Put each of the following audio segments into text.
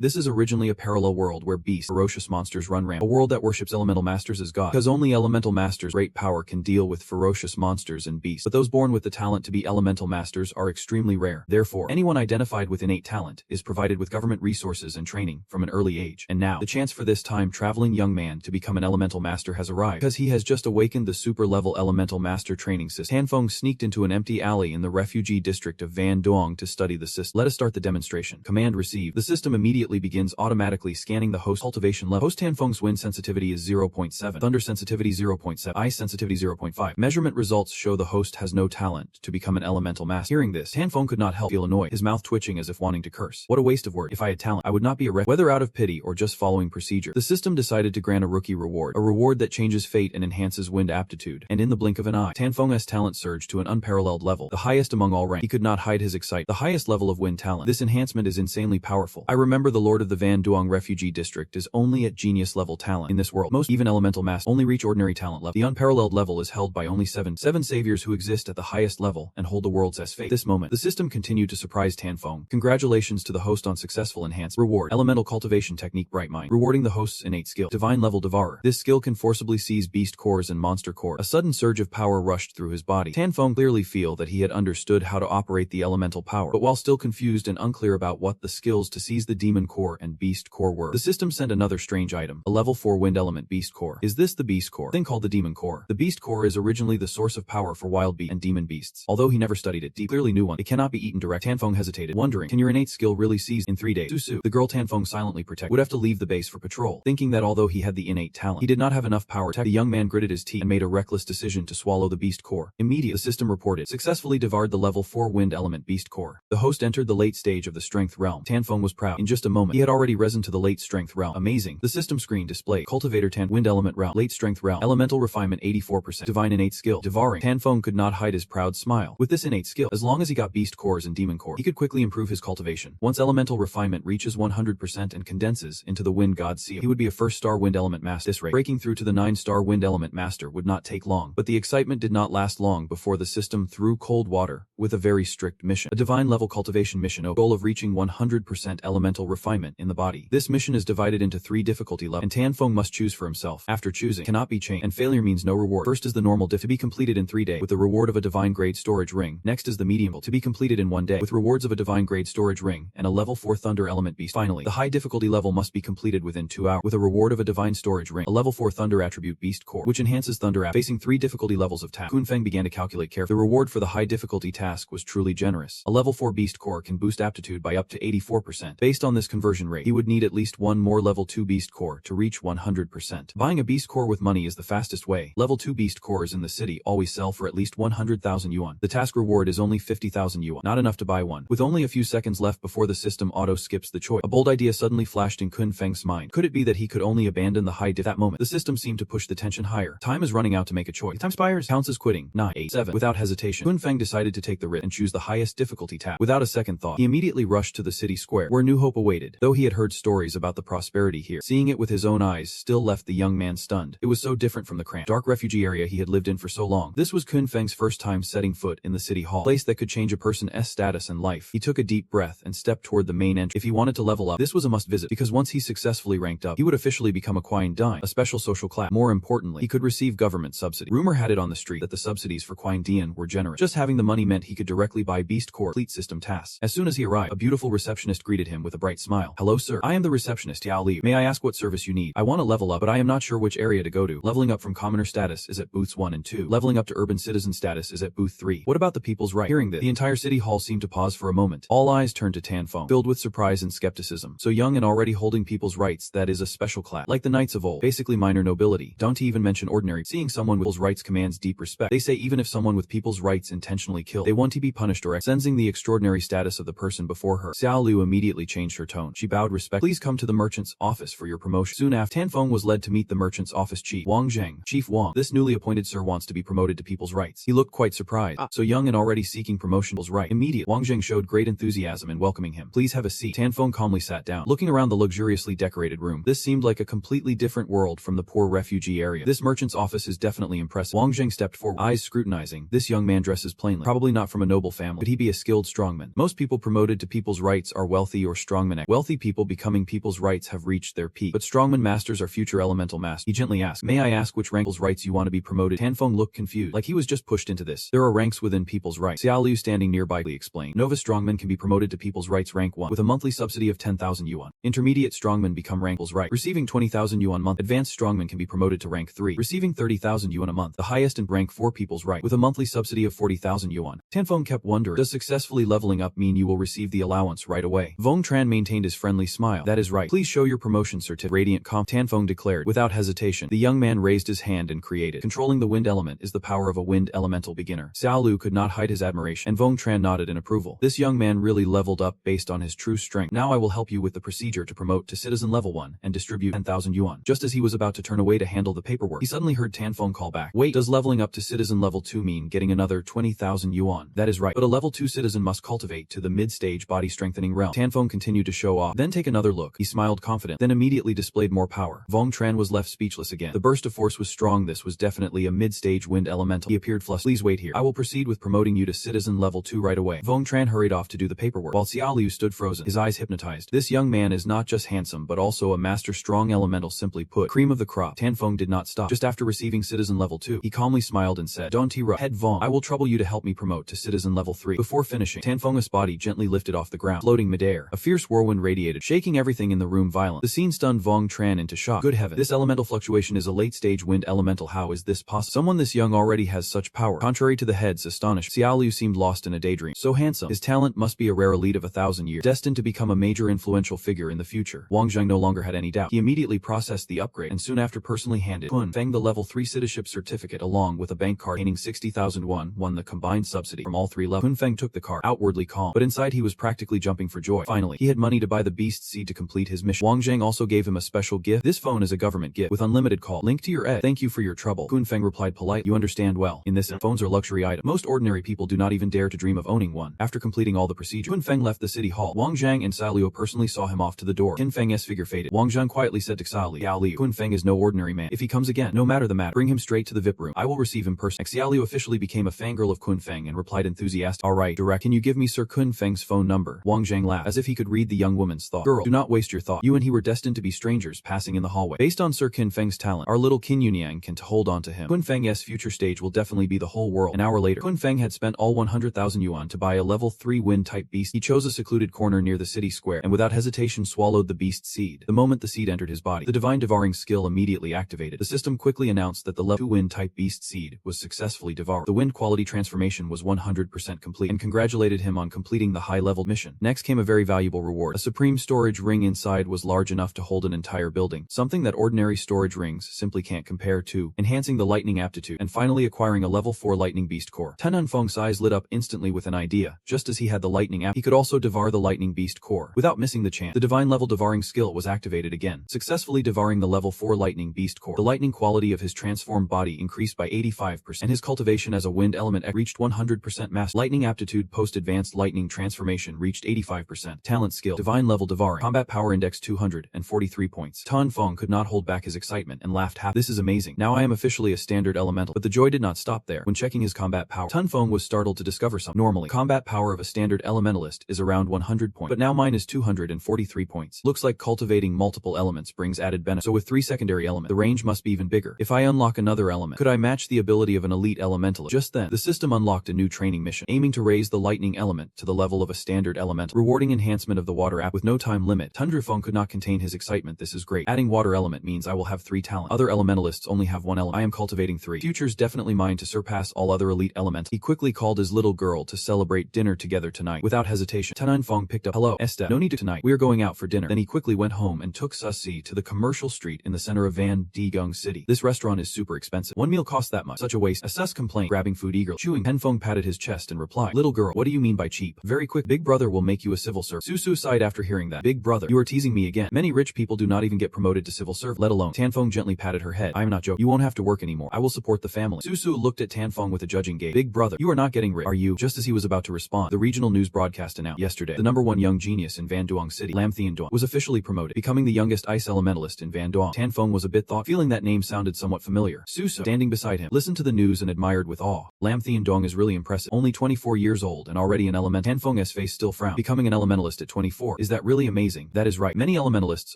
This is originally a parallel world where beasts, ferocious monsters run rampant. A world that worships elemental masters as gods. Because only elemental masters great power can deal with ferocious monsters and beasts. But those born with the talent to be elemental masters are extremely rare. Therefore, anyone identified with innate talent is provided with government resources and training from an early age. And now, the chance for this time-traveling young man to become an elemental master has arrived. Because he has just awakened the super-level elemental master training system. Tanfeng sneaked into an empty alley in the refugee district of Van Duong to study the system. Let us start the demonstration. Command received. The system immediately begins automatically scanning the host cultivation level. Host Tanfeng's wind sensitivity is 0.7, thunder sensitivity 0.7, ice sensitivity 0.5. Measurement results show the host has no talent to become an elemental master. Hearing this, Tanfeng could not help feel annoyed, his mouth twitching as if wanting to curse. What a waste of words. If I had talent, I would not be arrested. Whether out of pity or just following procedure, the system decided to grant a rookie reward, a reward that changes fate and enhances wind aptitude. And in the blink of an eye, Tanfeng's talent surged to an unparalleled level, the highest among all ranks. He could not hide his excitement. The highest level of wind talent. This enhancement is insanely powerful. I remember the Lord of the Van Duong refugee district is only at genius level talent. In this world, most even elemental masters only reach ordinary talent level. The unparalleled level is held by only seven saviors who exist at the highest level and hold the world's as fate. This moment, the system continued to surprise Tanfeng. Congratulations to the host on successful enhancement. Reward: elemental cultivation technique Bright Mind, rewarding the host's innate skill. Divine level Devourer. This skill can forcibly seize beast cores and monster cores. A sudden surge of power rushed through his body. Tanfeng clearly feel that he had understood how to operate the elemental power, but while still confused and unclear about what the skills to seize the demon core and beast core were, the system sent another strange item, a level 4 wind element beast core. Is this the beast core? Thing called the demon core. The beast core is originally the source of power for wild beasts and demon beasts. Although he never studied it, he clearly knew one. It cannot be eaten direct. Tanfeng hesitated, wondering, can your innate skill really seize in 3 days? Susu, the girl Tanfeng silently protected, would have to leave the base for patrol, thinking that although he had the innate talent, he did not have enough power to. The young man gritted his teeth and made a reckless decision to swallow the beast core. Immediately, the system reported, successfully devoured the level 4 wind element beast core. The host entered the late stage of the strength realm. Tanfeng was proud. In just a moment, he had already risen to the late strength realm. Amazing. The system screen displayed, cultivator Tan, wind element realm, late strength realm, elemental refinement 84%, divine innate skill, devouring. Tanfeng could not hide his proud smile. With this innate skill, as long as he got beast cores and demon core, he could quickly improve his cultivation. Once elemental refinement reaches 100% and condenses into the wind god seal, he would be a first-star wind element master. This rate, breaking through to the 9-star wind element master would not take long, but the excitement did not last long before the system threw cold water with a very strict mission. A divine level cultivation mission, a goal of reaching 100% elemental refinement in the body. This mission is divided into 3 difficulty levels, and Tanfeng must choose for himself. After choosing, cannot be changed, and failure means no reward. First is the normal diff, to be completed in 3 days, with the reward of a divine grade storage ring. Next is the medium, to be completed in 1 day, with rewards of a divine grade storage ring and a level 4 thunder element beast. Finally, the high difficulty level must be completed within 2 hours, with a reward of a divine storage ring, a level 4 thunder attribute beast core, which enhances thunder app. Facing 3 difficulty levels of task, Kunfeng began to calculate carefully. The reward for the high difficulty task was truly generous. A level 4 beast core can boost aptitude by up to 84%. Based on this conversion rate, he would need at least 1 more level 2 beast core to reach 100%. Buying a beast core with money is the fastest way. Level 2 beast cores in the city always sell for at least 100,000 yuan. The task reward is only 50,000 yuan, not enough to buy one. With only a few seconds left before the system auto skips the choice, a bold idea suddenly flashed in Kunfeng's mind. Could it be that he could only abandon the high diff? At that moment, the system seemed to push the tension higher. Time is running out to make a choice. Time expires. Counts as quitting. 9, 8, 7. Without hesitation, Kunfeng decided to take the risk and choose the highest difficulty task. Without a second thought, he immediately rushed to the city square, where New Hope awaited. Though he had heard stories about the prosperity here, seeing it with his own eyes still left the young man stunned. It was so different from the cramped, dark refugee area he had lived in for so long. This was Kunfeng's first time setting foot in the city hall, a place that could change a person's status and life. He took a deep breath and stepped toward the main entrance. If he wanted to level up, this was a must visit, because once he successfully ranked up, he would officially become a Quindine, a special social class. More importantly, he could receive government subsidy. Rumor had it on the street that the subsidies for Quindine were generous. Just having the money meant he could directly buy beast core complete system tasks. As soon as he arrived, a beautiful receptionist greeted him with a bright smile. Hello sir, I am the receptionist Yao Liu. May I ask what service you need? I want to level up, but I am not sure which area to go to. Leveling up from commoner status is at booths 1 and 2. Leveling up to urban citizen status is at booth 3. What about the people's right? Hearing this, the entire city hall seemed to pause for a moment. All eyes turned to Tanfeng, filled with surprise and skepticism. So young and already holding people's rights, that is a special class. Like the knights of old, basically minor nobility. Don't even mention ordinary. Seeing someone with people's rights commands deep respect. They say even if someone with people's rights intentionally killed, they want to be punished or sensing the extraordinary status of the person before her. Xiao Liu immediately changed her tone. She bowed respect. Please come to the merchant's office for your promotion. Soon after, Tanfeng was led to meet the merchant's office chief, Wang Zheng. Chief Wang, this newly appointed sir wants to be promoted to people's rights. He looked quite surprised. So young and already seeking promotion was right. Immediately, Wang Zheng showed great enthusiasm in welcoming him. Please have a seat. Tanfeng calmly sat down. Looking around the luxuriously decorated room, this seemed like a completely different world from the poor refugee area. This merchant's office is definitely impressive. Wang Zheng stepped forward, eyes scrutinizing. This young man dresses plainly. Probably not from a noble family. Could he be a skilled strongman? Most people promoted to people's rights are wealthy or strongmen. Wealthy people becoming people's rights have reached their peak. But strongman masters are future elemental masters. He gently asked, may I ask which rank's rights you want to be promoted? Tanfeng looked confused, like he was just pushed into this. There are ranks within people's rights. Xiao Liu standing nearby explained. Novice strongman can be promoted to people's rights rank 1 with a monthly subsidy of 10,000 yuan. Intermediate strongman become rank people's right, receiving 20,000 yuan a month. Advanced strongman can be promoted to rank 3, receiving 30,000 yuan a month. The highest in rank 4 people's right, with a monthly subsidy of 40,000 yuan. Tanfeng kept wondering, does successfully leveling up mean you will receive the allowance right away? Vong Tran maintained his friendly smile. That is right. Please show your promotion certificate. Radiant comp, Tanfeng declared. Without hesitation, the young man raised his hand and created. Controlling the wind element is the power of a wind elemental beginner. Xiao Lu could not hide his admiration, and Vong Tran nodded in approval. This young man really leveled up based on his true strength. Now I will help you with the procedure to promote to citizen level 1 and distribute 10,000 yuan. Just as he was about to turn away to handle the paperwork, he suddenly heard Tanfeng call back. Wait, does leveling up to citizen level 2 mean getting another 20,000 yuan? That is right, but a level 2 citizen must cultivate to the mid-stage body strengthening realm. Tanfeng continued to show off. Then take another look. He smiled confident, then immediately displayed more power. Vong Tran was left speechless again. The burst of force was strong. This was definitely a mid-stage wind elemental. He appeared flustered. Please wait here. I will proceed with promoting you to citizen level 2 right away. Vong Tran hurried off to do the paperwork, while Xiao Liu stood frozen, his eyes hypnotized. This young man is not just handsome but also a master strong elemental, simply put, cream of the crop. Tanfeng did not stop. Just after receiving citizen level 2, he calmly smiled and said, Don't T-Ru, head Vong, I will trouble you to help me promote to citizen level 3. Before finishing, Tanfeng's body gently lifted off the ground, floating midair. A fierce whirlwind radiated, shaking everything in the room violently. The scene stunned Vong Tran into shock. Good heavens, this elemental fluctuation is a late-stage wind elemental. How is this possible? Someone this young already has such power. Contrary to the head's astonished, Xiao Liu seemed lost in a daydream. So handsome, his talent must be a rare elite of 1,000 years, destined to become a major influential figure in the future. Wang Zheng no longer had any doubt. He immediately processed the upgrade and soon after personally handed Kun Feng the level 3 citizenship certificate along with a bank card containing 60,000 won the combined subsidy from all 3 levels. Kun Feng took the card, outwardly calm, but inside he was practically jumping for joy. Finally, he had money to buy the beast seed to complete his mission. Wang Zheng also gave him a special gift. This phone is a government gift with unlimited call. Link to your ed. Thank you for your trouble. Kun Feng replied politely. You understand well. In this, phones are luxury items. Most ordinary people do not even dare to dream of owning one. After completing all the procedure, Kun Feng left the city hall. Wang Zhang and Xiao Liu personally saw him off to the door. Kun Feng's figure faded. Wang Zhang quietly said to Xiao Liu, Kun Feng is no ordinary man. If he comes again, no matter the matter, bring him straight to the VIP room. I will receive him personally. Xiao Liu officially became a fangirl of Kun Feng and replied enthusiastically. Alright, direct. Can you give me Sir Kun Feng's phone number? Wang Zhang laughed, as if he could read the young woman's thought. Girl, do not waste your thought. You and he were destined to be strangers passing in the hallway. Based on Sir Kun Feng's talent, our little Qin Yunyang can hold on to him. Kun Feng's future stage will definitely be the whole world. An hour later, Kun Feng had spent all 100,000 yuan to buy a level 3 wind-type beast. He chose a secluded corner near the city square and without hesitation swallowed the beast seed. The moment the seed entered his body, the divine devouring skill immediately activated. The system quickly announced that the level 2 wind-type beast seed was successfully devoured. The wind quality transformation was 100% complete and congratulated him on completing the high-level mission. Next came a very valuable reward. A supreme storage ring inside was large enough to hold an entire building, something that ordinary storage rings simply can't compare to, enhancing the lightning aptitude, and finally acquiring a level 4 lightning beast core. Tan Unfeng's eyes lit up instantly with an idea. Just as he had the lightning app, he could also devour the lightning beast core. Without missing the chance, the divine level devouring skill was activated again, successfully devouring the level 4 lightning beast core. The lightning quality of his transformed body increased by 85%, and his cultivation as a wind element reached 100% master. Lightning aptitude post-advanced lightning transformation reached 85%. Talent skill, divine level devouring. Combat power index 243 points. Tan Feng could not hold back his excitement and laughed happily. This is amazing. Now I am officially a standard elemental. But the joy did not stop there. When checking his combat power, Tan Feng was startled to discover something. Normally, combat power of a standard elementalist is around 100 points, but now mine is 243 points. Looks like cultivating multiple elements brings added benefit. So with 3 secondary elements, the range must be even bigger. If I unlock another element, could I match the ability of an elite elementalist? Just then, the system unlocked a new training mission, aiming to raise the lightning element to the level of a standard elemental, rewarding enhancement of the water app with no time limit. Tundra Feng could not contain his excitement. This is great. Adding water element means I will have 3 talents. Other elementalists only have 1 element. I am cultivating 3. Future's definitely mine to surpass all other elite elementals. He quickly called his little girl to celebrate dinner together tonight. Without hesitation, Tan Feng picked up, Hello, Esther. No need to tonight. We are going out for dinner. Then he quickly went home and took Sussy to the commercial street in the center of Van Digung City. This restaurant is super expensive. 1 meal costs that much. Such a waste. Sus complained, grabbing food eagerly. Chewing, Tan Feng patted his chest and replied, Little girl, what do you mean by cheap? Very quick. Big brother will make you a civil servant. Susu sighed after hearing that. Big brother, you are teasing me again. Many rich people do not even get promoted to civil servant, let alone. Tan Feng gently patted her head. I am not joking. You won't have to work anymore. I will support the family. Susu looked at Tan Feng with a judging gaze. Big brother, you are not getting rich, are you? Just as he was about to respond, the regional news broadcast announced yesterday, the #1 young genius in Van Duong City, Lam Thian Duong, was officially promoted, becoming the youngest ice elementalist in Van Duong. Tan Feng was a bit thoughtful, feeling that name sounded somewhat familiar. Susu, standing beside him, listened to the news and admired with awe. Lam Thian Duong is really impressive. Only 24 years old and already an elemental. Tan Feng's face still frowned. Becoming an elementalist at 24 Is that really amazing? That is right. Many elementalists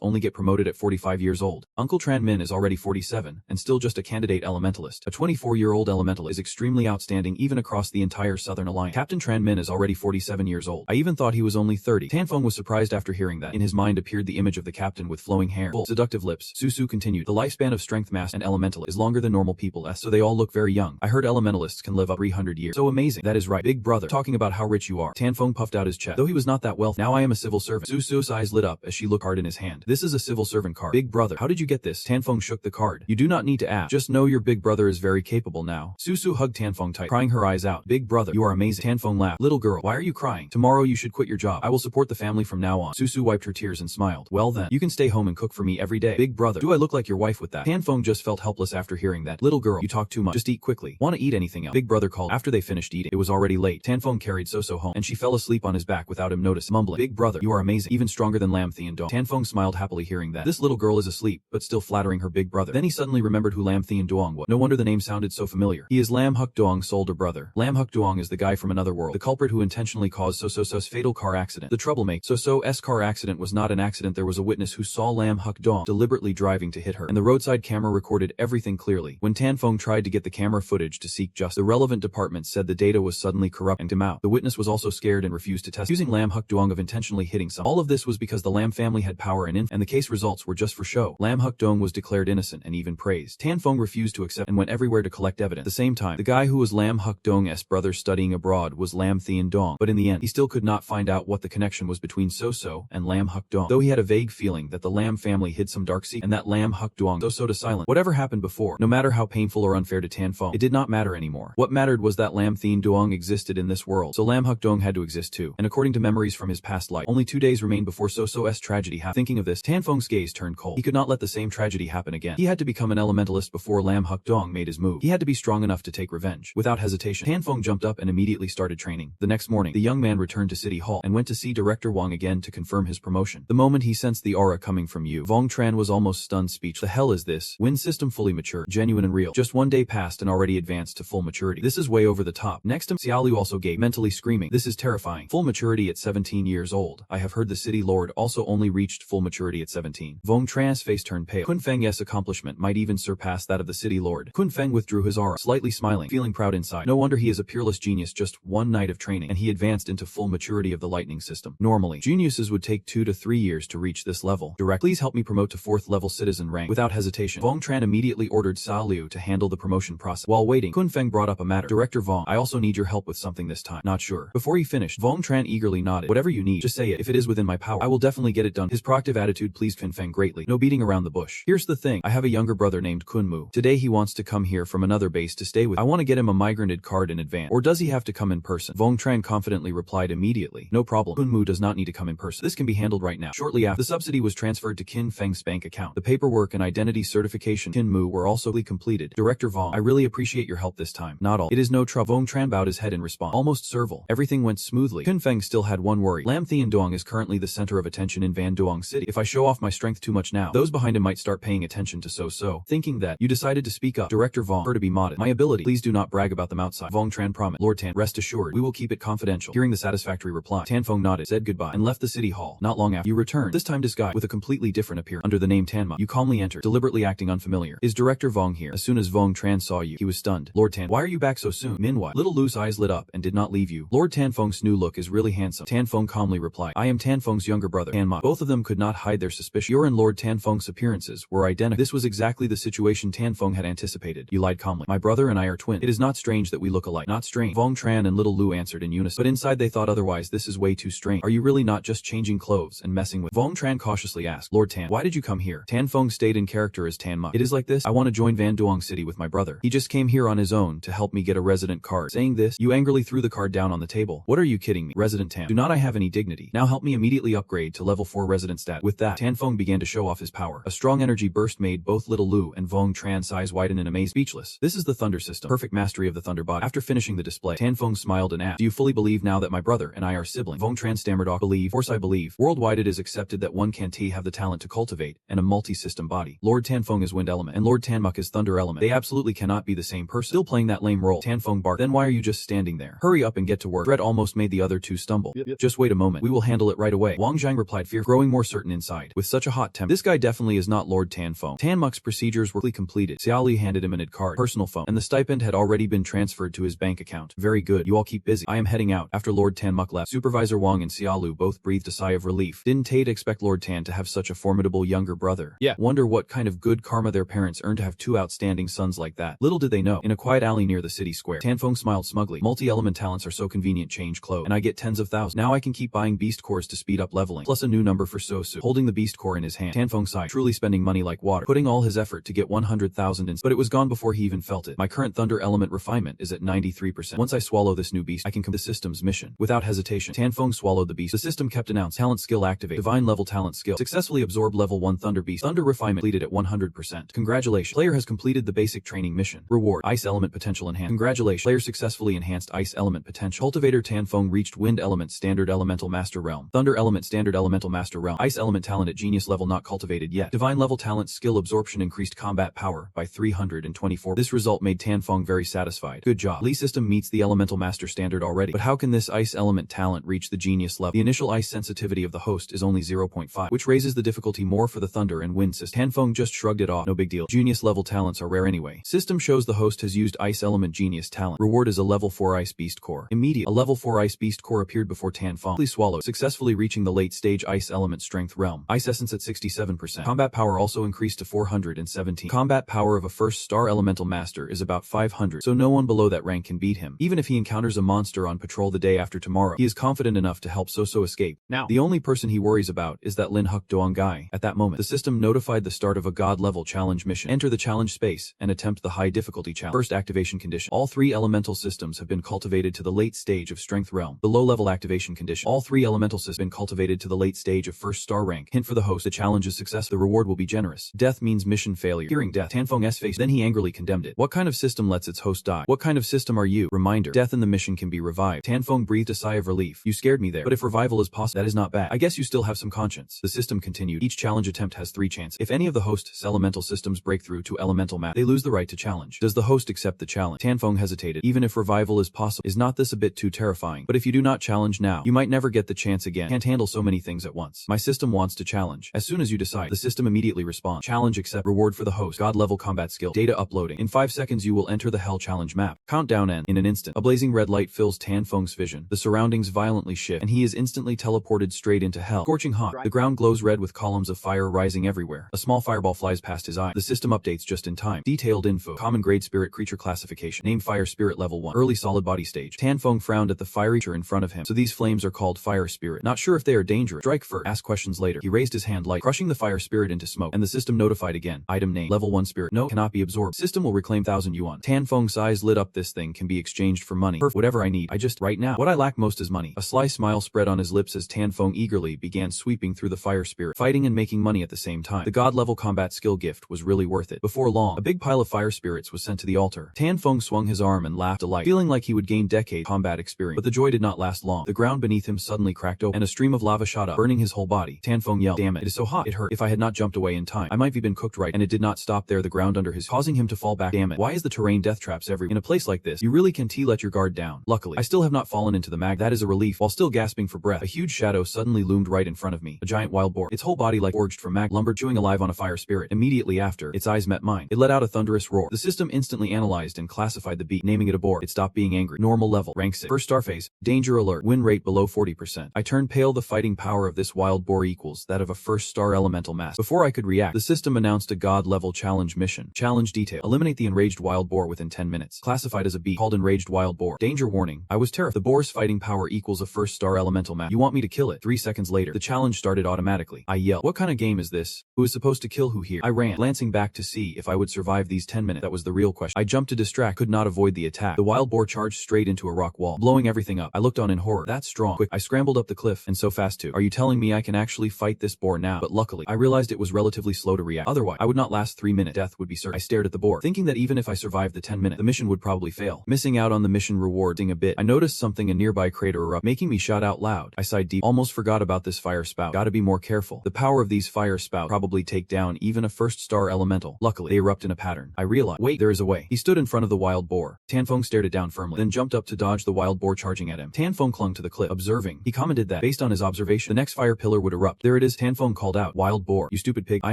only get promoted at 45 years old. Uncle Tran Min is already 47, and still just a candidate elementalist. A 24-year-old elemental is extremely outstanding even across the entire Southern Alliance. Captain Tran Min is already 47 years old. I even thought he was only 30. Tan Feng was surprised after hearing that. In his mind appeared the image of the captain with flowing hair, full, seductive lips. Susu continued. The lifespan of strength master and elemental is longer than normal people's, so they all look very young. I heard elementalists can live up 300 years. So amazing. That is right. Big brother. Talking about how rich you are. Tan Feng puffed out his chest. Though he was not that wealthy, now I am a civil servant. Susu's eyes lit up as she looked hard in his hand. This is a civil servant card. Big brother. How did you get this? Tan Feng shook the card. You do not need to ask. Just know your big brother is very capable now. Susu hugged Tan Feng tight, crying her eyes out. Big brother, you are amazing. Tan Feng laughed. Little girl, why are you crying? Tomorrow you should quit your job. I will support the family from now on. Susu wiped her tears and smiled. Well then, you can stay home and cook for me every day. Big brother, do I look like your wife with that? Tan Feng just felt helpless after hearing that. Little girl, you talk too much. Just eat quickly. Want to eat anything else? Big brother called. After they finished eating, it was already late. Tan Feng carried So-So home, and she fell asleep on his back without him noticing, mumbling. Big brother, you are amazing. Even stronger than Lam Thian Dong. Tan Feng smiled happily hearing that. This little girl is asleep, but still flattering her big brother. Then he suddenly remembered who Lam Thian Duong was. No wonder the name sounded so familiar. He is Lam Huk Duong's older brother. Lam Huk Duong is the guy from another world, the culprit who intentionally caused So-So's fatal car accident. The troublemaker. So-So's car accident was not an accident. There was a witness who saw Lam Huk Duong deliberately driving to hit her, and the roadside camera recorded everything clearly. When Tan Feng tried to get the camera footage to seek justice, the relevant department said the data was suddenly corrupt and him out. The witness was also scared and refused to testify, accusing Lam Huk Duong of intentionally hitting someone. All of this was because the Lam family had power and influence, and the case results were just for show. Lam Huk Duong was declared innocent and even praised. Tan Feng refused to accept and went everywhere to collect evidence. At the same time, the guy who was Lam Huk Duong's brother studying abroad was Lam Thian Dong, but in the end, he still could not find out what the connection was between So-So and Lam Huk Duong, though he had a vague feeling that the Lam family hid some dark secret and that Lam Huk Duong So-So to silent. Whatever happened before, no matter how painful or unfair to Tan Feng, it did not matter anymore. What mattered was that Lam Thian Duong existed in this world, so Lam Huk Duong had to exist too. And according to memories from his past life, only 2 days remained before So-So's tragedy happened. Thinking of this, Tan Feng's gaze turned cold. He could not let the same tragedy happen again. He had to become an elementalist before Lam Huk Duong made his move. He had to be strong enough to take revenge. Without hesitation, Tan Feng jumped up and immediately started training. The next morning, the young man returned to City Hall and went to see Director Wang again to confirm his promotion. The moment he sensed the aura coming from Yu, Vong Tran was almost stunned speechless. The hell is this? Wind system fully mature, genuine and real. Just 1 day passed and already advanced to full maturity. This is way over the top. Next to Xiaoliu also gave, mentally screaming. This is terrifying. Full maturity at 17 years old. I have heard the city lord also only reached full maturity at 17. Vong Tran's face turned pale. Kun Feng's accomplishment might even surpass that of the city lord. Kun Feng withdrew his aura, slightly smiling, feeling proud inside. No wonder he is a peerless genius. Just 1 night of training, and he advanced into full maturity of the lightning system. Normally, geniuses would take 2 to 3 years to reach this level. Please help me promote to 4th level citizen rank. Without hesitation, Vong Tran immediately ordered Xiaoliu to handle the promotion process. While waiting, Kun Feng brought up a matter. Director Vong, I also need your help with something this time. Not sure. Before he finished, Vong Tran eagerly nodded. Whatever you need, just say it. If it is within my power, I will definitely get it done. His proactive attitude pleased Kun Feng greatly. No beating around the bush. Here's the thing. I have a younger brother named Kun Mu. Today he wants to come here from another base to stay with. I want to get him a migranted card in advance. Or does he have to come in person? Vong Tran confidently replied immediately. No problem. Kun Mu does not need to come in person. This can be handled right now. Shortly after, the subsidy was transferred to Qin Feng's bank account. The paperwork and identity certification Qin Mu were also completed. Director Vong, I really appreciate your help this time. Not all. It is no trouble. Vong Tran bowed his head in response. Almost servile. Everything went smoothly. Qin Feng still had one worry. Lam Thian Duong is currently the center of attention in Van Duong City. If I show off my strength too much now, those behind him might start paying attention to So-So. Thinking that, you decided to speak up. Director Vong, her to be modest. My ability. Please do not brag about them outside. Vong Tran promised. Lord Tan, rest assured, we will keep it confidential. Hearing the satisfactory reply, Tan Feng nodded, said goodbye, and left the city hall. Not long after, you returned, this time disguised with a completely different appearance. Under the name Tanma, you calmly entered, deliberately acting unfamiliar. Is Director Vong here? As soon as Vong Tran saw you, he was stunned. Lord Tan, why are you back so soon? Meanwhile, little Lu's eyes lit up and did not leave you. Lord Tan Feng's new look is really handsome. Tan Feng calmly replied, I am Tan Feng's younger brother, Tan Ma. Both of them could not hide their suspicion. Your and Lord Tan Feng's appearances were identical. This was exactly the situation Tan Feng had anticipated. You lied calmly. My brother and I are twins. It is not strange that we look alike. Not strange. Vong Tran and little Lu answered in unison. But inside they thought otherwise. This is way too strange. Are you really not just changing clothes and messing with? Vong Tran cautiously asked. Lord Tan, why did you come here? Tan Feng stayed in character as Tan Ma. It is like this. I want to join Van Duong City with my brother. He just came here on his own to help me get a resident card. Saying this, you angrily threw the card down on the table. What are you kidding me? Resident Tan. Do not I have any dignity? Now help me immediately upgrade to level 4 resident stat. With that, Tan Feng began to show off his power. A strong energy burst made both little Lu and Vong Tran's eyes widen in amaze. Speechless. This is the thunder system. Perfect mastery of the thunder body. After finishing the display, Tan Feng smiled and asked, do you fully believe now that my brother and I are siblings? Vong Tran stammered off, believe. Of course I believe. Worldwide it is accepted that one can't have the talent to cultivate and a multi-system body. Lord Tan Feng is wind element and Lord Tanmuk is thunder element. They absolutely cannot be the same person. Still playing that lame role. Tan Feng barked. Then why are you just standing there? Hurry up and get to work. Threat almost made the other two stumble. Just wait a moment. We will handle it it right away. Wang Zhang replied, fear growing more certain inside. With such a hot temper, this guy definitely is not Lord Tan Feng. Tan Muk's procedures were completed. Xiao Li handed him an ID card, personal phone, and the stipend had already been transferred to his bank account. Very good. You all keep busy. I am heading out. After Lord Tan Muk left, Supervisor Wang and Xiao Lu both breathed a sigh of relief. Didn't Tate expect Lord Tan to have such a formidable younger brother? Yeah. Wonder what kind of good karma their parents earned to have two outstanding sons like that. Little did they know, in a quiet alley near the city square, Tan Feng smiled smugly. Multi-element talents are so convenient. Change clothes, and I get tens of thousands. Now I can keep buying beast cores to speed up leveling, plus a new number for Sosu. Holding the beast core in his hand, Tan Feng sighed, truly spending money like water, putting all his effort to get 100,000 in, but it was gone before he even felt it. My current thunder element refinement is at 93%. Once I swallow this new beast, I can complete the system's mission. Without hesitation, Tan Feng swallowed the beast. The system kept announced. Talent skill activate. Divine level talent skill. Successfully absorb level 1 thunder beast. Thunder refinement completed at 100%. Congratulations. Player has completed the basic training mission. Reward. Ice element potential enhanced. Congratulations. Player successfully enhanced ice element potential. Cultivator Tan Feng reached wind element standard elemental master realm. Thunder element standard elemental master realm. Ice element talent at genius level not cultivated yet. Divine level talent skill absorption increased combat power by 324. This result made Tan Feng very satisfied. Good job. Li system meets the elemental master standard already. But how can this ice element talent reach the genius level? The initial ice sensitivity of the host is only 0.5, which raises the difficulty more for the thunder and wind system. Tan Feng just shrugged it off. No big deal. Genius level talents are rare anyway. System shows the host has used ice element genius talent. Reward is a level 4 ice beast core. Immediate. A level 4 ice beast core appeared before Tan Feng. Please swallow. Successfully reaching the late stage ice element strength realm. Ice essence at 67%. Combat power also increased to 417. Combat power of a first star elemental master is about 500, so no one below that rank can beat him. Even if he encounters a monster on patrol the day after tomorrow, he is confident enough to help Soso escape. Now, the only person he worries about is that Lin Huk Doang guy. At that moment, the system notified the start of a god level challenge mission. Enter the challenge space and attempt the high difficulty challenge. First activation condition. All 3 elemental systems have been cultivated to the late stage of strength realm. The low level activation condition. All 3 elemental systems have been cultivated to the late stage of first star rank. Hint for the host, the challenge is success. The reward will be generous. Death means mission failure. Hearing death, Tan Feng's face, then he angrily condemned it. What kind of system lets its host die? What kind of system are you? Reminder. Death in the mission can be revived. Tan Feng breathed a sigh of relief. You scared me there. But if revival is possible, that is not bad. I guess you still have some conscience. The system continued. Each challenge attempt has 3 chances. If any of the host's elemental systems break through to elemental map, they lose the right to challenge. Does the host accept the challenge? Tan Feng hesitated. Even if revival is possible, is not this a bit too terrifying? But if you do not challenge now, you might never get the chance again. Can't handle so many things at once. My system wants to challenge. As soon as you decide, the system immediately responds. Challenge accept. Reward for the host. God level combat skill. Data uploading. In 5 seconds you will enter the Hell Challenge map. Countdown end. In an instant, a blazing red light fills Tan Feng's vision. The surroundings violently shift, and he is instantly teleported straight into hell. Scorching hot. The ground glows red with columns of fire rising everywhere. A small fireball flies past his eye. The system updates just in time. Detailed info. Common grade spirit creature classification. Name fire spirit level 1. Early solid body stage. Tan Feng frowned at the fiery creature in front of him. So these flames are called fire spirit. Not sure if they are dangerous. Strike first. Ask questions later. He raised his hand light, crushing the fire spirit into smoke, and the system notified again. Item name. Level 1 spirit. No, cannot be absorbed. System will reclaim 1,000 yuan. Tan Feng's eyes lit up. This thing can be exchanged for money. Perfect. Whatever I need. I just, right now. What I lack most is money. A sly smile spread on his lips as Tan Feng eagerly began sweeping through the fire spirit, fighting and making money at the same time. The god level combat skill gift was really worth it. Before long, a big pile of fire spirits was sent to the altar. Tan Feng swung his arm and laughed delight, feeling like he would gain decade combat experience. But the joy did not last long. The ground beneath him suddenly cracked open, and a stream of lava shot up, burning his whole body. Tan Feng yelled, "Damn it, it is so hot. It hurt. If I had not jumped away in time, I might have been cooked right." And it did not stop there. The ground under his, causing him to fall back. Damn it. Why is the terrain death traps everywhere? In a place like this, you really can let your guard down. Luckily, I still have not fallen into the mag. That is a relief. While still gasping for breath, a huge shadow suddenly loomed right in front of me. A giant wild boar. Its whole body like forged from mag, lumber, chewing alive on a fire spirit. Immediately after, its eyes met mine. It let out a thunderous roar. The system instantly analyzed and classified the beast, naming it a boar. It stopped being angry. Normal level. Rank 6. First star phase. Danger alert. Win rate below 40%. I turned pale. The fighting power of this wild boar equals that of a first star elemental mass. Before I could react, the system announced a god level challenge mission. Challenge detail. Eliminate the enraged wild boar within 10 minutes. Classified as a beast. Called enraged wild boar. Danger warning. I was terrified. The boar's fighting power equals a first star elemental mass. You want me to kill it? 3 seconds later, the challenge started automatically. I yelled, "What kind of game is this? Who is supposed to kill who here?" I ran, glancing back to see if I would survive these 10 minutes. That was the real question. I jumped to distract, could not avoid the attack. The wild boar charged straight into a rock wall, blowing everything up. I looked on in horror. That's strong. Quick, I scrambled up the cliff, and so fast too. Are you telling me I can actually fight this boar now? But luckily, I realized it was relatively slow to react. Otherwise, I would not last 3 minutes. Death would be certain. I stared at the boar, thinking that even if I survived the 10 minutes, the mission would probably fail. Missing out on the mission rewarding a bit, I noticed something a nearby crater erupt, making me shout out loud. I sighed deep. Almost forgot about this fire spout. Gotta be more careful. The power of these fire spouts probably take down even a first star elemental. Luckily, they erupt in a pattern. I realized, wait, there is a way. He stood in front of the wild boar. Tan Feng stared it down firmly, then jumped up to dodge the wild boar charging at him. Tan Feng clung to the cliff, observing. He commented that, based on his observation, the next fire pillar would erupt. There it is, Tanfeng called out. Wild boar. You stupid pig. I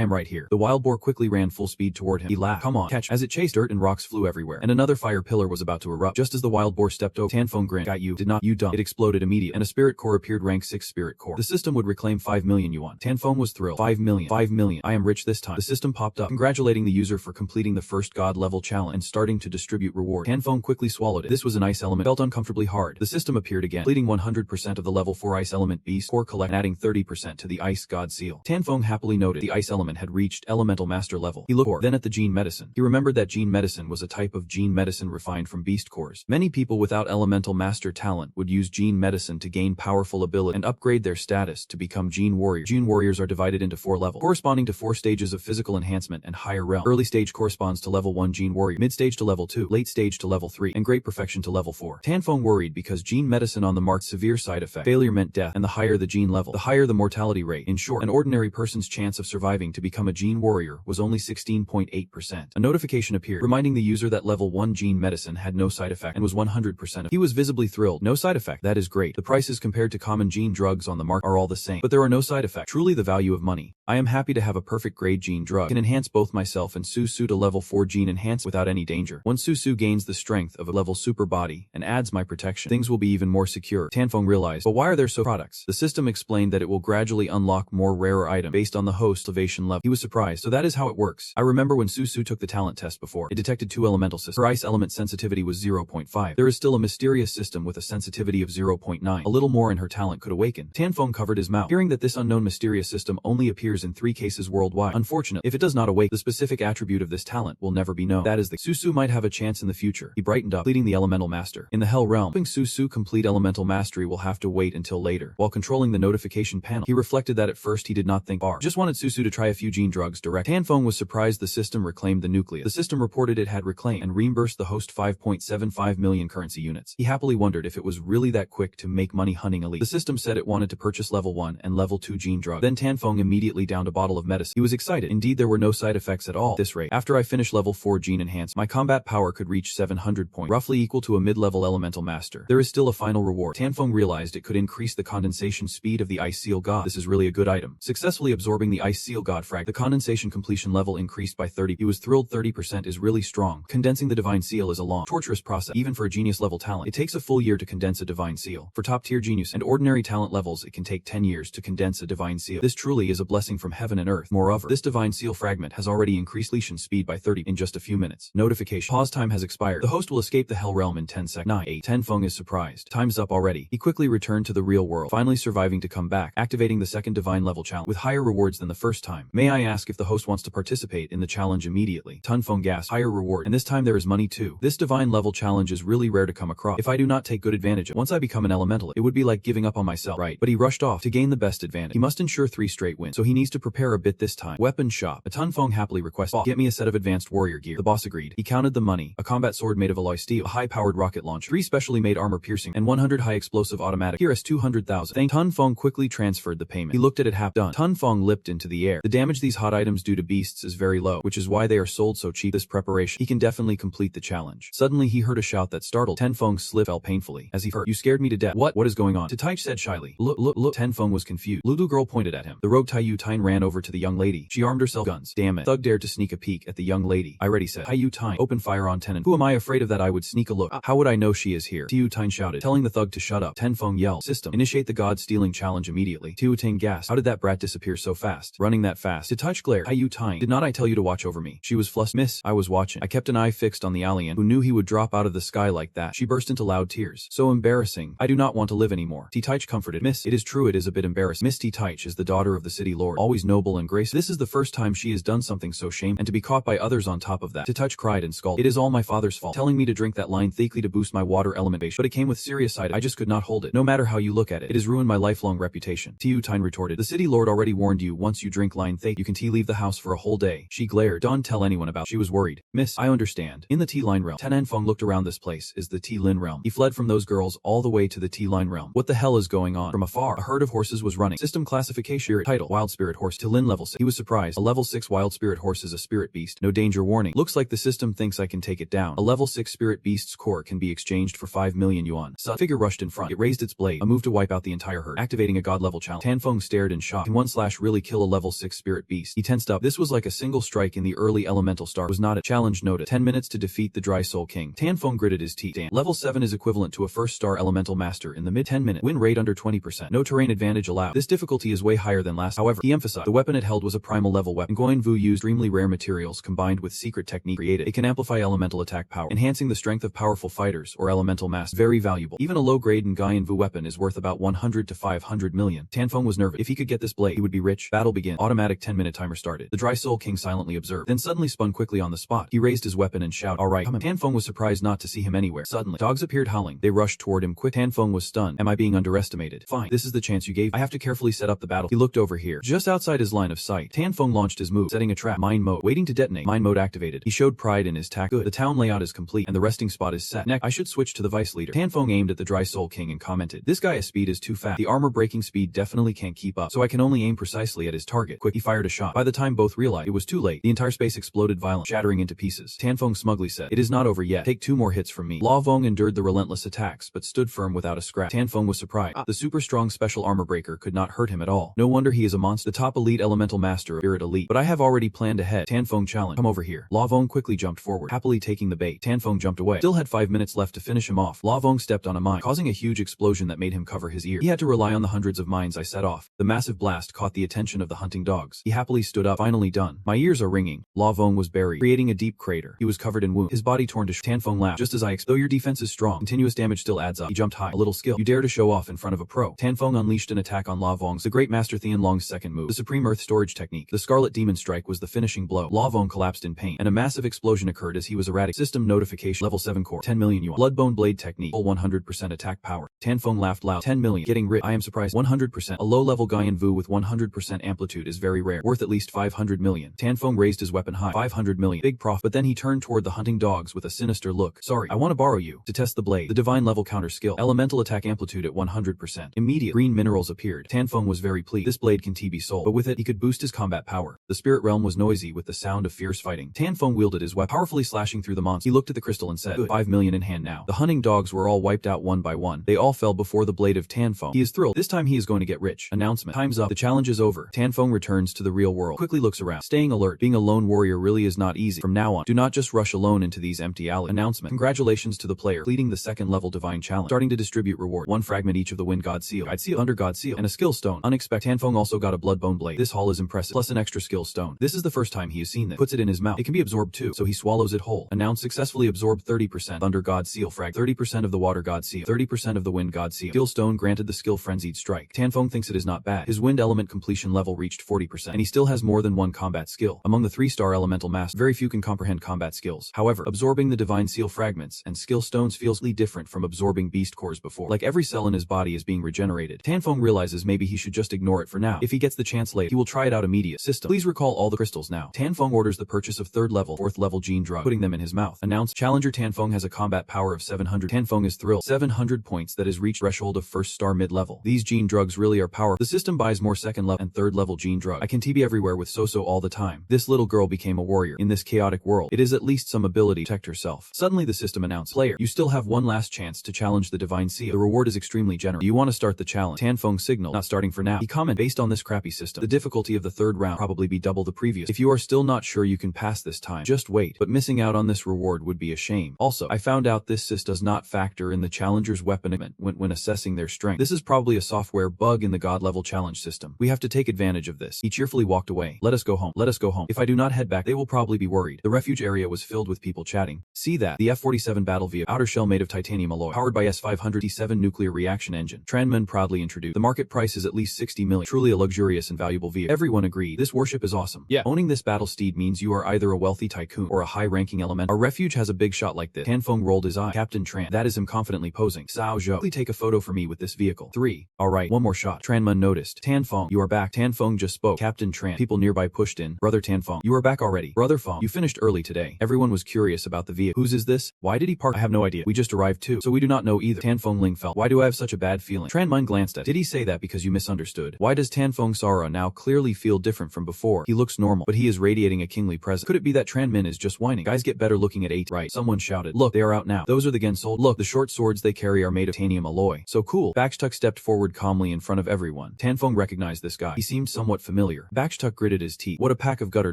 am right here. The wild boar quickly ran full speed toward him. He laughed. Come on, catch. As it chased, dirt and rocks flew everywhere, and another fire pillar was about to erupt. Just as the wild boar stepped over, Tanfeng grinned. Got you. Did not. You dumb. It exploded immediately, and a spirit core appeared. Rank 6 spirit core. The system would reclaim 5 million yuan. Tanfeng was thrilled. 5 million. 5 million. I am rich this time. The system popped up, congratulating the user for completing the first god level challenge and starting to distribute reward. Tanfeng quickly swallowed it. This was an ice element. Felt uncomfortably hard. The system appeared again, completing 100% of the level 4 ice element beast core collect, adding 30% to the ice god seal. Tanfeng happily noted the ice element had reached elemental master level. He looked then at the gene medicine. He remembered that gene medicine was a type of gene medicine refined from beast cores. Many people without elemental master talent would use gene medicine to gain powerful ability and upgrade their status to become gene warrior. Gene warriors are divided into 4 levels, corresponding to 4 stages of physical enhancement and higher realm. Early stage corresponds to level 1 gene warrior, mid stage to level 2, late stage to level 3, and great perfection to level 4. Tanfeng worried because gene medicine on the marked severe side effect. Failure meant death, and the higher the gene level, the higher the mortality rate. In short, an ordinary person's chance of surviving to become a gene warrior was only 16.8%. A notification appeared, reminding the user that level 1 gene medicine had no side effect and was 100% He was visibly thrilled. No side effect. That is great. The prices compared to common gene drugs on the market are all the same, but there are no side effects. Truly the value of money. I am happy to have a perfect grade gene drug. Can enhance both myself and Susu to level 4 gene enhance without any danger. Once Susu gains the strength of a level super body and adds my protection, things will be even more secure. Tanfeng realized, but why are there so products? The system explained that it will gradually unlock more rarer items based on the host elevation level. He was surprised. So that is how it works. I remember when Susu took the talent test before. It detected 2 elemental systems. Her ice element sensitivity was 0.5. There is still a mysterious system with a sensitivity of 0.9. A little more and her talent could awaken. Tanfeng covered his mouth, hearing that this unknown mysterious system only appears in 3 cases worldwide. Unfortunately, if it does not awake, the specific attribute of this talent will never be known. That is the Susu might have a chance in the future. He brightened up, completing the elemental master. In the hell realm, helping Susu complete elemental mastery will have to wait until later. While controlling the notification panel, he reflected that at first he did not think far. Just wanted Susu to try a few gene drugs direct. Tanfeng was surprised the system reclaimed the nucleus. The system reported it had reclaimed and reimbursed the host 5.75 million currency units. He happily wondered if it was really that quick to make money hunting elite. The system said it wanted to purchase level 1 and level 2 gene drug. Then Tanfeng immediately downed a bottle of medicine. He was excited. Indeed, there were no side effects at all at this rate. After I finish level 4 gene enhance, my combat power could reach 700 points, roughly equal to a mid-level elemental master. There is still a final reward. Tanfeng realized it could increase the condensation speed of the ice seal god. This is really a good item. Successfully absorbing the ice seal god frag, the condensation completion level increased by 30. He was thrilled. 30% is really strong. Condensing the divine seal is a long, torturous process. Even for a genius level talent, it takes a full year to condense a divine seal. For top tier genius and ordinary talent levels, it can take 10 years to condense a divine seal. This truly is a blessing from heaven and earth. Moreover, this divine seal fragment has already increased completion speed by 30 in just a few minutes. Notification. Pause time has expired. The host will escape the hell realm in 10 seconds. 9. 8. Tanfeng is surprised. Time's up already. He quickly returned to the real world, finally surviving to come back, activating the second divine level challenge with higher rewards than the first time. May I ask if the host wants to participate in the challenge immediately? Tanfeng gasped. Higher reward, and this time there is money too. This divine level challenge is really rare to come across. If I do not take good advantage of it, once I become an elemental, it would be like giving up on myself, right? But he rushed off to gain the best advantage. He must ensure 3 straight wins, so he needs to prepare a bit this time. Weapon shop. Tanfeng happily requested, "Boss, get me a set of advanced warrior gear." The boss agreed. He counted the money: a combat sword made of alloy steel, a high-powered rocket launcher, 3 specially made armor-piercing, and 100 high-explosive automatic. Here is 200,000. Tanfeng quickly transferred the payment. He looked at it half done. Tanfeng leapt into the air. The damage these hot items do to beasts is very low, which is why they are sold so cheap. This preparation, he can definitely complete the challenge. Suddenly he heard a shout that startled. Tanfeng's slip fell painfully. As he heard, "You scared me to death." What is going on?" Taich said shyly. Look. Tanfeng was confused. Ludu girl pointed at him. The rogue Taiyu Tine ran over to the young lady. She armed herself with guns. Damn it. Thug dared to sneak a peek at the young lady. I already said, Taiyu Tine, open fire on Tenon. Who am I afraid of that I would sneak a look? How would I know she is here? Taiyu Tine shouted, telling the thug to shut up. Tanfeng yelled, "System, initiate the god-stealing challenge immediately." Taiyu Tine gasped. How did that brat disappear so fast? Running that fast? Taich glared. Taiyu Tine, did not I tell you to watch over me? She was flustered. Miss, I was watching. I kept an eye fixed on the alien, who knew he would drop out of the sky like that. She burst into loud tears. So embarrassing. I do not want to live anymore. Taich comforted. Miss, it is true it is a bit embarrassing. Miss Taich is the daughter of the city lord, always noble and graceful. This is the first time she has done something so shameful, and to be caught by others on top of that. Taich cried and scolded. It is all my father's fault, telling me to drink that line thickly to boost my water element base, but it came with serious side. I just could not hold it. No matter how you look at it, it has ruined my lifelong reputation. Taiyu Tine retorted. The city lord already warned you, once you drink line thick, you can leave the house for a whole day. She glared. Don't tell anyone about it. She was worried. Miss, I understand. In the T-line realm, Tanfeng looked around. This place is the T-Lin realm. He fled from those girls all the way to the T-line realm. What the hell is going on? From afar, a herd of horses was running. System classification. Spirit title, wild spirit horse. T-Lin level 6. He was surprised. A level 6 wild spirit horse is a spirit beast. No danger warning. Looks like the system thinks I can take it down. A level 6 spirit beast's core can be exchanged for 5 million yuan. Figure rushed in front. It raised its blade. A move to wipe wipe out the entire herd, activating a god-level challenge. Tan Feng stared in shock. Can 1/really kill a level 6 spirit beast? He tensed up. This was like a single strike in the early elemental star. Was not a challenge noted. 10 minutes to defeat the Dry Soul King. Tan Feng gritted his teeth. Damn. Level 7 is equivalent to a first star elemental master in the mid 10-minute. Win rate under 20%. No terrain advantage allowed. This difficulty is way higher than last. However, he emphasized the weapon it held was a primal level weapon. Nguyen Vu used extremely rare materials combined with secret technique created. It can amplify elemental attack power, enhancing the strength of powerful fighters or elemental masters. Very valuable. Even a low-grade Nguyen Vu weapon is worth about 100 to 500 million. Tan Feng was nervous. If he could get this blade, he would be rich. Battle began. Automatic 10-minute timer started. The Dry Soul King silently observed, then suddenly spun quickly on the spot. He raised his weapon and shouted, "Alright, come on." Tan Feng was surprised not to see him anywhere. Suddenly, dogs appeared howling. They rushed toward him quick. Tan Feng was stunned. Am I being underestimated? Fine. This is the chance you gave. I have to carefully set up the battle. He looked over here. Just outside his line of sight, Tan Feng launched his move, setting a trap. Mind mode. Waiting to detonate. Mind mode activated. He showed pride in his tact. Good. The town layout is complete, and the resting spot is set. Next, I should switch to the vice leader. Tan Feng aimed at the Dry Soul King and commented, "This guy's speed is too fast. The armor breaking speed definitely can't keep up, so I can only aim precisely at his target." Quick, he fired a shot. By the time both realized it was too late, the entire space exploded violently, shattering into pieces. Tan Feng smugly said, "It is not over yet. Take 2 more hits from me." Law Vong endured the relentless attacks, but stood firm without a scratch. Tan Feng was surprised. The super strong special armor breaker could not hurt him at all. No wonder he is a monster. The top elite elemental master of Spirit Elite. But I have already planned ahead. Tan Feng challenged. Come over here. Law Vong quickly jumped forward, happily taking the bait. Tan Feng jumped away. Still had 5 minutes left to finish him off. Law Vong stepped on a mine, causing a huge explosion that made him cover his ear. He had to rely on the hundreds of mines I set off. The massive blast caught the attention of the hunting dogs. He happily stood up. Finally done. My ears are ringing. Law Vong was buried, creating a deep crater. He was covered in wounds, his body torn to Tan Feng laughed. Just as I expected. Though your defense is strong, continuous damage still adds up. He jumped high. A little skill. You dare to show off in front of a pro. Tan Feng unleashed an attack on Law Vong's, the great master Thian Long's second move. The Supreme Earth Storage Technique. The Scarlet Demon Strike was the finishing blow. Law Vong collapsed in pain, and a massive explosion occurred as he was erratic. System notification. Level 7 core. 10 million yuan. Bloodbone Blade Technique. Full 100% attack power. Tan Feng laughed loud. 10 million. Getting rich. I am surprised. 100%. A low-level Nguyen Vu with 100% amplitude is very rare. Worth at least 500 million. Tan Feng raised his weapon high. 500 million. Big profit. But then he turned toward the hunting dogs with a sinister look. Sorry, I want to borrow you to test the blade. The divine level counter skill. Elemental attack amplitude at 100%. Immediate green minerals appeared. Tan Feng was very pleased. This blade can be sold, but with it, he could boost his combat power. The spirit realm was noisy with the sound of fierce fighting. Tan Feng wielded his weapon, powerfully slashing through the monster. He looked at the crystal and said, "Good. 5 million in hand now." The hunting dogs were all wiped out one by one. They all fell before the blade of Tan Feng. He is thrilled. This time he is going to get rich. Announcement. Time's up. The challenge is over. Tan Feng returns to the real world. Quickly looks around. Staying alert. Being a lone warrior really is not easy. From now on, do not just rush alone into these empty alleys. Announcement. Congratulations to the player completing the second level divine challenge. Starting to distribute reward. 1 fragment each of the Wind God Seal, God Seal, Thunder God Seal, and a skill stone. Unexpected. Tan Feng also got a Bloodbone Blade. This haul is impressive. Plus an extra skill stone. This is the first time he has seen this. Puts it in his mouth. It can be absorbed too, so he swallows it whole. Announced successfully absorbed 30% Thunder God Seal frag, 30% of the Water God Seal, 30% of the Wind God Seal. Skill stone granted the skill Frenzied Strike. Tan Feng thinks it is not bad. His wind element completion level reached 40%, and he still has more than one combat skill. Among the 3-star elemental masters, very few can comprehend combat skills. However, absorbing the divine seal fragments and skill stones feels different from absorbing beast cores before. Like every cell in his body is being regenerated. Tan Feng realizes maybe he should just ignore it for now. If he gets the chance later, he will try it out immediate. System. Please recall all the crystals now. Tan Feng orders the purchase of 3rd level, 4th level gene drug, putting them in his mouth. Announced. Challenger Tan Feng has a combat power of 700. Tan Feng is thrilled. 700 points that has reached threshold of 1st star mid-level. These gene drugs really are powerful. The system buys more 2nd level and 3rd level gene drug. I can TB everywhere with So-So all the time. This little girl became a warrior. In this chaotic world, it is at least some ability to protect herself. Suddenly the system announced, player, you still have one last chance to challenge the divine seal. The reward is extremely generous. Do you want to start the challenge? Tan Feng signaled, not starting for now. He commented, based on this crappy system, the difficulty of the 3rd round probably be double the previous. If you are still not sure you can pass this time, just wait. But missing out on this reward would be a shame. Also, I found out this system does not factor in the challenger's weapon when assessing their strength. This is probably a software bug in the god level challenge system. We have to take advantage of this. He cheerfully walked away. Let us go home. Let us go home. If I do not head back, they will probably be worried. The refuge area was filled with people chatting. See that? The F-47 battle vehicle. Outer shell made of titanium alloy. Powered by S-500T7 nuclear reaction engine. Tranman proudly introduced. The market price is at least 60 million. Truly a luxurious and valuable vehicle. Everyone agreed. This warship is awesome. Yeah. Owning this battle steed means you are either a wealthy tycoon or a high-ranking elemental. Our refuge has a big shot like this. Tan Feng rolled his eye. Captain Tran. That is him confidently posing. Sao Zhou. Please take a photo for me with this vehicle. 3. Alright. One more shot. Tranman noticed. Tan Feng. You are back. Tan Feng just spoke. Captain Tran. People nearby pushed in. Brother Tan Feng. You are back already. Brother Feng. You finished early today. Everyone was curious about the vehicle. Whose is this? Why did he park? I have no idea. We just arrived too, so we do not know either. Tan Feng Ling felt. Why do I have such a bad feeling? Tran Min glanced at. Did he say that because you misunderstood? Why does Tan Feng Sara now clearly feel different from before? He looks normal, but he is radiating a kingly presence. Could it be that Tran Min is just whining? Guys get better looking at 8. Right. Someone shouted. Look, they are out now. Those are the Gen sold. Look, the short swords they carry are made of titanium alloy. So cool. Bakshtuk stepped forward calmly in front of everyone. Tanfeng recognized this guy. He seemed somewhat familiar. Bakshtuk gritted his teeth. What a pack of gutter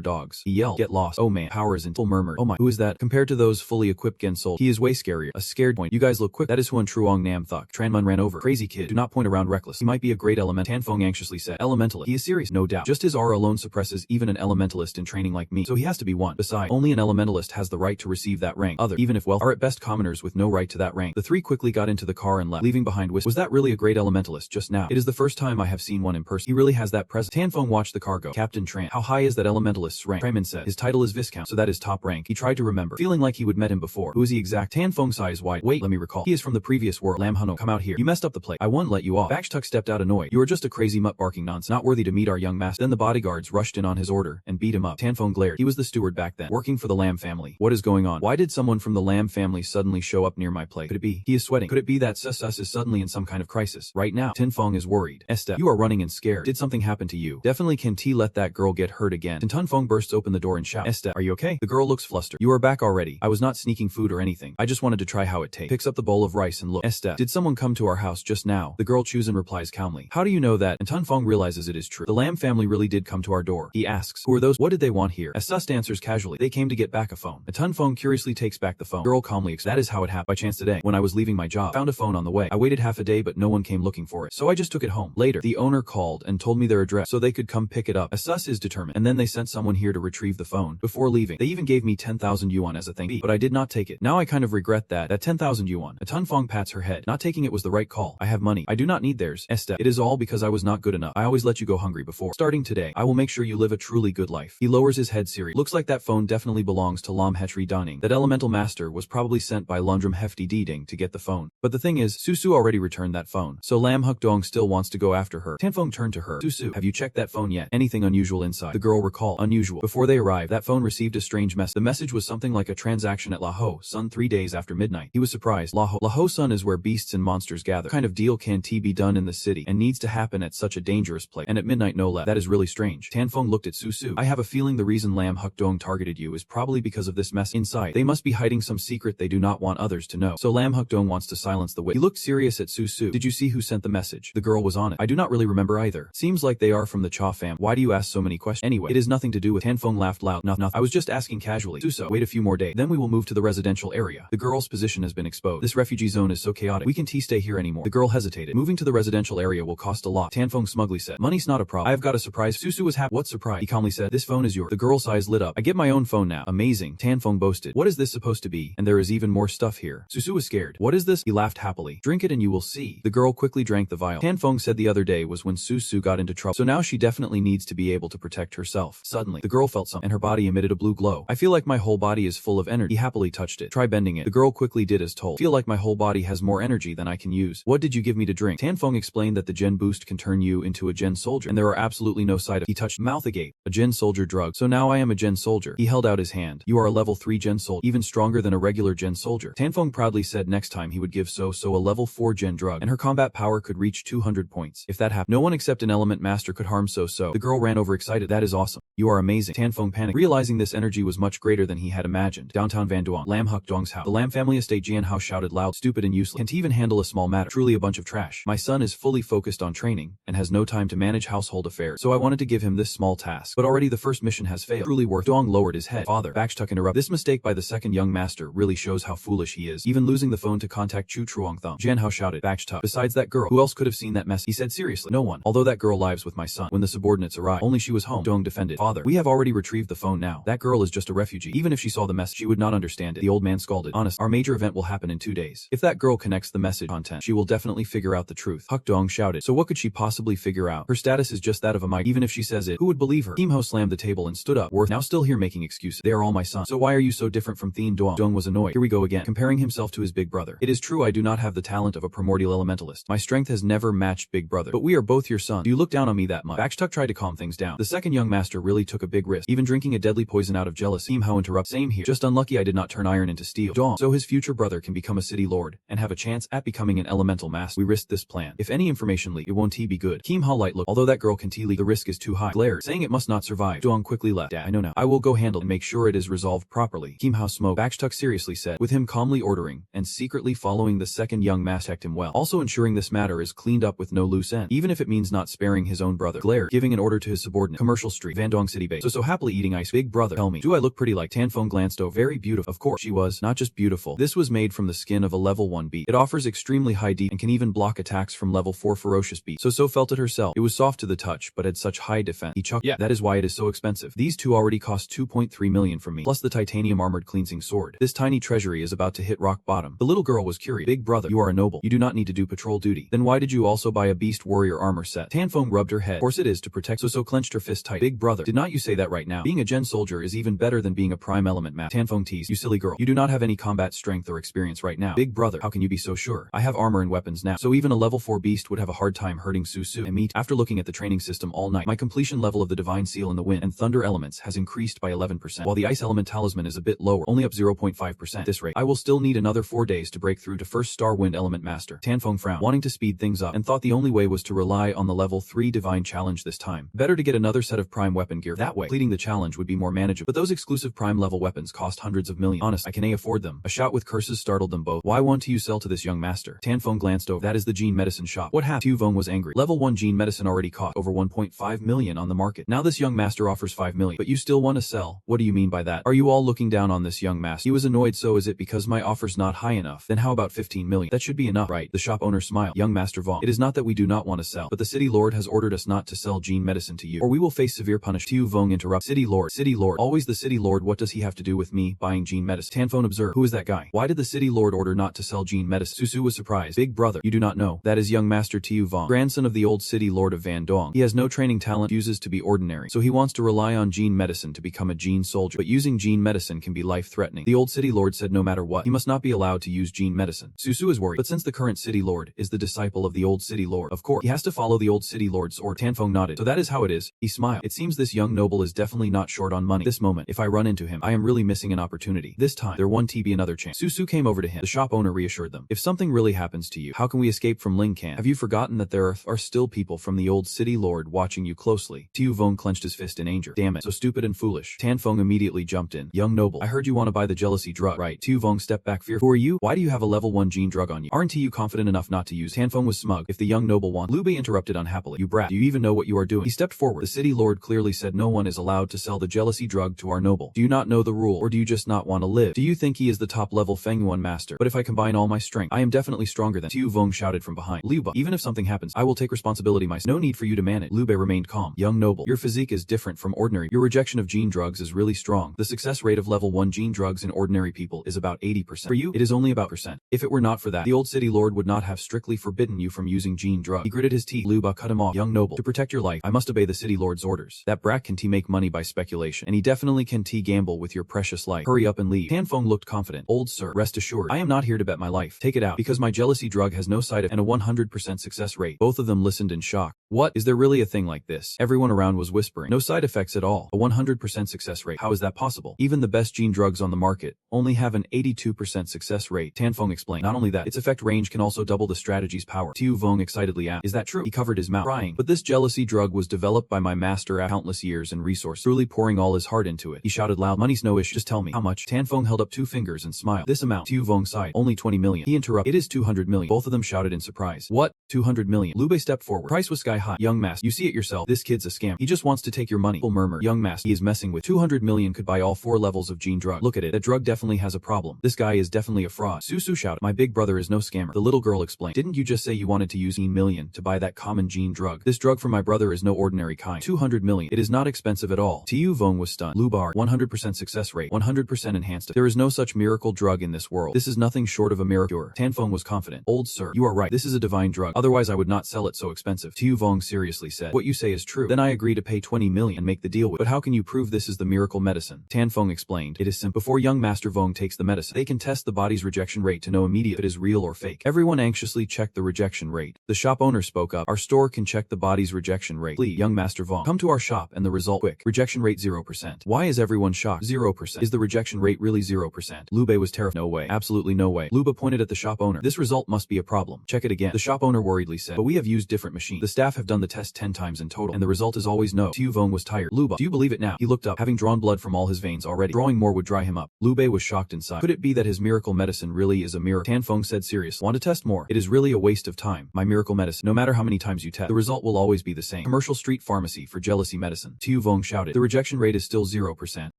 dogs. He yelled. Get lost. Oh man. Power is in full murmured. Oh my. Who is that? Compared to those fully equipped Gen soldiers, he is way scarier. A scared point. You guys look quick. That is Huan Truong Nam Thuk. Tranmun ran over. Crazy kid. Do not point around reckless. He might be a great element. Tanfeng anxiously said. Elementalist. He is serious. No doubt. Just his aura alone suppresses even an elementalist in training like me. So he has to be one. Besides, only an elementalist has the right to receive that rank. Other, even if wealth, are at best commoners with no right to that rank. The three quickly got into the car and left, leaving behind Whisper. Was that really a great elementalist just now? It is the first time I have seen one in person. He really has that presence. Tanfeng watched the car go. Captain Tran. How high is that elementalist's rank? Tranmun said. His title is Viscount, so that is top rank. He tried to remember, feeling like he would met him before. Who is he exact? Tanfeng's eyes wide. Wait, let me recall. He is from the previous world. Lam Huno, come out here. You messed up the plate. I won't let you off. Bakshtuk stepped out annoyed. You are just a crazy mutt barking nonsense. Not worthy to meet our young master. Then the bodyguards rushed in on his order and beat him up. Tanfeng glared. He was the steward back then, working for the Lam family. What is going on? Why did someone from the Lam family suddenly show up near my plate? Could it be? He is sweating. Could it be that SSS is suddenly in some kind of crisis? Right now, Tanfeng is worried. Estep, you are running and scared. Did something happen to you? Definitely can T let that girl get hurt again. Tanfeng bursts open the door and shouts. Estep, are you okay? The girl looks flustered. You are back already. I was not sneaking food or anything. I just wanted to try how it tastes. Picks up the bowl of rice and looks. Estep, did someone come to our house just now? The girl chews and replies calmly. How do you know that? And Tanfeng realizes it is true. The Lam family really did come to our door. He asks, who are those? What did they want here? Sus answers casually. They came to get back a phone. And Tanfeng curiously takes back the phone. Girl calmly explains. That is how it happened. By chance today, when I was leaving my job, found a phone on the way. I waited half a day but no one came looking for it. So I just took it home. Later, the owner called and told me their address so they could come pick it up. Sus is determined. And then they sent someone here to retrieve the phone. Before leaving, they even gave me 10,000 yuan as a thank you. But I did not take it. Now I kind of regret that 10,000 yuan. Tanfeng pats her head. Not taking it was the right call. I have money. I do not need theirs. Estep, it is all because I was not good enough. I always let you go hungry before. Starting today, I will make sure you live a truly good life. He lowers his head seriously. Looks like that phone definitely belongs to Lam Hetri Daning. That elemental master was probably sent by Lundram Hefty Ding to get the phone. But the thing is, Susu already returned that phone. So Lam Hukdong still wants to go after her. Tanfeng turned to her. Susu, have you checked that phone yet? Anything unusual inside? The girl recalled. Unusual. Before they arrived, that phone received a strange message. The message was something like a transaction at Laho Sun 3 days after midnight. He was surprised. Laho Sun is where beasts and monsters gather. What kind of deal can T be done in the city and needs to happen at such a dangerous place? And at midnight no less. That is really strange. Tanfeng looked at Susu. I have a feeling the reason Lam Hukdong targeted you is probably because of this mess inside. They must be hiding some secret they do not want others to know. So Lam Hukdong wants to silence the witch. He looked serious at Susu. Did you see who sent the message? The girl was on it. I do not really remember either. Seems like they are from the Cha family. Why do you ask so many questions? Anyway, it is nothing to do with. Tanfeng laughed loud. Nothing. I was just asking casually. Susu, wait a few more days. Then we will move to the residential area. The girl's position has been exposed. This refugee zone is so chaotic. We can stay here anymore. The girl hesitated. Moving to the residential area will cost a lot. Tanfeng smugly said. Money's not a problem. I have got a surprise. Susu was happy. What surprise? He calmly said. This phone is yours. The girl's eyes lit up. I get my own phone now. Amazing. Tanfeng boasted. What is this supposed to be? And there is even more stuff here. Susu was scared. What is this? He laughed happily. Drink it and you will see. The girl quickly drank the vial. Tanfeng said the other day was when Susu got into trouble. So now she definitely needs to be able to protect herself. Suddenly, the girl felt something and her body emitted a blue glow. I feel like my whole body is full of energy. He happily touched it. Try bending it. The girl quickly did as told. Feel like my whole body has more energy than I can use. What did you give me to drink? Tanfeng explained that the Gen boost can turn you into a Gen soldier and there are absolutely no side effects. He touched mouth agape. A Gen soldier drug. So now I am a Gen soldier. He held out his hand. You are a level 3 Gen soldier. Even stronger than a regular Gen soldier. Tanfeng proudly said next time he would give So a level 4 Gen drug and her combat power could reach 200 points. If that happened, no one except an element master could harm So. The girl ran over excited. That is awesome. You are amazing. Tanfeng panicked, realizing this energy was much greater than he had imagined. Downtown Van Duong. Lam Hukdong's house. The Lam family estate Jian House shouted loud, stupid and useless. Can't even handle a small matter. Truly a bunch of trash. My son is fully focused on training and has no time to manage household affairs. So I wanted to give him this small task. But already the first mission has failed. Truly worth. Dong lowered his head. Father. Bakshtuk interrupted. This mistake by the second young master really shows how foolish he is. Even losing the phone to contact Chu Truong Thumb. Jian Hao shouted. Bakshtuk. Besides that girl, who else could have seen that mess? He said seriously. No one. Although that girl lives with my son. When the subordinates arrived, only she was home. Dong defended. Father. We have already retrieved the phone now. That girl is just a refugee. Even if she saw the mess, she would not understand it. The old man scalded. Honest, our major event will happen in 2 days. If that girl connects the message content, she will definitely figure out the truth. Hukdong shouted. So what could she possibly figure out? Her status is just that of a might. Even if she says it, who would believe her? Kim Ho slammed the table and stood up. Worth now still here making excuses. They are all my sons. So why are you so different from Thien Duong? Dong was annoyed. Here we go again. Comparing himself to his big brother. It is true I do not have the talent of a primordial elementalist. My strength has never matched big brother. But we are both your sons. Do you look down on me that much? Bakshtuk tried to calm things down. The second young master really took a big risk. Even drinking a deadly poison out of jealousy. Kim Ho interrupted. Same here. Just unlucky I did not turn iron into steel. Dong. So his future brother can become a city lord and have a chance at becoming an elemental master. We risked this plan. If any information leak, it won't be good. Kim Ha light looked. Although that girl can leak, the risk is too high. Glared, saying it must not survive. Dong quickly left. Dad, I know now. I will go handle and make sure it is resolved properly. Kim Ha smoked. Bakshtuk seriously said, with him calmly ordering and secretly following the second young master. Protect him well. Also also ensuring this matter is cleaned up with no loose end, even if it means not sparing his own brother. Glare, giving an order to his subordinate. Commercial Street, Vandong City base. So happily eating ice. Big brother, tell me, do I look pretty? Like Tanfeng glanced over. Very beautiful. Of course, she was not just beautiful. This was made from the skin of a level 1 beast. It offers extremely high defense and can even block attacks from level 4 ferocious beast. So felt it herself. It was soft to the touch, but had such high defense. He chuckled. Yeah, that is why it is so expensive. These two already cost 2.3 million from me, plus the titanium armored cleansing sword. This tiny treasury is about to hit rock bottom. The little girl was curious. Big brother, you are a noble. You do not need to do patrol duty. Then why did you also buy a beast warrior armor set? Tanfeng rubbed her head. Of course it is to protect. So clenched her fist tight. Big brother, did not you say that right now? Being a gen soldier is even better than being a prime element map. Tanfeng teased. You silly girl. You do not have any combat strength or experience right now. Big brother, how can you be so sure? I have armor and weapons now. So even a level 4 beast would have a hard time hurting Susu and me. After looking at the training system all night, my completion level of the divine seal in the wind and thunder elements has increased by 11%, while the ice element talisman is a bit lower, only up 0.5%. At this rate, I will still need another 4 days to break through to first star wind element master. Tanfeng frowned, wanting to speed things up, and thought the only way was to rely on the level 3 divine challenge this time. Better to get another set of prime weapon gear. That way, completing the challenge would be more manageable. But those exclusive prime level weapons cost hundreds of millions. Honest, I can afford them. A shout with curses startled them both. Why won't you sell to this young master? Tanfeng glanced over. That is the gene medicine shop. What happened? Tuvong was angry. Level 1 gene medicine already cost over 1.5 million on the market. Now this young master offers 5 million. But you still want to sell? What do you mean by that? Are you all looking down on this young master? He was annoyed. So is it because my offer's not high enough? Then how about 15 million? That should be enough, right? The shop owner smiled. Young Master Vong, it is not that we do not want to sell, but the city lord has ordered us not to sell gene medicine to you, or we will face severe punishment. Tu Vong interrupt. City lord, always the city lord. What does he have to do with me buying gene medicine? Tanfeng observed. Who is that guy? Why did the city lord order not to sell gene medicine? Susu was surprised. Big brother, you do not know. That is young Master Tu Vong, grandson of the old city lord of Vandong. He has no training talent, refuses to be ordinary, so he wants to rely on gene medicine to become a gene soldier. But using gene medicine can be life-threatening. The old city lord said no matter what, he must not be allowed to use gene medicine. Susu is worried, but since the current city lord is the disciple of the old city lord, of course, he has to follow the old city lord's order. Tanfeng nodded. So that is how it is. He smiled. It seems this young noble is definitely not short on money. This moment, if I run into him, I am really missing an opportunity. This time, there won't be another chance. Susu came over to him. The shop owner reassured them. If something really happens to you, how can we escape from Lingcan? Have you forgotten that there are still people from the old city lord watching you closely? Tu Vong clenched his fist in anger. Damn it, so stupid and foolish. Tanfeng immediately jumped in. Young noble, I heard you want to buy the jealousy drug, right? Tu Vong stepped back fearful. Who are you? Why do you have a level 1 gene drug on you? Aren't you confident enough not to use? Tanfeng was smug. If the young noble wants, Liu Bei interrupted unhappily. You brat, do you even know what you are doing? He stepped forward. The city lord clearly said no one is allowed to sell the jealousy drug to our noble. Do you not know the rule, or do you just not want to live? Do you think he is the top level Fengyuan master? But if I combine all my strength, I am definitely stronger than. Tu Vong shouted from behind. Liu Bei, even if something happens, I will take responsibility myself. No need for you to manage. Liu Bei remained calm. Young noble, your physique is different from ordinary. Your rejection of gene drugs is really strong. The success rate of level 1 gene drugs in ordinary people is about 80%. For you, it is only about percent. If it were not for that, the old city lord would not have strictly forbidden you from using gene drugs. He gritted his teeth. Liu Bei cut him off. Young noble, to protect your life, I must obey the city lord's orders. That brat can make money by speculation, and he definitely can gamble with your precious life. Hurry up and leave. Tanfeng looked confident. Old sir, rest assured, I am not here to bet my life. Take it out, because my jealousy drug has no side effect and a 100% success rate. Both of them listened in shock. What? Is there really a thing like this? Everyone around was whispering. No side effects at all. A 100% success rate. How is that possible? Even the best gene drugs on the market only have an 82% success rate. Tanfeng explained. Not only that, its effect range can also double the strategy's power. Tu Vong excitedly asked, is that true? He covered his mouth, crying. But this jealousy drug was developed by my master after countless years and resources, truly pouring all his heart into it. He shouted loud, money's no issue. Just tell me. How much? Tanfeng held up 2 fingers and smiled. This amount. Tu Vong sighed. Only 20 million. He interrupted. It is 200 million. Both of them shouted in surprise. What? 200 million. Liu Bei stepped forward. Price was sky high. Young master, you see it yourself. This kid's a scam. He just wants to take your money. People murmured. Young master, he is messing with 200 million could buy all 4 levels of gene drug. Look at it. That drug definitely has a problem. This guy is definitely a fraud. Susu shouted. My big brother is no scammer. The little girl explained. Didn't you just say you wanted to use 1 million to buy that common gene drug? This drug for my brother is no ordinary kind. 200 million. It is not expensive at all. Tu Vong was stunned. Lu Bar, 100% success rate, 100% enhanced. There is no such miracle drug in this world. This is nothing short of a miracle. Tanfeng was confident. Old sir, you are right. This is a divine drug. Otherwise I would not sell it so expensive. Tu Vong seriously said. What you say is true. Then I agree to pay 20 million and make the deal with. But how can you prove this is the miracle medicine? Tanfeng explained. It is simple. Before young Master Vong takes the medicine, they can test the body's rejection rate to know immediately if it is real or fake. Everyone anxiously checked the rejection rate. The shop owner spoke up. Our store can check the body's rejection rate. Please, young Master Vong, come to our shop and the result quick. Rejection rate 0%. Why is everyone shocked? 0%. Is the rejection rate really 0%? Liu Bei was terrified. No way. Absolutely no way. Liu Bei pointed at the shop owner. This result must be a problem. Check it again. The shop owner worriedly said. But we have used different machines. The staff have done the test 10 times in total, and the result is always no. Tu Vong was tired. Liu Bei, do you believe it now? He looked up, having drawn blood from all his veins already. Drawing more would dry him up. Liu Bei was shocked inside. Could it be that his miracle medicine really is a miracle? Tanfeng said seriously. Want to test more? It is really a waste of time. My miracle medicine. No matter how many times you test, the result will always be the same. Commercial street pharmacy for jealousy medicine. Tu Vong shouted. The rejection rate is still 0%.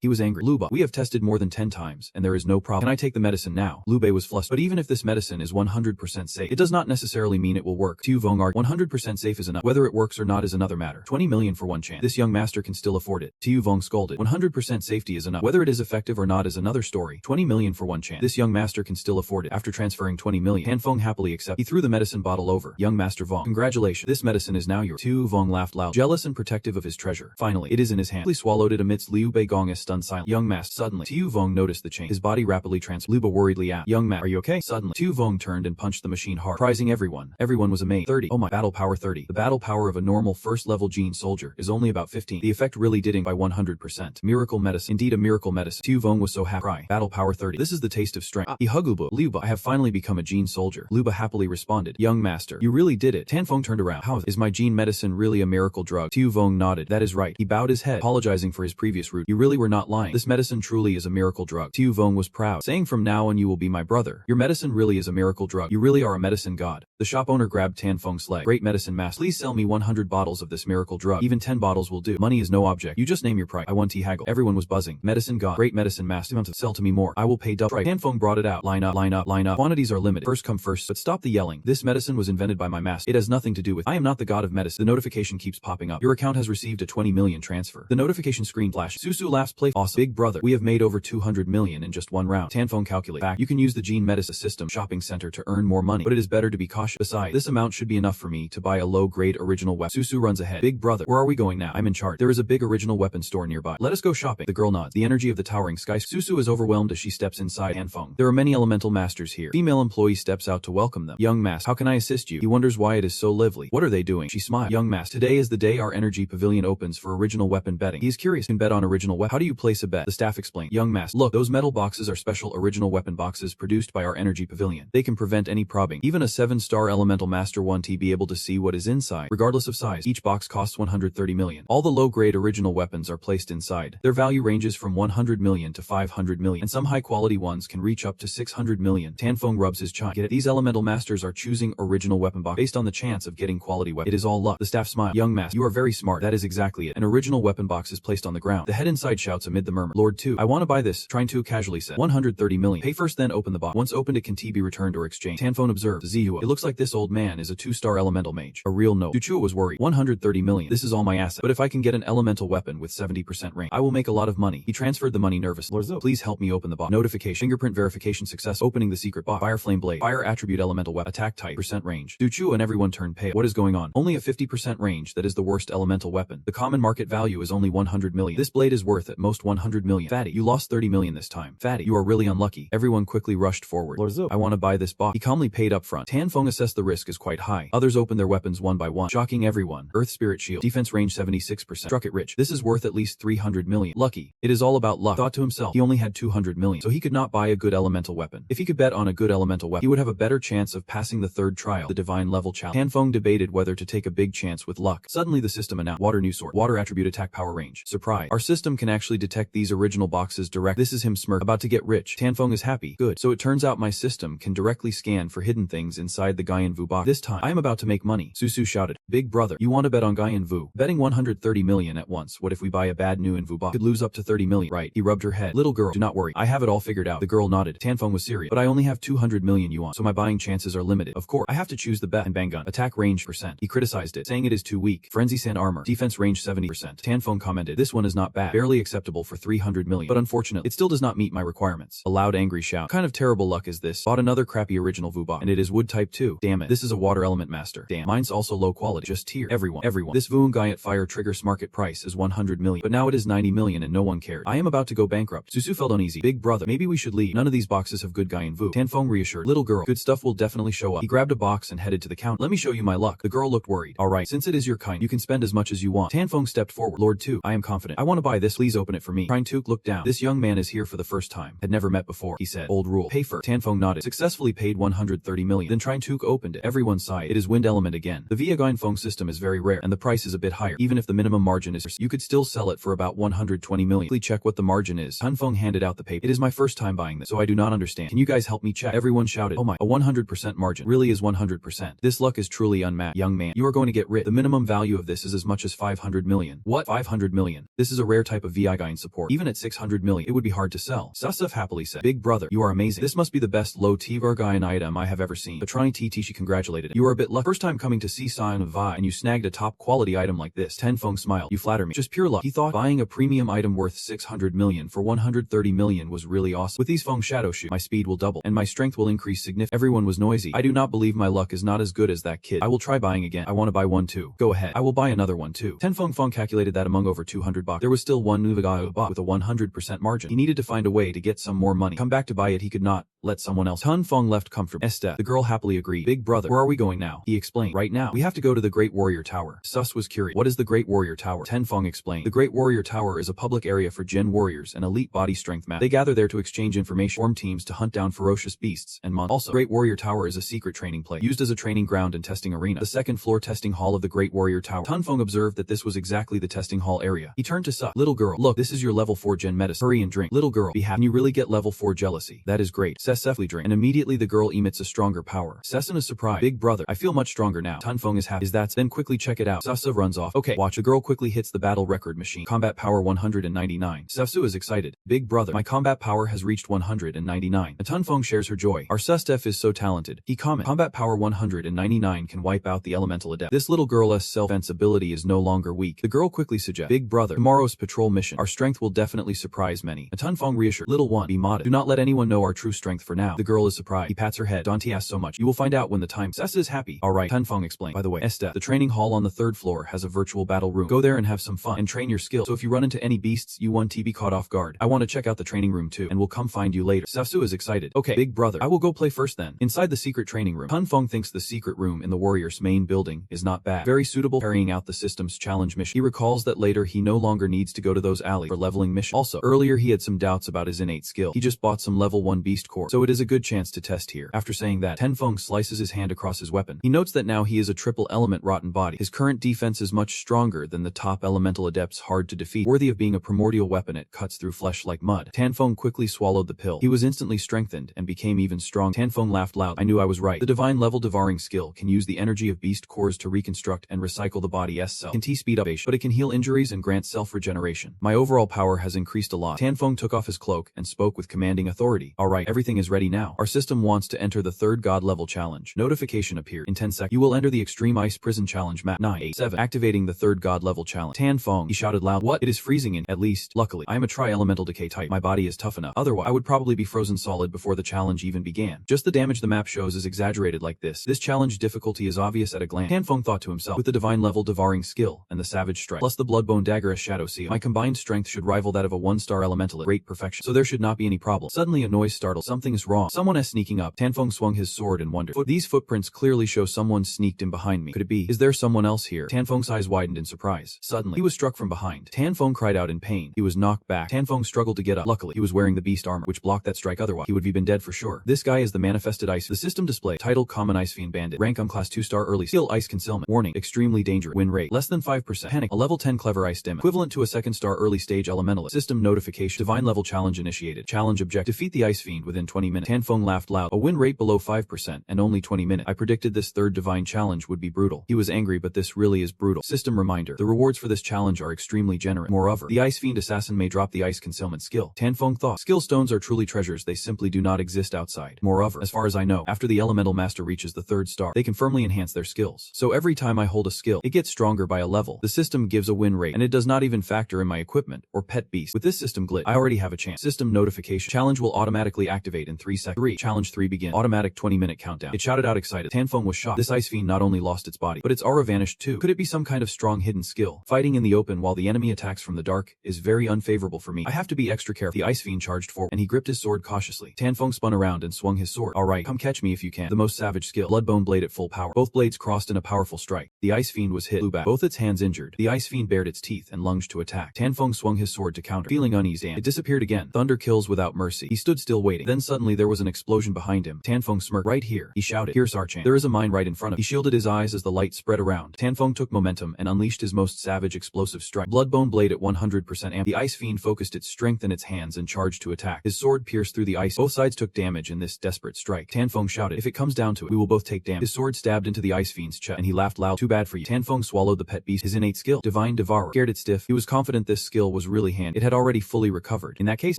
He was angry. Luba, we have tested more than 10 times, and there is no problem. Can I take the medicine now? Lubei was flustered. But even if this medicine is 100% safe, it does not necessarily mean it will work. Tu Vong argued. 100% safe is enough. Whether it works or not is another matter. 20 million for one chance. This young master can still afford it. Tu Vong scolded. 100% safety is enough. Whether it is effective or not is another story. 20 million for one chance. This young master can still afford it. After transferring 20 million, Tan Feng happily accepted. He threw the medicine bottle over. Young Master Vong. Congratulations. This medicine is now yours. Tu Vong laughed loud, jealous and protective of his treasure. Finally, it is in his hand. He swallowed it amidst Liu Beigong's stunned silence. Young Master. Suddenly, Tu Vong noticed the change. His body rapidly transformed. Luba worriedly asked, Young Master, are you okay? Suddenly, Tu Vong turned and punched the machine hard, surprising everyone. Everyone was amazed. 30. Oh my. Battle power 30. The battle power of a normal first-level gene soldier is only about 15. The effect really did by 100%. Miracle medicine. Indeed a miracle medicine. Tu Vong was so happy. Battle power 30. This is the taste of strength. He hugged Luba. I have finally become a gene soldier. Luba happily responded. Young Master, you really did it. Tan Feng turned around. How is my gene medicine really a miracle drug? Tu Vong nodded. That is right. He bowed his head, apologizing for his previous route. You really were not lying. This medicine truly is a miracle drug. Tu Vong was proud, saying from now on you will be my brother. Your medicine really is a miracle drug. You really are a medicine god. The shop owner grabbed Tan Feng's leg. Great medicine master. Please sell me 100 bottles of this miracle drug. Even 10 bottles will do. Money is no object. You just name your price. I want tea haggle. Everyone was buzzing. Medicine god. Great medicine master. Sell to me more. I will pay double. Tan Feng brought it out. Line up, line up, line up. Quantities are limited. First come first. But stop the yelling. This medicine was invented by my master. It has nothing to do with. I am not the god of medicine. The notification keeps popping up. Your account has received a 20 million transfer. The notification screen flashed. Susu laughs play. Awesome. Big brother. We have made over 200 million in just one round. Tan Feng calculate. Fact. You can use the gene medicine system shopping center to earn more money. But it is better to be cautious. Besides, this amount should be enough for me to buy a low-grade original weapon. Susu runs ahead. Big brother. Where are we going now? I'm in charge. There is a big original weapon store nearby. Let us go shopping. The girl nods. The energy of the towering sky. Susu is overwhelmed as she steps inside Tan Feng. There are many elemental masters here. Female employee steps out to welcome them. Young master. How can I assist you? He wonders why it is so lively. What are they doing? She smiled. Young master. Today is the day our energy pavilion opens for original weapon betting. He is curious. Can bet on original weapon. How do you place a bet? The staff explained. Young master. Look, those metal boxes are special original weapon boxes produced by our energy pavilion. They can prevent any probbing. Even a 7-star elemental master 1T be able to see what is inside, regardless of size. Each box costs 130 million. All the low-grade original weapons are placed inside. Their value ranges from 100 million to 500 million, and some high-quality ones can reach up to 600 million. Tan Feng rubs his chin. Get it? These elemental masters are choosing original weapon box based on the chance of getting quality weapon. It is all luck. The staff smiled. Young master, you are very smart. That is exactly it. An original weapon box is placed on the ground. The head inside shouts amid the murmur. Lord 2, I want to buy this. Trying to casually said. 130 million. Pay first then open the box. Once opened it can be returned or exchanged. Tan Feng observed. Zihua. It looks like this old man is a 2-star elemental mage. A real no. Duchua was worried. 130 million. This is all my asset. But if I can get an elemental weapon with 70% range, I will make a lot of money. He transferred the money nervously. Lord Zo, please help me open the box. Notification. Fingerprint verification success. Opening the secret box. Fire flame blade. Fire attribute elemental weapon. Attack type. Percent range. Duchua and everyone turned pale. What is going on? Only a 50% range. That is the worst elemental weapon. The common market value is only 100 million. This blade is worth at most 100 million. Fatty, you lost 30 million this time. Fatty, you are really unlucky. Everyone quickly rushed forward. Lord Zo, I want to buy this box. He calmly paid up front. Tan Feng assessed the risk is quite high. Others opened their weapons one by one, shocking everyone. Earth Spirit Shield. Defense range 76%. Struck it rich. This is worth at least 300 million. Lucky. It is all about luck. Thought to himself. He only had 200 million, so he could not buy a good elemental weapon. If he could bet on a good elemental weapon, he would have a better chance of passing the third trial, the divine level challenge. Tan Feng debated whether to take a big chance with luck. Suddenly the system announced. Water new sword. Water attribute attack power range. Surprise. Our system can actually detect these original boxes direct. This is him smirk. About to get rich. Tan Feng is happy. Good. So it turns out my system can directly scan for hidden things inside the Gaian Vu box. This time, I am about to make money. Susu shouted. Big brother, you want to bet on Gaian Vu? Betting 130 million at once. What if we buy a bad new Vu box? Could lose up to 30 million. Right. He rubbed her head. Little girl, do not worry. I have it all figured out. The girl nodded. Tan Feng was serious. But I only have 200 million yuan, so my buying chances are limited. Of course, I have to choose the bet. And bang gun. Attack range percent. He criticized it, saying it is too weak. Frenzy sand armor. Defense range 70%. Tan Feng commented. This one is not bad. Barely acceptable for 300 million. But unfortunately, it still does not meet my requirements. A loud angry shout. What kind of terrible luck is this? Bought another crappy original Vu box. And it is wood type too. Damn it. This is a water element master. Damn. Mine's also low quality. Just here. Everyone. This Vuongaiet fire trigger's market price is 100 million. But now it is 90 million and no one cared. I am about to go bankrupt. Susu felt uneasy. Big brother, maybe we should leave. None of these boxes have good Gaian Vu. Tan Feng reassured. Little girl, good stuff will definitely show up. He grabbed a box and headed to the counter. Let me show you my luck. The girl looked worried. Alright, since it is your kind, you can spend as much as you want. Tan Feng stepped forward. Lord 2, I am confident. I want to buy this. Please open it for me. Trine Tuk looked down. This young man is here for the first time. Had never met before. He said. Old rule. Pay first. Tan Feng nodded. Successfully paid 130 million. Then Trine Tuk opened it. Everyone sighed. It is wind element again. The Viagain phone Feng's system is very rare, and the price is a bit higher. Even if the minimum margin is, you could still sell it for about 120 million. Please check what the margin is. Tan Feng handed out the paper. It is my first time buying this, so I do not understand. Can you guys help me check? Everyone shouted. Oh my, a 100% margin. Really is 100%. This luck is truly unmatched. Young man, you are going to get rich. The minimum value of this is as much as 500 million. What? 500 million? This is a rare type of VI support. Even at 600 million, it would be hard to sell. SSS happily said. Big brother, you are amazing. This must be the best low T-Vargayan item I have ever seen. Patrani Tishi congratulated him. You are a bit lucky. First time coming to see Sign of Vi, and you snagged a top quality item like this. Tan Feng smiled. You flatter me. Just pure luck. He thought buying a premium item worth 600 million for 130 million was really awesome. With these Feng Shadow Shoes, my speed will double, and my strength will increase significantly. Everyone was noisy. I do not believe my luck is not as good as that kid. I will try buying again. I want to buy one too. Go ahead. I will buy another one too. Tan Feng calculated that among over 200 bucks, there was still one Nuvagayo bot with a 100% margin. He needed to find a way to get some more money. Come back to buy it, he could not let someone else. Tan Feng left comfortably. Esther, the girl happily agreed. Big brother, where are we going now? He explained. Right now, we have to go to the Great Warrior Tower. Sus was curious. What is the Great Warrior Tower? Tan Feng explained. The Great Warrior Tower is a public area for Jin warriors and elite body strength match. They gather there to exchange information, form teams to hunt down ferocious beasts and monsters. Also, Great Warrior Tower is a secret training place, used as a training ground and testing arena. The second floor testing hall of the Great Warrior Tower. Tan Feng observed that this was exactly the testing hall area. He turned to Sus. Little girl, look, this is your level 4 Gen medicine. Hurry and drink. Little girl, be happy. Can you really get level 4 jealousy? That is great. SSS-Level drink. And immediately the girl emits a stronger power. Sessen is surprised. Big brother, I feel much stronger now. Tan Feng is happy. Is that? Then quickly check it out. Sasa runs off. Okay, watch. The girl quickly hits the battle record machine. Combat power 199. Sasu is excited. Big brother, my combat power has reached 199. And Tan Feng shares her joy. Our Sustef is so talented. He comments. Combat power 199 can wipe out the elemental adept. This little girl's self-defense ability is no longer weak. The girl quickly suggests. Big brother, tomorrow's patrol mission. Our strength will definitely surprise many. And Tan Feng reassured. Little one, be modest. Do not let anyone know our true strength for now. The girl is surprised. He pats her head. Dante asks so much. You will find out when the time. Sessa is happy. Alright, Tan Feng explained. By the way, Esther, the training hall on the 3rd floor has a virtual battle room. Go there and have some fun and train your skills. So if you run into any beasts, you won't be caught off guard. I want to check out the training room too, and we'll come find you later. Sasu is excited. Okay, big brother, I will go play first then. Inside the secret training room, Tan Feng thinks the secret room in the warrior's main building is not bad. Very suitable carrying out the system's challenge mission. He recalls that later he no longer needs to go to those alleys for leveling missions. Also, earlier he had some doubts about his innate skill. He just bought some level 1 beast core, so it is a good chance to test here. After saying that, Tan Feng slices his hand across his weapon. He notes that now he is a triple element rotten body. His current defense is much stronger than the top elemental adepts, hard to defeat. Worthy of being a primordial weapon, it cuts through flesh like mud. Tan Feng quickly swallowed the pill. He was instantly strengthened and became even strong. Tan Feng laughed loud. I knew I was right. The divine level devouring skill can use the energy of beast cores to reconstruct and recycle the body's cell. Can speed up, but it can heal injuries and grant self-regeneration. My overall power has increased a lot. Tan Feng took off his cloak and spoke with commanding authority. Alright, everything is ready now. Our system wants to enter the 3rd god level challenge. Notification appeared. In 10 seconds, you will enter the extreme ice prison challenge map 987. Activating the 3rd god level challenge. Tan Feng, he shouted loud. What? It is freezing in. At least, luckily, I am a tri-elemental decay type. My body is tough enough. Otherwise, I would probably be frozen solid before the challenge even began. Just the damage the map shows is exaggerated like this. This challenge difficulty is obvious at a glance. Tan Feng thought to himself, with the divine level devouring skill and the savage strike, plus the bloodbone dagger as shadow seal, my combined strength should rival that of a 1-star elemental at great perfection, so there should not be any problem. Suddenly a noise startled. Something is wrong. Someone is sneaking up. Tan Feng swung his sword and wondered. These footprints clearly show someone sneaked in behind me. Could it be? Is there someone else here? Tan Feng's eyes widened in surprise. Suddenly, he was struck from behind. Tan Feng cried out in pain. He was knocked back. Tan Feng struggled to get up. Luckily, he was wearing the beast armor, which blocked that strike. Otherwise, he would have been dead for sure. This guy is the manifested ice. The system display. Title Common Ice Fiend Bandit. Rank Class 2-star early. Skill Ice Concealment. Warning. Extremely dangerous. Win rate. Less than 5%. Panic. A level 10 Clever Ice Dim. Equivalent to a 2nd-star early stage elementalist. System notification. Divine level challenge initiated. Challenge object. Defeat the Ice Fiend within 20 minutes. Tan Feng laughed loud. A win rate below 5% and only 20 minutes. I predicted this 3rd divine challenge would be brutal. He was angry, but this really is brutal. System reminder. The rewards for this challenge are extremely generous. Moreover, the Ice Fiend assassin may drop the ice concealment skill. Tan Feng thought. Skill stones are truly treasures. They simply do not exist outside. Moreover, as far as I know, after the elemental master reaches the 3rd star, they can firmly enhance their skills. So every time I hold a skill, it gets stronger by a level. The system gives a win rate, and it does not even factor in my equipment or pet beast. With this system glitch, I already have a chance. System notification. Challenge will automatically activate in 3 seconds. 3. Challenge 3 begin. Automatic 20-minute countdown. It shouted out excited. Tan Feng was shocked. This ice fiend not only lost its body, but its aura vanished too. Could it be some kind of strong hidden skill? Fighting in the open while the enemy attacks from the dark is very unfavorable for me. I have to be extra careful. The ice fiend charged forward, and he gripped his sword cautiously. Tan Feng spun around and swung his sword. Alright, come catch me if you can. The most savage skill. Bloodbone blade at full power. Both blades crossed in a powerful strike. The ice fiend was hit. Blew back. Both its hands injured. The ice fiend bared its teeth and lunged to attack. Tan Feng swung his sword to counter. Feeling uneasy, it disappeared again. Thunder kills without mercy. He stood still waiting. Then suddenly there was an explosion behind him. Tan Feng smirked. Right here, he shouted. Here's our chance. There is a mine right in front of him. He shielded his eyes as the light spread around. Tanfeng took momentum and unleashed his most savage explosive strike. Bloodbone blade at 100% amp. The Ice Fiend focused its strength in its hands and charged to attack. His sword pierced through the ice. Both sides took damage in this desperate strike. Tanfeng shouted, "If it comes down to it, we will both take damage." His sword stabbed into the Ice Fiend's chest, and he laughed loud. "Too bad for you." Tanfeng swallowed the pet beast. His innate skill, Divine Devourer, scared it stiff. He was confident this skill was really handy. It had already fully recovered. In that case,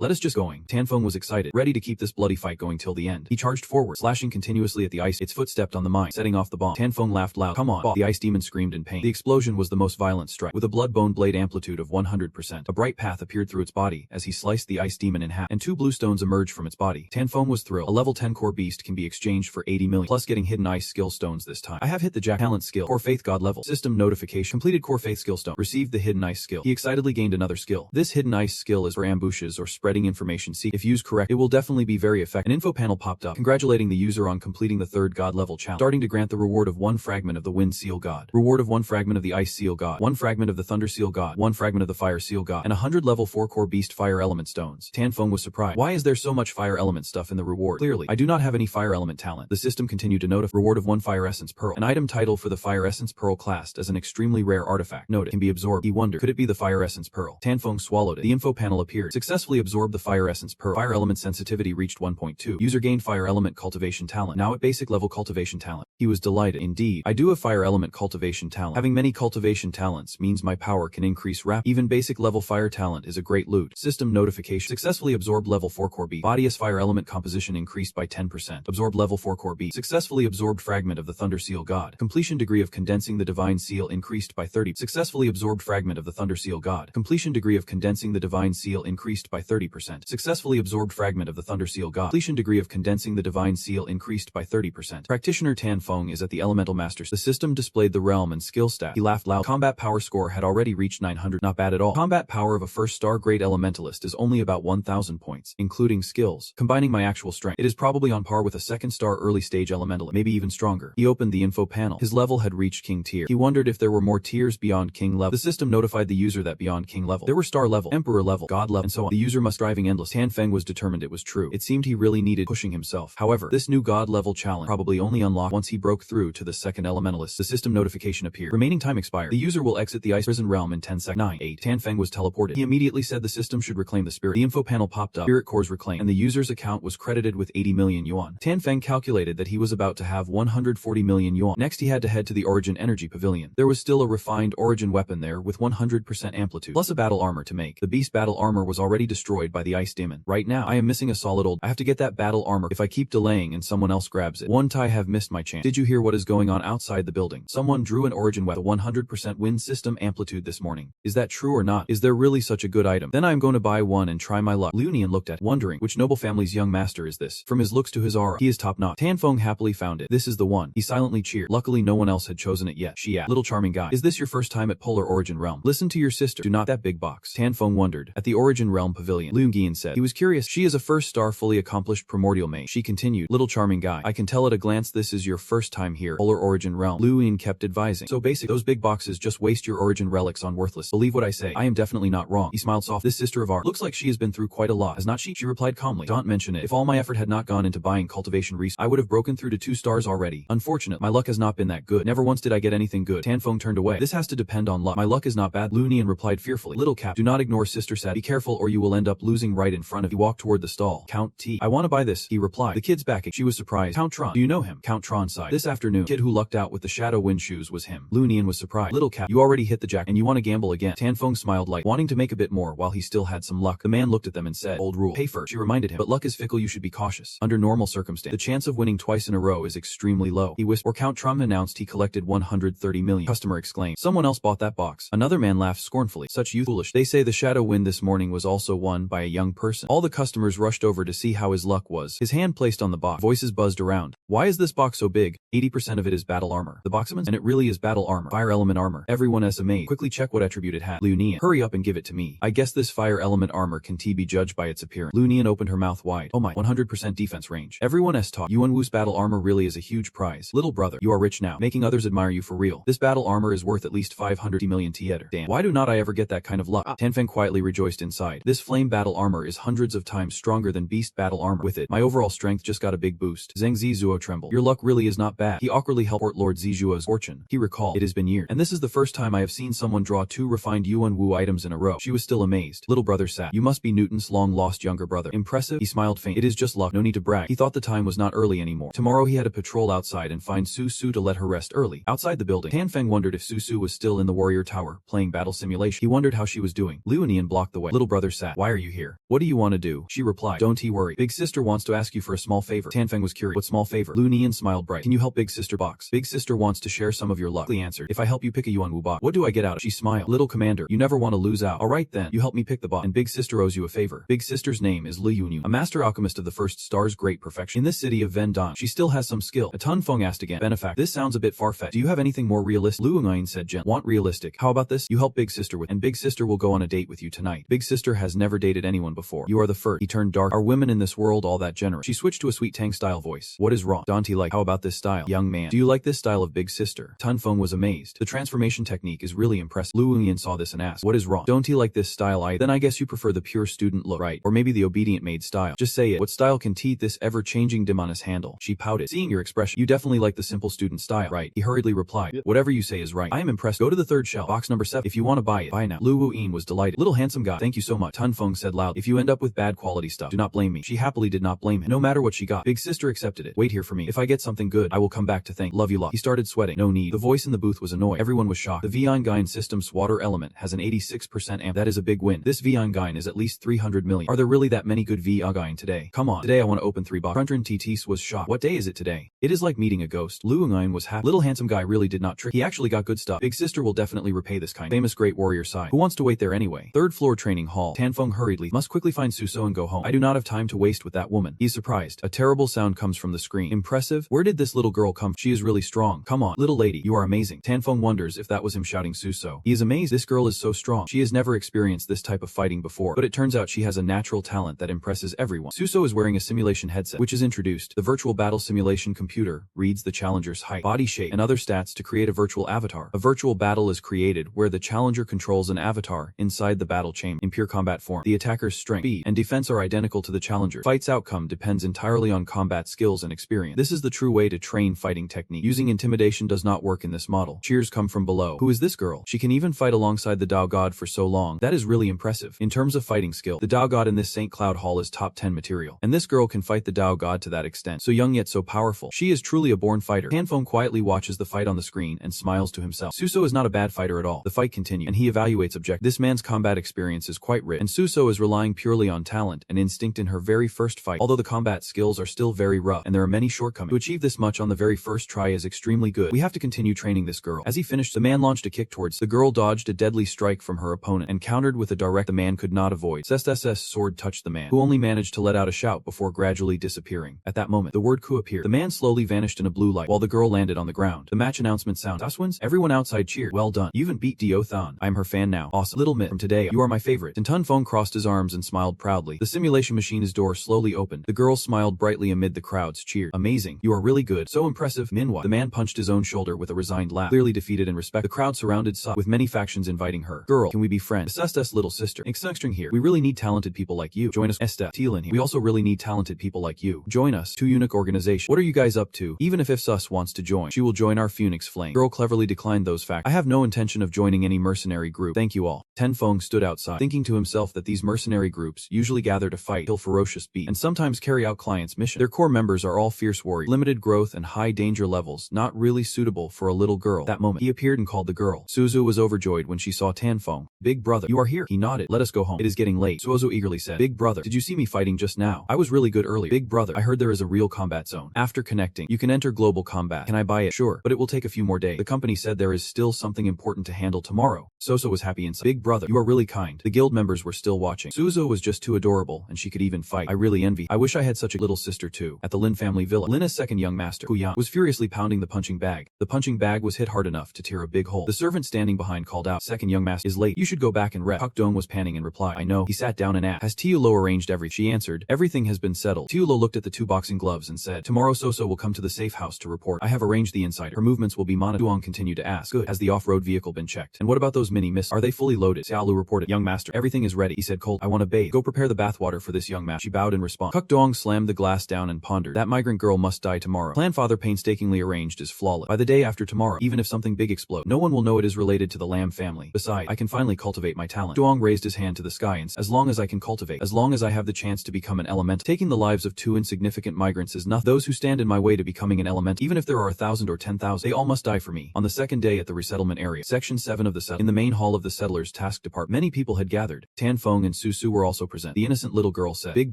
let us just going. Tanfeng was excited, ready to keep this bloody fight going till the end. He charged forward, slashing continuously at the ice. Its foot stepped on the mine, setting off the bomb. Tanfeng laughed loud. "Come on, boss." The ice demon screamed in pain. The explosion was the most violent strike, with a bloodbone blade amplitude of 100%. A bright path appeared through its body as he sliced the ice demon in half, and 2 blue stones emerged from its body. Tanfeng was thrilled. A level 10 core beast can be exchanged for 80 million, plus getting hidden ice skill stones this time. I have hit the Jack talent skill. Core Faith God level. System notification. Completed Core Faith skill stone. Received the hidden ice skill. He excitedly gained another skill. This hidden ice skill is for ambushes or spreading information. See, if used correct, it will definitely be very effective. An info panel popped up, congratulating the user on completing the 3rd God level challenge, starting to grant the reward of 1 fragment of the Wind Seal God, reward of 1 fragment of the Ice Seal God, 1 fragment of the Thunder Seal God, 1 fragment of the Fire Seal God, and 100 level 4 core beast fire element stones. Tanfeng was surprised. Why is there so much fire element stuff in the reward? Clearly, I do not have any fire element talent. The system continued to notify. Reward of 1 fire essence pearl. An item title for the fire essence pearl classed as an extremely rare artifact. Noted. Can be absorbed. He wondered, could it be the fire essence pearl? Tanfeng swallowed it. The info panel appeared. Successfully absorbed the fire essence pearl. Fire element sensitivity reached 1.2. User gained fire element cultivation talent. Now at basic level cultivation talent. He was delighted. Indeed, I do have fire element cultivation talent. Having many cultivation talents means my power can increase rapidly. Even basic level fire talent is a great loot. System notification. Successfully absorbed level 4 core beast. Body as fire element composition increased by 10%. Absorbed level 4 core beast. Successfully absorbed fragment of the Thunder Seal God. Completion degree of condensing the Divine Seal increased by 30. Successfully absorbed fragment of the Thunder Seal God. Completion degree of condensing the Divine Seal increased by 30%. Successfully absorbed fragment of the Thunder Seal God. Completion degree of condensing the Divine Seal increased by 30%. Practitioner Tanfeng is at the Elemental Masters. The system displayed the realm and skill stat. He laughed loud. Combat power score had already reached 900. Not bad at all. Combat power of a 1st star grade elementalist is only about 1000 points, including skills. Combining my actual strength, it is probably on par with a 2nd star early stage elementalist, maybe even stronger. He opened the info panel. His level had reached King tier. He wondered if there were more tiers beyond King level. The system notified the user that beyond King level, there were Star level, Emperor level, God level, and so on. The user must striving endless. Tanfeng was determined it was true. It seemed he really needed pushing himself. However, this new God level challenge probably only unlocked once he broke through to the 2nd elementalist. The system notification appeared. Remaining time expired. The user will exit the ice prison realm in 10 seconds. 9, 8. Tanfeng was teleported. He immediately said the system should reclaim the spirit. The info panel popped up. Spirit cores reclaimed, and the user's account was credited with 80 million yuan. Tanfeng calculated that he was about to have 140 million yuan. Next he had to head to the Origin Energy Pavilion. There was still a refined Origin weapon there with 100% amplitude, plus a battle armor to make. The beast battle armor was already destroyed by the ice demon. Right now, I am missing a solid old. I have to get that battle armor. If I keep delaying and someone else grabs it, won't I have missed my chance? Did you hear what is going on outside the building? Someone drew an Origin weapon, 100% wind system amplitude this morning. Is that true or not? Is there really such a good item? Then I am going to buy one and try my luck. Lunian looked at, wondering, which noble family's young master is this? From his looks to his aura, he is top-notch. Tanfeng happily found it. This is the one. He silently cheered. Luckily no one else had chosen it yet. She asked, little charming guy, is this your first time at Polar Origin Realm? Listen to your sister. Do not that big box. Tanfeng wondered. At the Origin Realm Pavilion, Lunian said. He was curious. She is a 1st star fully accomplished primordial mage. She continued, little charming guy, I can tell at a glance this is your first time here. Polar Origin Realm. Lunian kept advising. So basic, those big boxes just waste your Origin relics on worthless. Believe what I say. I am definitely not wrong. He smiled soft. This sister of ours looks like she has been through quite a lot, has not she? She replied calmly. Don't mention it. If all my effort had not gone into buying cultivation resources, I would have broken through to 2 stars already. Unfortunate, my luck has not been that good. Never once did I get anything good. Tanfeng turned away. This has to depend on luck. My luck is not bad. Lunian replied fearfully. Little cap, do not ignore sister said. Be careful or you will end up losing right in front of you. He walked toward the stall. Count T. I want to buy this, he replied. The kid's backing. She was surprised. Count Tron. Do you know him? Count Tron sighed. This afternoon, kid who lucked out with the shadow wind shoes was him. Lunian was surprised. Little cap, you already hit the jack and you want to gamble again. Tanfeng smiled light, wanting to make a bit more while he still had some luck. The man looked at them and said, old rule, pay first. She reminded him, but luck is fickle, you should be cautious. Under normal circumstances, the chance of winning twice in a row is extremely low. He whispered. Or Count Tron announced he collected 130 million. Customer exclaimed. Someone else bought that box. Another man laughed scornfully. Such youth foolish. They say the shadow wind this morning was also won by a young person. All the customers rushed over to see how his luck was. His hand placed on the box. Voices buzzed around. Why is this box so big? 80% of it is battle armor. The boxman's? And it really is battle armor. Fire element armor. Everyone is amazed. Quickly check what attribute it had. Lunian. Hurry up and give it to me. I guess this fire element armor can be judged by its appearance. Lunian opened her mouth wide. Oh my, 100% defense range. Everyone has talked. Yuan Wu's battle armor really is a huge prize. Little brother, you are rich now, making others admire you for real. This battle armor is worth at least 500 million theater. Damn, why do not I ever get that kind of luck? Tanfeng quietly rejoiced inside. This flame battle armor is hundreds of times stronger than beast battle armor. With it, my overall strength just got a big boost. Zheng Zizuo trembled. Your luck really is not bad. bad. He awkwardly helped Lord Zijua's fortune. He recalled, it has been years, and this is the first time I have seen someone draw 2 refined Yuan Wu items in a row. She was still amazed. Little brother sat. You must be Newton's long-lost younger brother. Impressive? He smiled faint. It is just luck. No need to brag. He thought the time was not early anymore. Tomorrow he had a patrol outside and find Su Su to let her rest early. Outside the building, Tan Feng wondered if Su Su was still in the warrior tower, playing battle simulation. He wondered how she was doing. Liu Nian blocked the way. Little brother sat. Why are you here? What do you want to do? She replied. Don't worry. Big sister wants to ask you for a small favor. Tan Feng was curious. What small favor? Liu Nian smiled bright. Can you help big sister box? Big sister wants to share some of your luck. He answered. If I help you pick a Yuan Wu box, what do I get out of it? She smiled. Little commander, you never want to lose out. Alright then, you help me pick the box, and big sister owes you a favor. Big sister's name is Li Yunyu, a master alchemist of the first star's great perfection. In this city of Vendan, she still has some skill. A Tun Feng asked again. Benefactor, this sounds a bit far-fetched. Do you have anything more realistic? Lu Ngayin said gently. Want realistic? How about this? You help big sister with, and big sister will go on a date with you tonight. Big sister has never dated anyone before. You are the first. He turned dark. Are women in this world all that generous? She switched to a sweet Tang style voice. What is wrong? Dante like, how about this style? Young man, do you like this style of big sister? Tun Feng was amazed. The transformation technique is really impressive. Lu Ngayin saw this and asked, what is wrong? Don't he like this style either? Then I guess you prefer the pure student look, right? Or maybe the obedient maid style. Just say it. What style can teach this ever-changing demoness handle? She pouted. Seeing your expression, you definitely like the simple student style, right? He hurriedly replied, yep. Whatever you say is right. I am impressed. Go to the 3rd shelf. Box number 7. If you want to buy it, buy now. Lu Wuyin was delighted. Little handsome guy. Thank you so much. Tun Feng said loud. If you end up with bad quality stuff, do not blame me. She happily did not blame him. No matter what she got, big sister accepted it. Wait here for me. If I get something good, I will come back to thank. Love you lot. He started sweating. No need. The voice in the booth was annoyed. Everyone was shocked. The Viangyne system's water element has an 86% amp. That is a big win. This Viangyne is at least 300 million. Are there really that many good Viangyne today? Come on. Today I want to open 3 boxes. Frontrin Titis was shocked. What day is it today? It is like meeting a ghost. Lu Ngayin was happy. Little handsome guy really did not trick. He actually got good stuff. Big sister will definitely repay this kind. Famous great warrior side. Who wants to wait there anyway? 3rd floor training hall. Tan Feng hurriedly. Must quickly find Suso and go home. I do not have time to waste with that woman. He's surprised. A terrible sound comes from the screen. Impressive? Where did this little girl come from? She is really strong. Come on. Little lady, you are amazing. Tan Feng wonders if that was him shouting Suso. He is amazed. This girl is so strong. She has never experienced this type of fighting before. But it turns out she has a natural talent that impresses everyone. Suso is wearing a simulation headset, which is introduced. The virtual battle simulation computer reads the challenger's height, body shape, and other stats to create a virtual avatar. A virtual battle is created where the challenger controls an avatar inside the battle chamber in pure combat form. The attacker's strength, speed, and defense are identical to the challenger. Fight's outcome depends entirely on combat skills and experience. This is the true way to train fighting technique. Using intimidation does not work in this model. Cheers come from below. Who is this girl? She can even fight alongside the Dao God for so long. That is really impressive. In terms of fighting skill, the Dao God in this St. Cloud Hall is top 10 material. And this girl can fight the Dao God to that extent. So young yet so powerful. She is truly a born fighter. Hanfeng quietly watches the fight on the screen and smiles to himself. Suso is not a bad fighter at all. The fight continues, and he evaluates objectives. This man's combat experience is quite rich, and Suso is relying purely on talent and instinct in her very first fight. Although the combat skills are still very rough, and there are many shortcomings, to achieve this much on the very first try is extremely good. We have to continue training this girl. As he finished, the man launched a kick towards the girl, dodged a deadly strike from her opponent, and countered with a direct the man could not avoid. SSS sword touched the man, who only managed to let out a shout before gradually disappearing. At that moment, the word "ku" appeared. The man slowly vanished in a blue light, while the girl landed on the ground. The match announcement sound. Us wins. Everyone outside cheered. Well done. You even beat Dio Than. I'm her fan now. Awesome. Little Mitt, from today, you are my favorite. Tun Feng crossed his arms and smiled proudly. The simulation machine's door slowly opened. The girl smiled brightly amid the crowd's cheer. Amazing. You are really good. So impressive. Manhwa. The man punched his own shoulder with a resigned laugh. Clearly defeated in respect. The crowd surrounded Sa, with many factions inviting her. Girl, can we be friends? Assessed us, little sister. Extring here. We really need talented people like you. Join us. Estep. Tealin here. We also really need talented people like you. Join us. 2 Eunuch organization. What are you guys up to? Even if Sus wants to join, she will join our Phoenix Flame. Girl cleverly declined those facts. I have no intention of joining any mercenary group. Thank you all. Ten Feng stood outside, thinking to himself that these mercenary groups usually gather to fight, kill ferocious beasts, and sometimes carry out clients' missions. Their core members are all fierce warriors, limited growth and high danger levels, not really suitable for a little girl. That moment, he appeared and called the girl. Suzu was overjoyed when she saw Tan Feng. Big brother, you are here. He nodded. Let us go home. It is getting late. Suzu eagerly said, Big brother, did you see me fighting just now? I was really good earlier. Big brother, I heard there is a real combat zone. After connecting, you can enter global combat. Can I buy it? Sure, but it will take a few more days. The company said there is still something important to handle tomorrow. Soso was happy inside. Big brother, you are really kind. The guild members were still watching. Suzu was just too adorable, and she could even fight. I really envy. I wish I had such a little sister too. At the Lin family villa, Lin's second young master, Kuyan, was furiously pounding the punching bag. The punching bag was hit hard enough to tear a big hole. The servant standing behind called out, Second young master is late. You should go back and rest. Huk Dong was panting in reply. I know. He sat down and asked, Has Tiulo arranged everything? She answered, Everything has been settled. Tiulo looked at the 2 boxing gloves and said, Tomorrow Soso will come to the safe house to report. I have arranged the insider. Her movements will be monitored. Duong continued to ask, Good. Has the off-road vehicle been checked? And what about those mini missiles? Are they fully loaded? Xiaolu reported, Young master, everything is ready. He said cold. I want to bathe. Go prepare the bathwater for this young master. She bowed in response. Huk Dong slammed the glass down and pondered. That migrant girl must die tomorrow. Plan father they're painstakingly arranged is flawless. By the day after tomorrow, even if something big explodes, no one will know it is related to the Lamb family. Besides, I can finally cultivate my talent. Duong raised his hand to the sky and said, as long as I can cultivate, as long as I have the chance to become an elemental, taking the lives of 2 insignificant migrants is nothing. Those who stand in my way to becoming an elemental, even if there are 1,000 or 10,000, they all must die for me. On the second day at the resettlement area, Section 7 of the settlement, in the main hall of the settlers' task department, many people had gathered. Tan Feng and Su Su were also present. The innocent little girl said, Big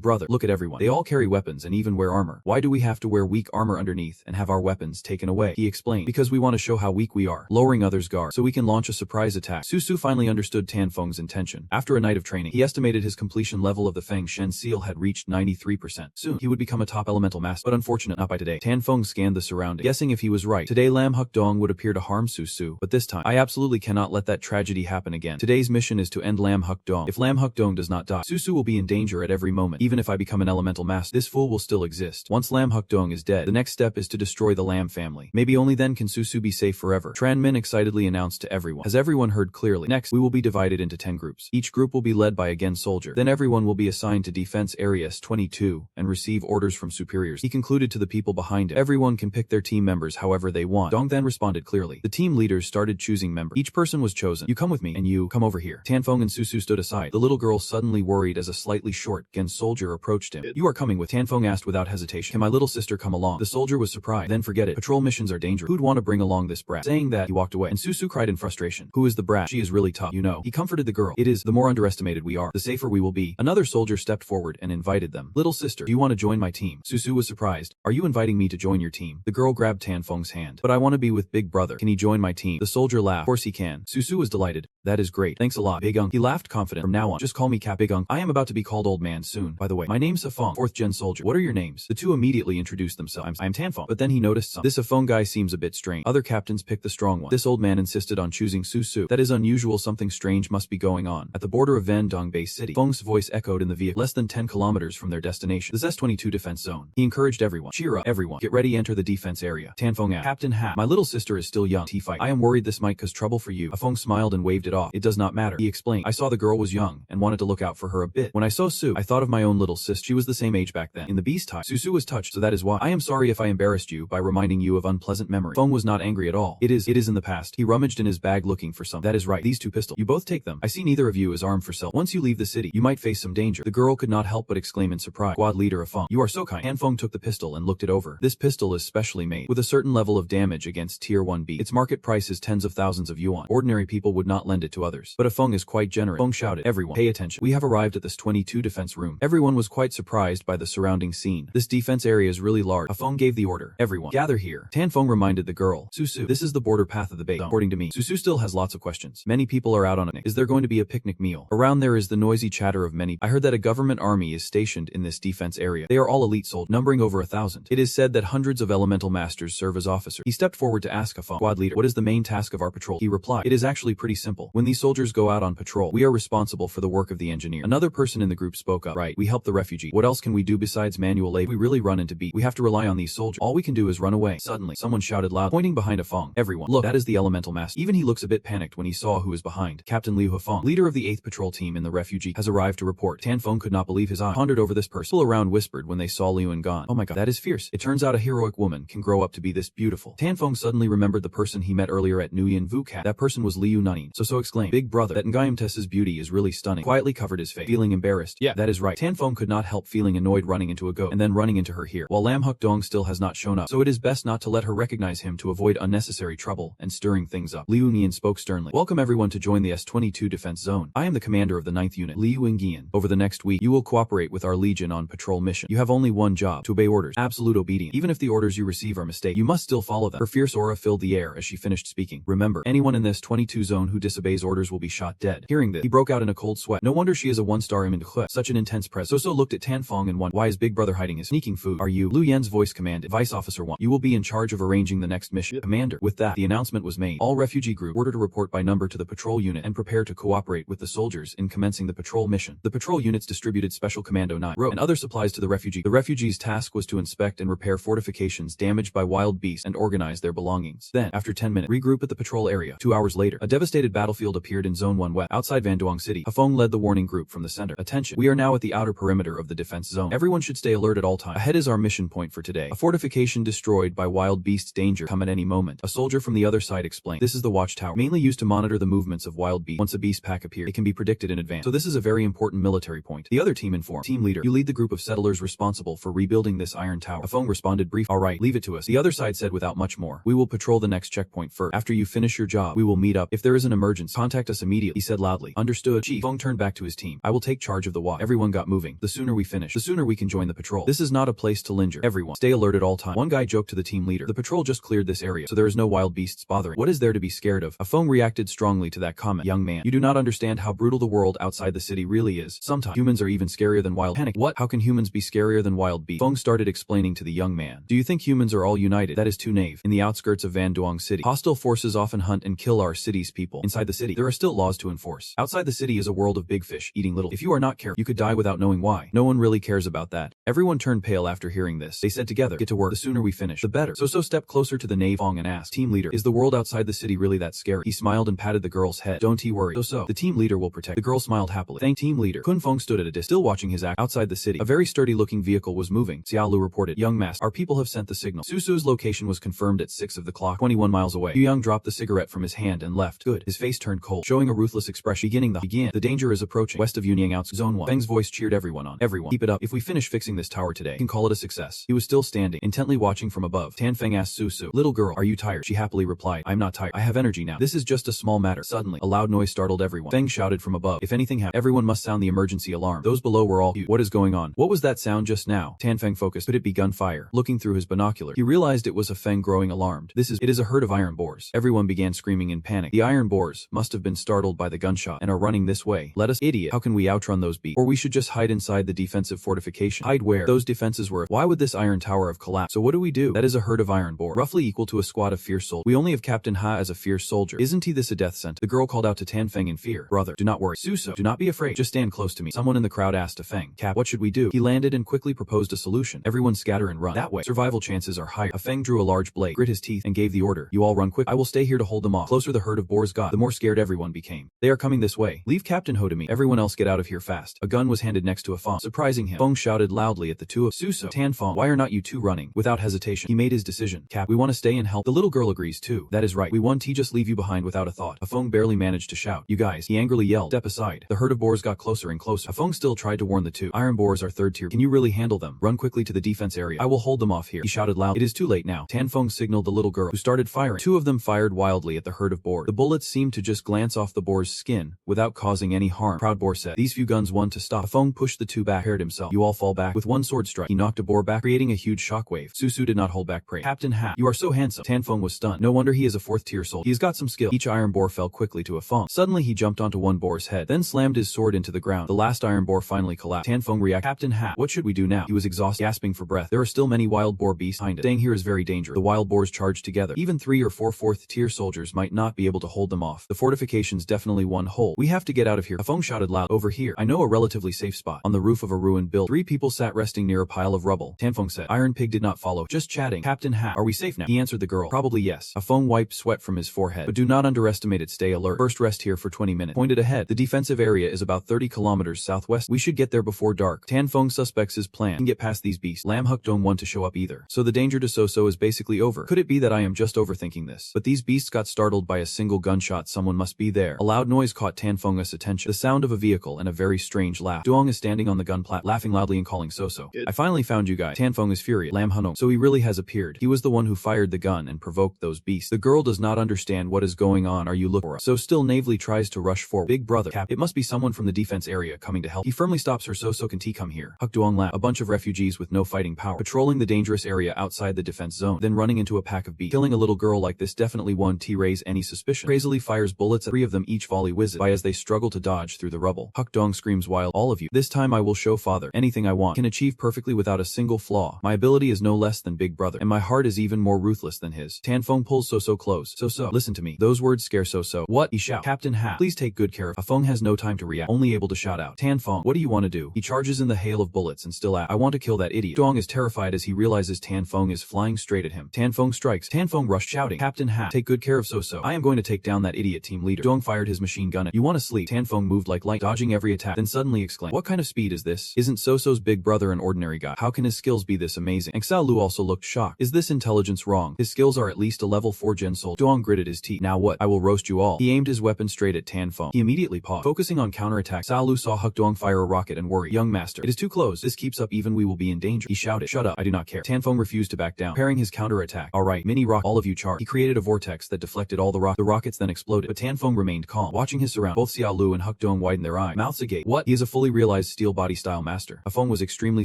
brother, look at everyone. They all carry weapons and even wear armor. Why do we have to wear weak armor underneath and have our weapons taken away? He explained, because we want to show how weak we are, lowering others' guard, so we can launch a surprise attack. Su Su finally understood Tan Feng's intention. After a night of training, he estimated his completion level of the Feng Shen seal had reached 93%. Soon, he would become a top elemental master, but unfortunately, not by today. Tan Feng scanned the surroundings, guessing if he was right. Today Lam Huk Dong would appear to harm Su Su, but this time, I absolutely cannot let that tragedy happen again. Today's mission is to end Lam Huk Dong. If Lam Huk Dong does not die, Su Su will be in danger at every moment. Even if I become an elemental master, this fool will still exist. Once Lam Huk Dong is dead, the next step is to destroy the Lam family. Maybe only then can Su Su be safe forever. Tran Min excitedly announced to everyone. Has everyone heard clearly? Next, we will be divided into 10 groups. Each group will be led by a Gen soldier. Then everyone will be assigned to Defense Area S22 and receive orders from superiors. He concluded to the people behind him. Everyone can pick their team members however they want. Dong then responded clearly. The team leaders started choosing members. Each person was chosen. You come with me, and you come over here. Tan Feng and Su Su stood aside. The little girl suddenly worried as a slightly short Gen soldier approached him. You are coming with? Tan Feng asked without hesitation. Can my little sister come along? The soldier was surprised. Then forget it. Patrol missions are dangerous. Who'd want to bring along this brat? Saying that, he walked away, and Su Su cried in frustration. Who is the brat? She is really tough, you know. He comforted the girl. It is, the more underestimated we are, the safer we will be. Another soldier stepped forward and invited them. Little sister, do you want to join my team? Su Su was surprised. Are you inviting me to join your team? The girl grabbed Tan Feng's hand. But I want to be with Big Brother. Can he join my team? The soldier laughed. Of course he can. Su Su was delighted. That is great. Thanks a lot, Big Ung. He laughed confident. From now on, just call me Cap Big Ung. I am about to be called Old Man soon. By the way, my name's Afeng, 4th Gen soldier. What are your names? The two immediately introduced themselves. I'm Tan Feng. But then he noticed something. This Afeng guy seems a bit strange. Other captains picked the strong one. This old man insisted on choosing Su Su. That is unusual. Something strange must be going on. At the border of Van Dong Bay City, Feng's voice echoed in the vehicle less than 10 kilometers from their destination, the S-22 defense zone. He encouraged everyone. Cheer up, everyone. Get ready, enter the defense area. Tan Feng asked. Captain Ha, my little sister is still young. T-fight. I am worried this might cause trouble for you. Afeng smiled and waved it off. It does not matter. He explained. I saw the girl was young and wanted to look out for her a bit. When I saw Su, I thought of my own little sister. She was the same age back then. In the beast type, Su Su was touched, so that is why. I am sorry if I embarrassed you by reminding you of unpleasant memory. Feng was not angry at all. It is in the past. He rummaged in his bag looking for something. That is right. These two pistols. You both take them. I see neither of you is armed for self. Once you leave the city, you might face some danger. The girl could not help but exclaim in surprise. Squad leader of Feng. You are so kind. Han Feng took the pistol and looked it over. This pistol is specially made with a certain level of damage against Tier 1B. Its market price is tens of thousands of yuan. Ordinary people would not lend it to others. But Feng is quite generous. Feng shouted, everyone, pay attention. We have arrived at this 22 defense room. Everyone was quite surprised by the surrounding scene. This defense area is really large. Feng gave the order. Everyone, gather here. Tan Feng reminded the girl. Su Su, this is the border path of the base. According to me, Su Su still has lots of questions. Many people are out on a picnic. Is there going to be a picnic meal? Around there is the noisy chatter of many. I heard that a government army is stationed in this defense area. They are all elite soldiers, numbering over 1,000. It is said that hundreds of elemental masters serve as officers. He stepped forward to ask Feng, squad leader, what is the main task of our patrol? He replied, it is actually pretty simple. When these soldiers go out on patrol, we are responsible for the work of the engineer. Another person in the group spoke up. Right, we help the refugee. What else can we do besides manual labor? We really run into beat. We have to rely on these soldiers. All we can do is run away. Suddenly, someone shouted loud, pointing behind Feng. Everyone, look, that is the elemental master. Even he looks a bit panicked when he saw who is behind. Captain Liu Hafeng, leader of the 8th patrol team in the refugee, has arrived to report. Tan Feng could not believe his eyes. Pondered over this person. People around whispered when they saw Liu and gone. Oh my god, that is fierce. It turns out a heroic woman can grow up to be this beautiful. Tan Feng suddenly remembered the person he met earlier at Nguyen Vu Cat. That person was Liu Nanin. So exclaimed, big brother, that Nguyen Tess's beauty is really stunning. Quietly covered his face, feeling embarrassed. Yeah, that is right. Tan Feng could not help feeling annoyed running into a goat and then running into her here. While Lam Huk Dong still has not shown up, so it is best not to let her recognize him to avoid unnecessary trouble and stirring things up. Liu Nian spoke sternly. Welcome everyone to join the S-22 defense zone. I am the commander of the 9th unit, Liu Ingyan. Over the next week, you will cooperate with our legion on patrol mission. You have only one job, to obey orders. Absolute obedience. Even if the orders you receive are mistaken, you must still follow them. Her fierce aura filled the air as she finished speaking. Remember, anyone in this 22 zone who disobeys orders will be shot dead. Hearing this, he broke out in a cold sweat. No wonder she is a 1-star image. Such an intense presence. So looked at Tan Feng and wondered, why is Big Brother hiding his sneaking food? Are you? Liu Yan's voice commanded. Vice Officer 1. You will be in charge of arranging the next mission. Commander. With that, the announcement was made. All refugee group ordered to report by number to the patrol unit and prepare to cooperate with the soldiers in commencing the patrol mission. The patrol units distributed Special Commando 9 and other supplies to the refugee. The refugees' task was to inspect and repair fortifications damaged by wild beasts and organize their belongings. Then, after 10 minutes, regroup at the patrol area. 2 hours later, a devastated battlefield appeared in Zone 1 West, outside Van Duong City. Hafeng led the warning group from the center. Attention, we are now at the outer perimeter of the defense zone. Everyone should stay alert at all times. Ahead is our mission point for today. A fortification Fortification destroyed by wild beasts. Danger come at any moment. A soldier from the other side explained. This is the watchtower, mainly used to monitor the movements of wild beasts. Once a beast pack appears, it can be predicted in advance. So this is a very important military point. The other team informed. Team leader, you lead the group of settlers responsible for rebuilding this iron tower. Afong responded brief. Alright, leave it to us. The other side said without much more. We will patrol the next checkpoint first. After you finish your job, we will meet up. If there is an emergency, contact us immediately, he said loudly. Understood, Chief. Afong turned back to his team. I will take charge of the watch. Everyone got moving. The sooner we finish, the sooner we can join the patrol. This is not a place to linger. Everyone, stay alert at all times. One guy joked to the team leader. The patrol just cleared this area, so there is no wild beasts bothering. What is there to be scared of? Afong reacted strongly to that comment. Young man, you do not understand how brutal the world outside the city really is. Sometimes, humans are even scarier than wild. Panic. What? How can humans be scarier than wild beasts? Afong started explaining to the young man. Do you think humans are all united? That is too naive. In the outskirts of Van Duong City, hostile forces often hunt and kill our city's people. Inside the city, there are still laws to enforce. Outside the city is a world of big fish, eating little. If you are not careful, you could die without knowing why. No one really cares about that. Everyone turned pale after hearing this. They said together, get to work. The sooner we finish, the better. So stepped closer to the knave Fong and asked, Team leader, is the world outside the city really that scary? He smiled and patted the girl's head. Don't he worry. So, the team leader will protect. The girl smiled happily. Thank team leader. Kun Fong stood at a distance, still watching his act. Outside the city, a very sturdy-looking vehicle was moving. Xiao Lu reported, Young master, our people have sent the signal. Susu's location was confirmed at 6 of the clock, 21 miles away. Yu Yang dropped the cigarette from his hand and left. Good. His face turned cold, showing a ruthless expression. Begin. The danger is approaching. West of Yunyang out. Zone 1. Feng's voice cheered everyone on. Everyone, keep it up. If we finish fixing this tower today, we can call it a success. He was still standing, intently watching from above. Tan Feng asked Susu, little girl, are you tired? She happily replied, I'm not tired. I have energy now. This is just a small matter. Suddenly, a loud noise startled everyone. Feng shouted from above, if anything happens, everyone must sound the emergency alarm. Those below were all huge. What is going on? What was that sound just now? Tan Feng focused. Could it be gunfire? Looking through his binocular, he realized it was a Feng growing alarmed. It is a herd of iron boars. Everyone began screaming in panic. The iron boars must have been startled by the gunshot and are running this way. Let us, idiot. How can we outrun those beasts? Or we should just hide inside the defensive fortification. Hide where? Those defenses were. Why would this iron tower have collapsed? So what do we do? That is a herd of iron boar, roughly equal to a squad of fierce soldiers. We only have Captain Ha as a fierce soldier. Isn't he this a death sentence? The girl called out to Tan Feng in fear. Brother, do not worry. Suso, do not be afraid. Just stand close to me. Someone in the crowd asked Feng. Cap, what should we do? He landed and quickly proposed a solution. Everyone scatter and run. That way, survival chances are higher. Feng drew a large blade, grit his teeth, and gave the order. You all run quick. I will stay here to hold them off. Closer the herd of boars got, the more scared everyone became. They are coming this way. Leave Captain Ho to me. Everyone else get out of here fast. A gun was handed next to a Feng, surprising him. Feng shouted loudly at the two of Suso, Tan Feng, why are not you two running? Without hesitation, he made his decision. Cap, we want to stay and help. The little girl agrees too. That is right. We won't just leave you behind without a thought. Feng barely managed to shout. You guys, he angrily yelled. Step aside. The herd of boars got closer and closer. Feng still tried to warn the two. Iron boars are third tier. Can you really handle them? Run quickly to the defense area. I will hold them off here. He shouted loud. It is too late now. Tan Feng signaled the little girl, who started firing. Two of them fired wildly at the herd of boars. The bullets seemed to just glance off the boar's skin, without causing any harm. Proud boar said, these few guns want to stop. Feng pushed the two back, prepared himself. You all fall back. With one sword strike, he knocked a boar back, creating a huge shockwave. Susu did not hold back praise. Captain Ha, you are so handsome. Tan Feng was stunned. No wonder he is a 4th tier soldier. He's got some skill. Each iron boar fell quickly to a Feng. Suddenly he jumped onto one boar's head, then slammed his sword into the ground. The last iron boar finally collapsed. Tan Feng reacted. Captain Ha, what should we do now? He was exhausted, gasping for breath. There are still many wild boar beasts behind it. Staying here is very dangerous. The wild boars charged together. Even 3 or 4 4th tier soldiers might not be able to hold them off. The fortification's definitely one hole. We have to get out of here. Feng shouted loud. Over here. I know a relatively safe spot. On the roof of a ruined building. 3 people sat resting near a pile of rubble. Tan Feng said. Iron Pig did not follow. Just chatting. Captain Ha, are we safe now? He answered the girl. Probably yes. Feng wiped sweat from his forehead. But do not underestimate it. Stay alert. First rest here for 20 minutes. Pointed ahead. The defensive area is about 30 kilometers southwest. We should get there before dark. Tan Feng suspects his plan. Can get past these beasts. Lam Huk don't want to show up either. So the danger to Soso is basically over. Could it be that I am just overthinking this? But these beasts got startled by a single gunshot. Someone must be there. A loud noise caught Tan Feng's attention. The sound of a vehicle and a very strange laugh. Duong is standing on the gun plat, laughing loudly and calling Soso. Good. I finally found you guys. Tan Feng is furious. Lam Hunong. So he really has appeared. He was the one who fired the gun and provoked those beasts. The girl does not understand what is going on. Are you looking for us? So still naively tries to rush forward. Big brother. Cap. It must be someone from the defense area coming to help. He firmly stops her. So can T come here? Huk Duong laughed. A bunch of refugees with no fighting power. Patrolling the dangerous area outside the defense zone. Then running into a pack of beasts. Killing a little girl like this definitely won't raise any suspicion. Crazily fires bullets at 3 of them, each volley whizzes by as they struggle to dodge through the rubble. Huk Dong screams wild. All of you. This time I will show father. Anything I want. Can achieve perfectly without a single flaw. My ability is no less than big brother. And my heart is even more ruthless than his. Tan Feng pulls Soso close. Soso, listen to me. Those words scare Soso. What? He shouts. Captain Ha, please take good care of. Feng has no time to react. Only able to shout out. Tan Feng, what do you want to do? He charges in the hail of bullets and still asks, I want to kill that idiot. Dong is terrified as he realizes Tan Feng is flying straight at him. Tan Feng strikes. Tan Feng rushed shouting. Captain Ha, take good care of Soso. I am going to take down that idiot team leader. Dong fired his machine gun at you want to sleep. Tan Feng moved like light, dodging every attack, then suddenly exclaimed, what kind of speed is this? Isn't Soso's big brother an ordinary guy? How can his skills be this amazing? Xiao Luo Lu also looked shocked. Is this intelligence wrong? His skills are at least a level 4 Gen Soul. Duong gritted his teeth. Now what? I will roast you all. He aimed his weapon straight at Tan Feng. He immediately paused, focusing on counterattack. Cao Lu saw Huck Duong fire a rocket and worried. Young master, it is too close. This keeps up even we will be in danger. He shouted. Shut up. I do not care. Tan Feng refused to back down, preparing his counterattack. Alright, mini rock, all of you charge. He created a vortex that deflected all the rockets then exploded. But Tan Feng remained calm, watching his surround. Both Xiao Lu and Huck Duong widened their eye, mouths agape. What? He is a fully realized steel body style master. Feng was extremely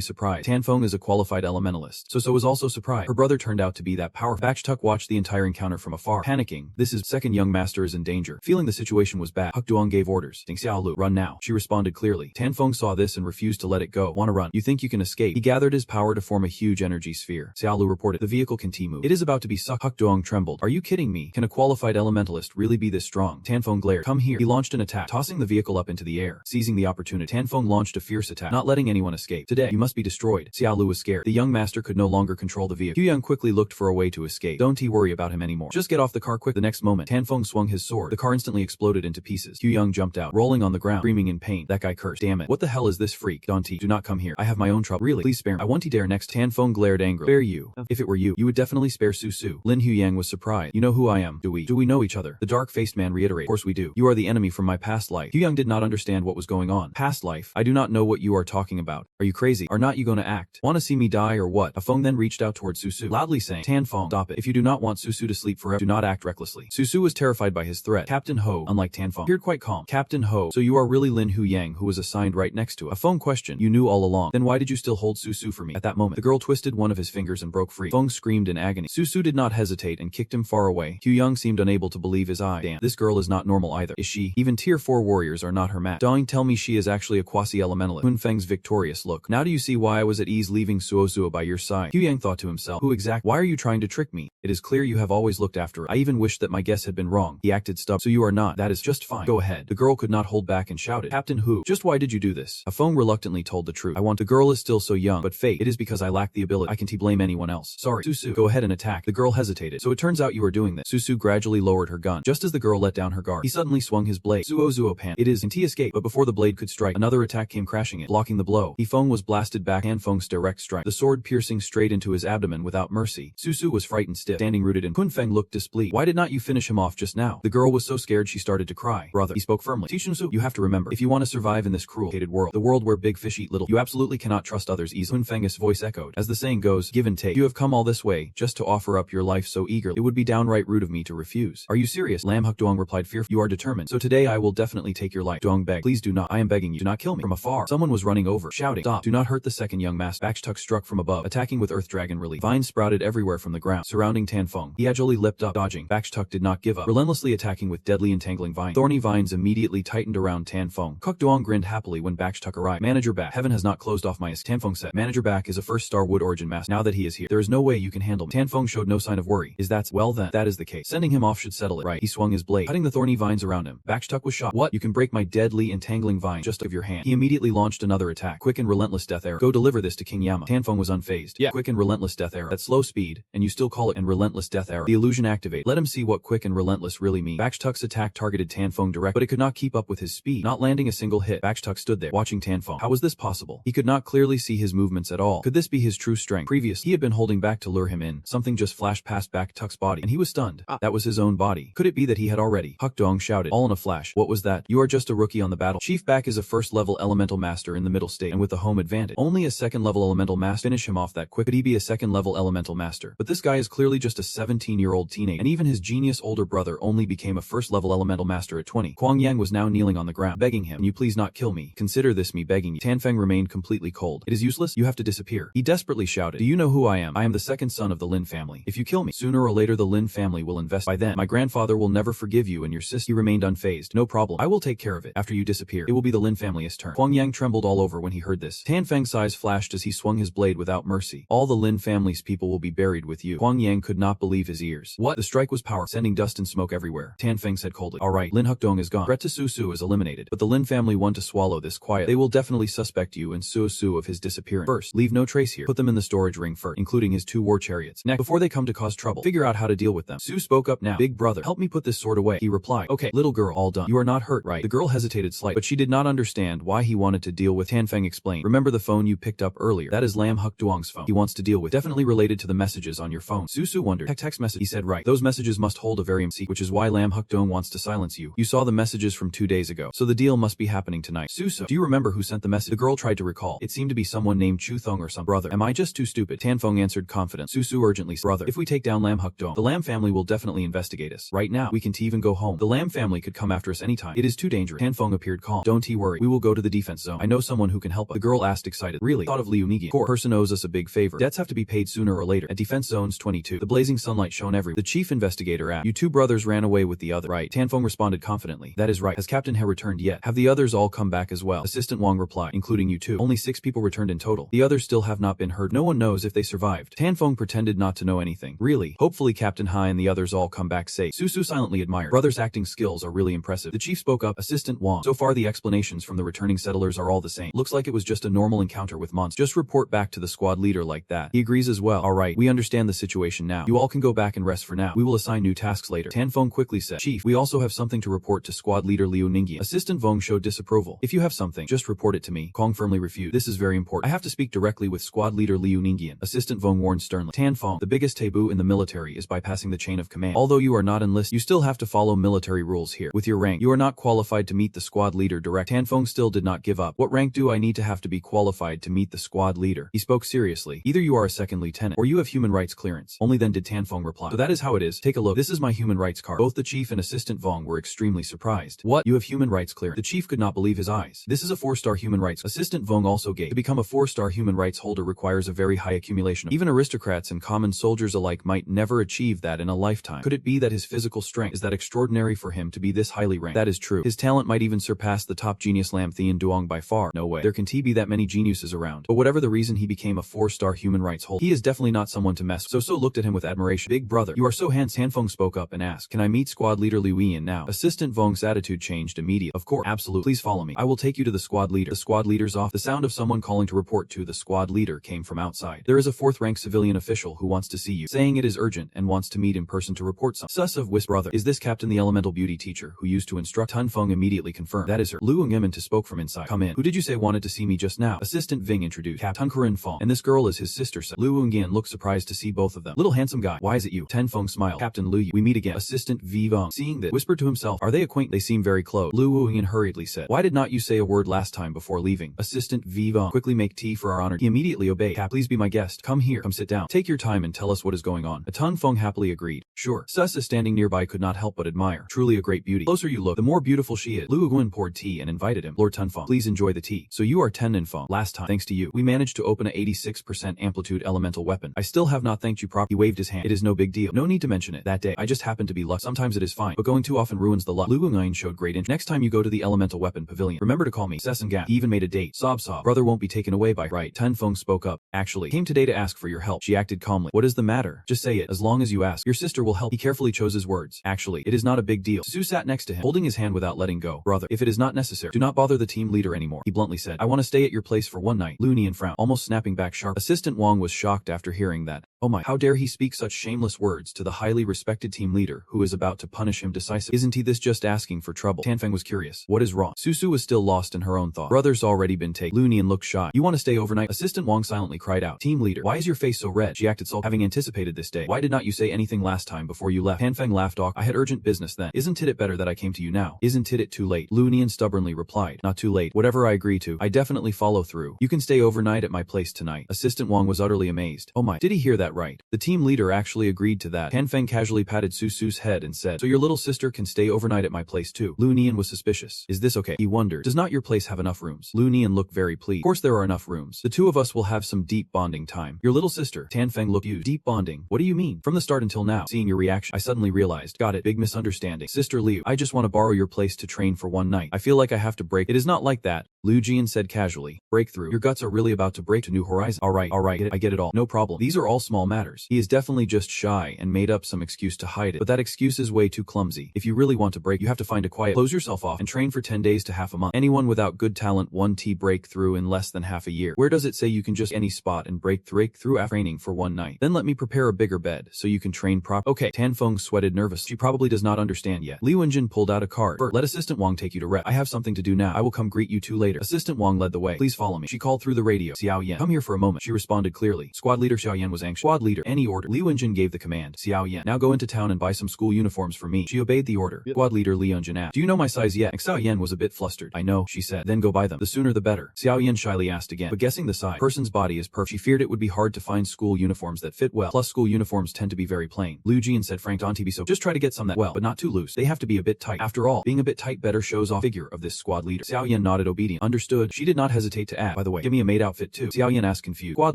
surprised. Tan Feng is a qualified elementalist, so was also surprised. Her brother turned out to be that powerful. Bakch watched the entire encounter from afar, panicking. This is second young master is in danger. Feeling the situation was bad, Huck Duong gave orders. Ding Xiao Lu, run now. She responded clearly. Tan Feng saw this and refused to let it go. Wanna run? You think you can escape? He gathered his power to form a huge energy sphere. Xiao Lu reported. The vehicle can T-move. It is about to be sucked. Huck Duong trembled. Are you kidding me? Can a qualified elementalist really be this strong? Tan Feng glared. Come here. He launched an attack, tossing the vehicle up into the air. Seizing the opportunity, Tan Feng launched a fierce attack, not letting anyone escape. Today, you must be destroyed. Xiao Lu was scared. The young master could no longer control the vehicle. Yang quickly looked for a way to escape. Don't worry about him anymore. Just get off the car quick. The next moment, Tan Feng swung his sword. The car instantly exploded into pieces. Yang jumped out, rolling on the ground, screaming in pain. That guy cursed. Damn it. What the hell is this freak? Dante, do not come here. I have my own trouble. Really? Please spare me. I want to dare next. Tan Feng glared angrily. Spare you? If it were you, you would definitely spare Su Su. Lin Huyang was surprised. You know who I am, do we? Do we know each other? The dark-faced man reiterated. Of course we do. You are the enemy from my past life. Huyang did not understand what was going on. Past life? I do not know what you are talking about. Are you crazy? Are not you gonna act? Want to see me die or what? Feng then reached out toward Su Su, loudly saying, Tan Feng, stop it. If you do not want Su Su to sleep forever, do not act recklessly. Su Su was terrified by his threat. Captain Ho, unlike Tan Feng, appeared quite calm. Captain Ho, so you are really Lin Huyang who was assigned right next to Feng questioned. You knew all along. Then why did you still hold Su Su for me? At that moment, the girl twisted one of his fingers and broke free. Feng screamed in agony. Su Su did not hesitate and kicked him far away. Huyang seemed unable to believe his eye. Damn, this girl is not normal either. Is she? Even tier 4 warriors are not her match. Dong tell me she is actually a quasi-elementalist. Hun Feng's victorious look. Now do you see why I was at ease leaving Suozuo by your side? Huyang thought to himself. Who exactly? Why are you trying to trick me? It is clear you have always looked after her. I even wished that my guess had been wrong. He acted stubborn. So you are not. That is just fine. Go ahead. The girl could not hold back and shouted. Captain Hu, just why did you do this? Feng reluctantly told the truth. I want. The girl is still so young, but fate. It is because I lack the ability. I can't blame anyone else. Sorry. Susu, go ahead and attack. The girl hesitated. So it turns out you are doing this. Susu gradually lowered her gun. Just as the girl let down her guard, he suddenly swung his blade. Suozuo pan. It is, and he escaped, but before the blade could strike, another attack came crashing in, blocking the blow. Feng was blasted back. Han Feng's direct strike, the sword piercing straight into his abdomen without mercy. Susu was frightened stiff, standing rooted in. Kun Feng looked displeased. Why did not you finish him off just now? The girl was so scared she started to cry. Brother, he spoke firmly. Tichunsu, you have to remember, if you want to survive in this cruel, hated world, the world where big fish eat little, you absolutely cannot trust others easily. Kun Feng's voice echoed. As the saying goes, give and take. You have come all this way, just to offer up your life so eagerly. It would be downright rude of me to refuse. Are you serious? Lam Huck Duong replied fearfully. You are determined. So today I will definitely take your life. Duong begged. Please do not. I am begging you. Do not kill me. From afar, someone was running over, shouting, stop. Do not hurt the second young master. Bakchtuk struck from above, attacking with Earth Dragon relief. Vines sprouted everywhere from the ground, surrounding Tan Feng. He agilely leapt up, dodging. Bakchtuk did not give up, relentlessly attacking with deadly entangling vines. Thorny vines immediately tightened around Tan Feng. Huck Duong grinned happily when Bakchtuk arrived. Manager back. Heaven has not closed off my escape. Tan Feng said. Manager back is a first-star wood origin master. Now that he is here, there is no way you can handle me. Tan Feng showed no sign of worry. Is that well then? That is the case. Sending him off should settle it. Right. He swung his blade, cutting the thorny vines around him. Bakchtuk was shocked. What? You can break my deadly entangling vine just of your hand. He immediately launched another attack. Quick and relentless death arrow. Go deliver this to King Yama. Tan Feng was unfazed. Yeah. Quick and relentless death arrow. At slow speed, and you still call it an relentless death arrow. The illusion activated. Let him see what quick and relentless really mean. Bakchtuk's attack targeted Tan Feng direct, but it could not keep up with his speed, not landing a single hit. Bakchtuk stood there, watching Tan Feng. How was this possible? He could not clearly see his movements at all. Could this be his true strength? Previously, he had been holding back to lure him in. Something just flashed past Bakchtuk's body, and he was stunned. That was his own body. Could it be that he had already? Huck Duong shouted, all in a flash. What was that? You are just a rookie on the battle. Chief Bak is a first-level elemental master in the middle state, and with the home advantage. Only a second-level elemental master finish him off that quick. Could he be a second-level elemental master? But this guy is clearly just a 17-year-old teenager, and even his genius older brother only became a first-level elemental master at 20. Kwang Yang was now kneeling on the ground, begging him, can you please not kill me? Consider this me begging you. Tan Feng remained completely cold. It is useless. You have to disappear. He desperately shouted, do you know who I am? I am the second son of the Lin family. If you kill me, sooner or later the Lin family will invest. By then, my grandfather will never forgive you and your sister. He remained unfazed. No problem. I will take care of it. After you disappear, it will be the Lin family's turn. Kwang Yang trembled all over when he heard this. Tan Feng's eyes flashed as he swung his blade without mercy. All the Lin family's people will be buried with you. Kwang Yang could not believe his ears. What? The strike was powerful, sending dust and smoke everywhere. Tan Feng said coldly, alright, Lin Huck Dong is gone. Threat to Su Su is eliminated. But the Lin family want to swallow this quiet. They will definitely suspect you and Su Su of his disappearance. First, leave no trace here. Put them in the storage ring first, including his 2 war chariots. Next, before they come to cause trouble, figure out how to deal with them. Su spoke up now. Big brother, help me put this sword away. He replied, okay, little girl, all done. You are not hurt, right? The girl hesitated slightly, but she did not understand why he wanted to deal with. Tan Feng explained, remember the phone you picked up earlier? That is Lam Huck Duong's phone. He wants wants to deal with. Definitely related to the messages on your phone. Susu wondered. Text message. He said right. Those messages must hold a very secret, which is why Lam Hukdong wants to silence you. You saw the messages from 2 days ago. So the deal must be happening tonight. Susu, do you remember who sent the message? The girl tried to recall. It seemed to be someone named Chu Thong or some. Brother, am I just too stupid? Tanfeng answered confident. Susu urgently said, brother, if we take down Lam Hukdong, the Lam family will definitely investigate us. Right now, we can't even go home. The Lam family could come after us anytime. It is too dangerous. Tanfeng appeared calm. Don't worry. We will go to the defense zone. I know someone who can help us. The girl asked excited. Really? Thought of Liu Nigian. Core person owes us a big favor. Debts have to be paid sooner or later. At defense zones 22, the blazing sunlight shone everywhere. The chief investigator asked, you two brothers ran away with the other, right? Tanfeng responded confidently. That is right. Has Captain He returned yet? Have the others all come back as well? Assistant Wang replied, including you two. Only 6 people returned in total. The others still have not been heard. No one knows if they survived. Tanfeng pretended not to know anything. Really? Hopefully Captain He and the others all come back safe. Susu silently admired. Brothers' acting skills are really impressive. The chief spoke up. Assistant Wang. So far the explanations from the returning settlers are all the same. Looks like it was just a normal encounter with monsters. Just report back to the squad leader like that. He agrees as well. Alright, we understand the situation now. You all can go back and rest for now. We will assign new tasks later. Tanfeng quickly said, Chief, we also have something to report to squad leader Liu Ningyan. Assistant Vong showed disapproval. If you have something, just report it to me. Kong firmly refused. This is very important. I have to speak directly with squad leader Liu Ningyan. Assistant Vong warned sternly. Tanfeng, the biggest taboo in the military is bypassing the chain of command. Although you are not enlisted, you still have to follow military rules here. With your rank, you are not qualified to meet the squad leader direct. Tanfeng still did not give up. What rank do I need to have to be qualified to meet the squad leader? He spoke seriously. Either you are a second lieutenant, or you have human rights clearance. Only then did Tanfeng reply. So that is how it is. Take a look. This is my human rights card. Both the chief and Assistant Vong were extremely surprised. What? You have human rights clearance? The chief could not believe his eyes. This is a 4-star human rights. Assistant Vong also gave. To become a 4-star human rights holder requires a very high accumulation of. Even aristocrats and common soldiers alike might never achieve that in a lifetime. Could it be that his physical strength is that extraordinary for him to be this highly ranked? That is true. His talent might even surpass the top genius Lam Thian Duong by far. No way. There can be that many geniuses around. But whatever the reason he became a 4-star human rights holder, he is definitely not someone to mess with. So looked at him with admiration. Big brother, you are so handsome. Tanfeng spoke up and asked, can I meet squad leader Liu Yian now? Assistant Vong's attitude changed immediately. Of course, absolutely. Please follow me. I will take you to the squad leader. The squad leader's off. The sound of someone calling to report to the squad leader came from outside. There is a 4th-rank civilian official who wants to see you, saying it is urgent and wants to meet in person to report something. Sus of Wisp brother. Is this Captain the elemental beauty teacher who used to instruct? Tanfeng immediately confirmed. That is her. Lu Ngimon spoke from inside. Come in. Who did you say wanted to see me just now? Assistant Ving introduced. Captain Kurin Fong. And this girl is his sister. Lu Ngimon looked surprised to see both of them. Little handsome guy. Why is it you? Tanfeng smiled. Captain Lu, we meet again. Assistant V Vong. Seeing this, whispered to himself, are they acquainted? They seem very close. Lu Ngimon hurriedly said, why did not you say a word last time before leaving? Assistant V Vong. Quickly make tea for our honor. He immediately obeyed. Cap, please be my guest. Come here. Come sit down. Take your time and tell us what is going on. Tanfeng happily agreed. Sure. Sus is standing nearby could not help but admire. Truly a great beauty. Closer you look, the more beautiful she is. Lu Guan poured tea and invited him. Lord Tanfeng, please enjoy the tea. So you are Ten Feng. Last time, thanks to you, we managed to open a 86% amplitude elemental weapon. I still have not thanked you properly. He waved his hand. It is no big deal. No need to mention it. That day, I just happened to be lucky. Sometimes it is fine, but going too often ruins the luck. Lu Guan showed great interest. Next time you go to the elemental weapon pavilion, remember to call me. Sess and Gap. He even made a date. Sob. Brother won't be taken away by. Right. Tanfeng spoke up. Actually, came today to ask for your help. She acted calmly. What is the matter? Just say it. As long as you ask. Your sister will help. He carefully chose his words. Actually, it is not a big deal. Su sat next to him, holding his hand without letting go. Brother, if it is not necessary, do not bother the team leader anymore. He bluntly said, I want to stay at your place for one night. Lu Nian frowned, almost snapping back sharp. Assistant Wang was shocked after hearing that. Oh my, how dare he speak such shameless words to the highly respected team leader who is about to punish him decisively. Isn't he this just asking for trouble? Tanfeng was curious. What is wrong? Susu was still lost in her own thought. Brother's already been taken. Lu Nian looked shy. You want to stay overnight? Assistant Wang silently cried out. Team leader, why is your face so red? She acted sulky, having anticipated this day. Why did not you say anything last time before you left? Tanfeng laughed awkwardly. I had urgent business then. Isn't it better that I came to you now? Isn't it too late? Lu Nian stubbornly replied. Not too late. Whatever I agree to, I definitely follow through. You can stay overnight at my place tonight. Assistant Wang was utterly amazed. Oh my, did he hear that right? The team leader actually agreed to that. Tanfeng casually patted Susu's head and said, so your little sister can stay overnight at my place too. Lu Nian was suspicious. Is this okay? He wondered. Does not your place have enough rooms? Lu Nian looked very pleased. Of course there are enough rooms. The two of us will have some deep bonding time. Your little sister. Tanfeng looked used. Deep bonding? What do you mean? From the start until now. Seeing your reaction, I suddenly realized. Got it. Big misunderstanding. Sister Liu, I just want to borrow your place to train for one night. I feel like I have to break. It is not like that. Lu Jian said casually. Breakthrough. Your guts are really about to break to new horizons. Alright, I get it all. No problem. These are all small matters. He is definitely just shy and made up some excuse to hide it. But that excuse is way too clumsy. If you really want to break, you have to find a quiet, close yourself off, and train for 10 days to half a month. Anyone without good talent 1T breakthrough in less than half a year. Where does it say you can just any spot and break through after training for one night? Then let me prepare a bigger bed so you can train properly. Okay. Tanfeng sweated nervously. She probably does not understand yet. Liu Wenjin pulled out a card. Let Assistant Wang take you to rest. I have something to do now. I will come greet you two later. later. Assistant Wang led the way. Please follow me. She called through the radio. Xiao Yan, come here for a moment. She responded clearly. Squad leader Xiao Yan was anxious. Squad leader, any order. Liu Yunjin gave the command. Xiao Yan, now go into town and buy some school uniforms for me. She obeyed the order. Squad leader Liu Yunjin asked, do you know my size yet? Xiao Yan was a bit flustered. I know, she said. Then go buy them. The sooner the better. Xiao Yan shyly asked again, but guessing the size, person's body is perfect. She feared it would be hard to find school uniforms that fit well. Plus school uniforms tend to be very plain. Liu Jian said Frank on TV, so just try to get some that well, but not too loose. They have to be a bit tight. After all, being a bit tight better shows off figure of this squad leader. Xiao Yan nodded obedient. Understood. She did not hesitate to add, by the way, give me a maid outfit too. Xiao Yan asked confused. Squad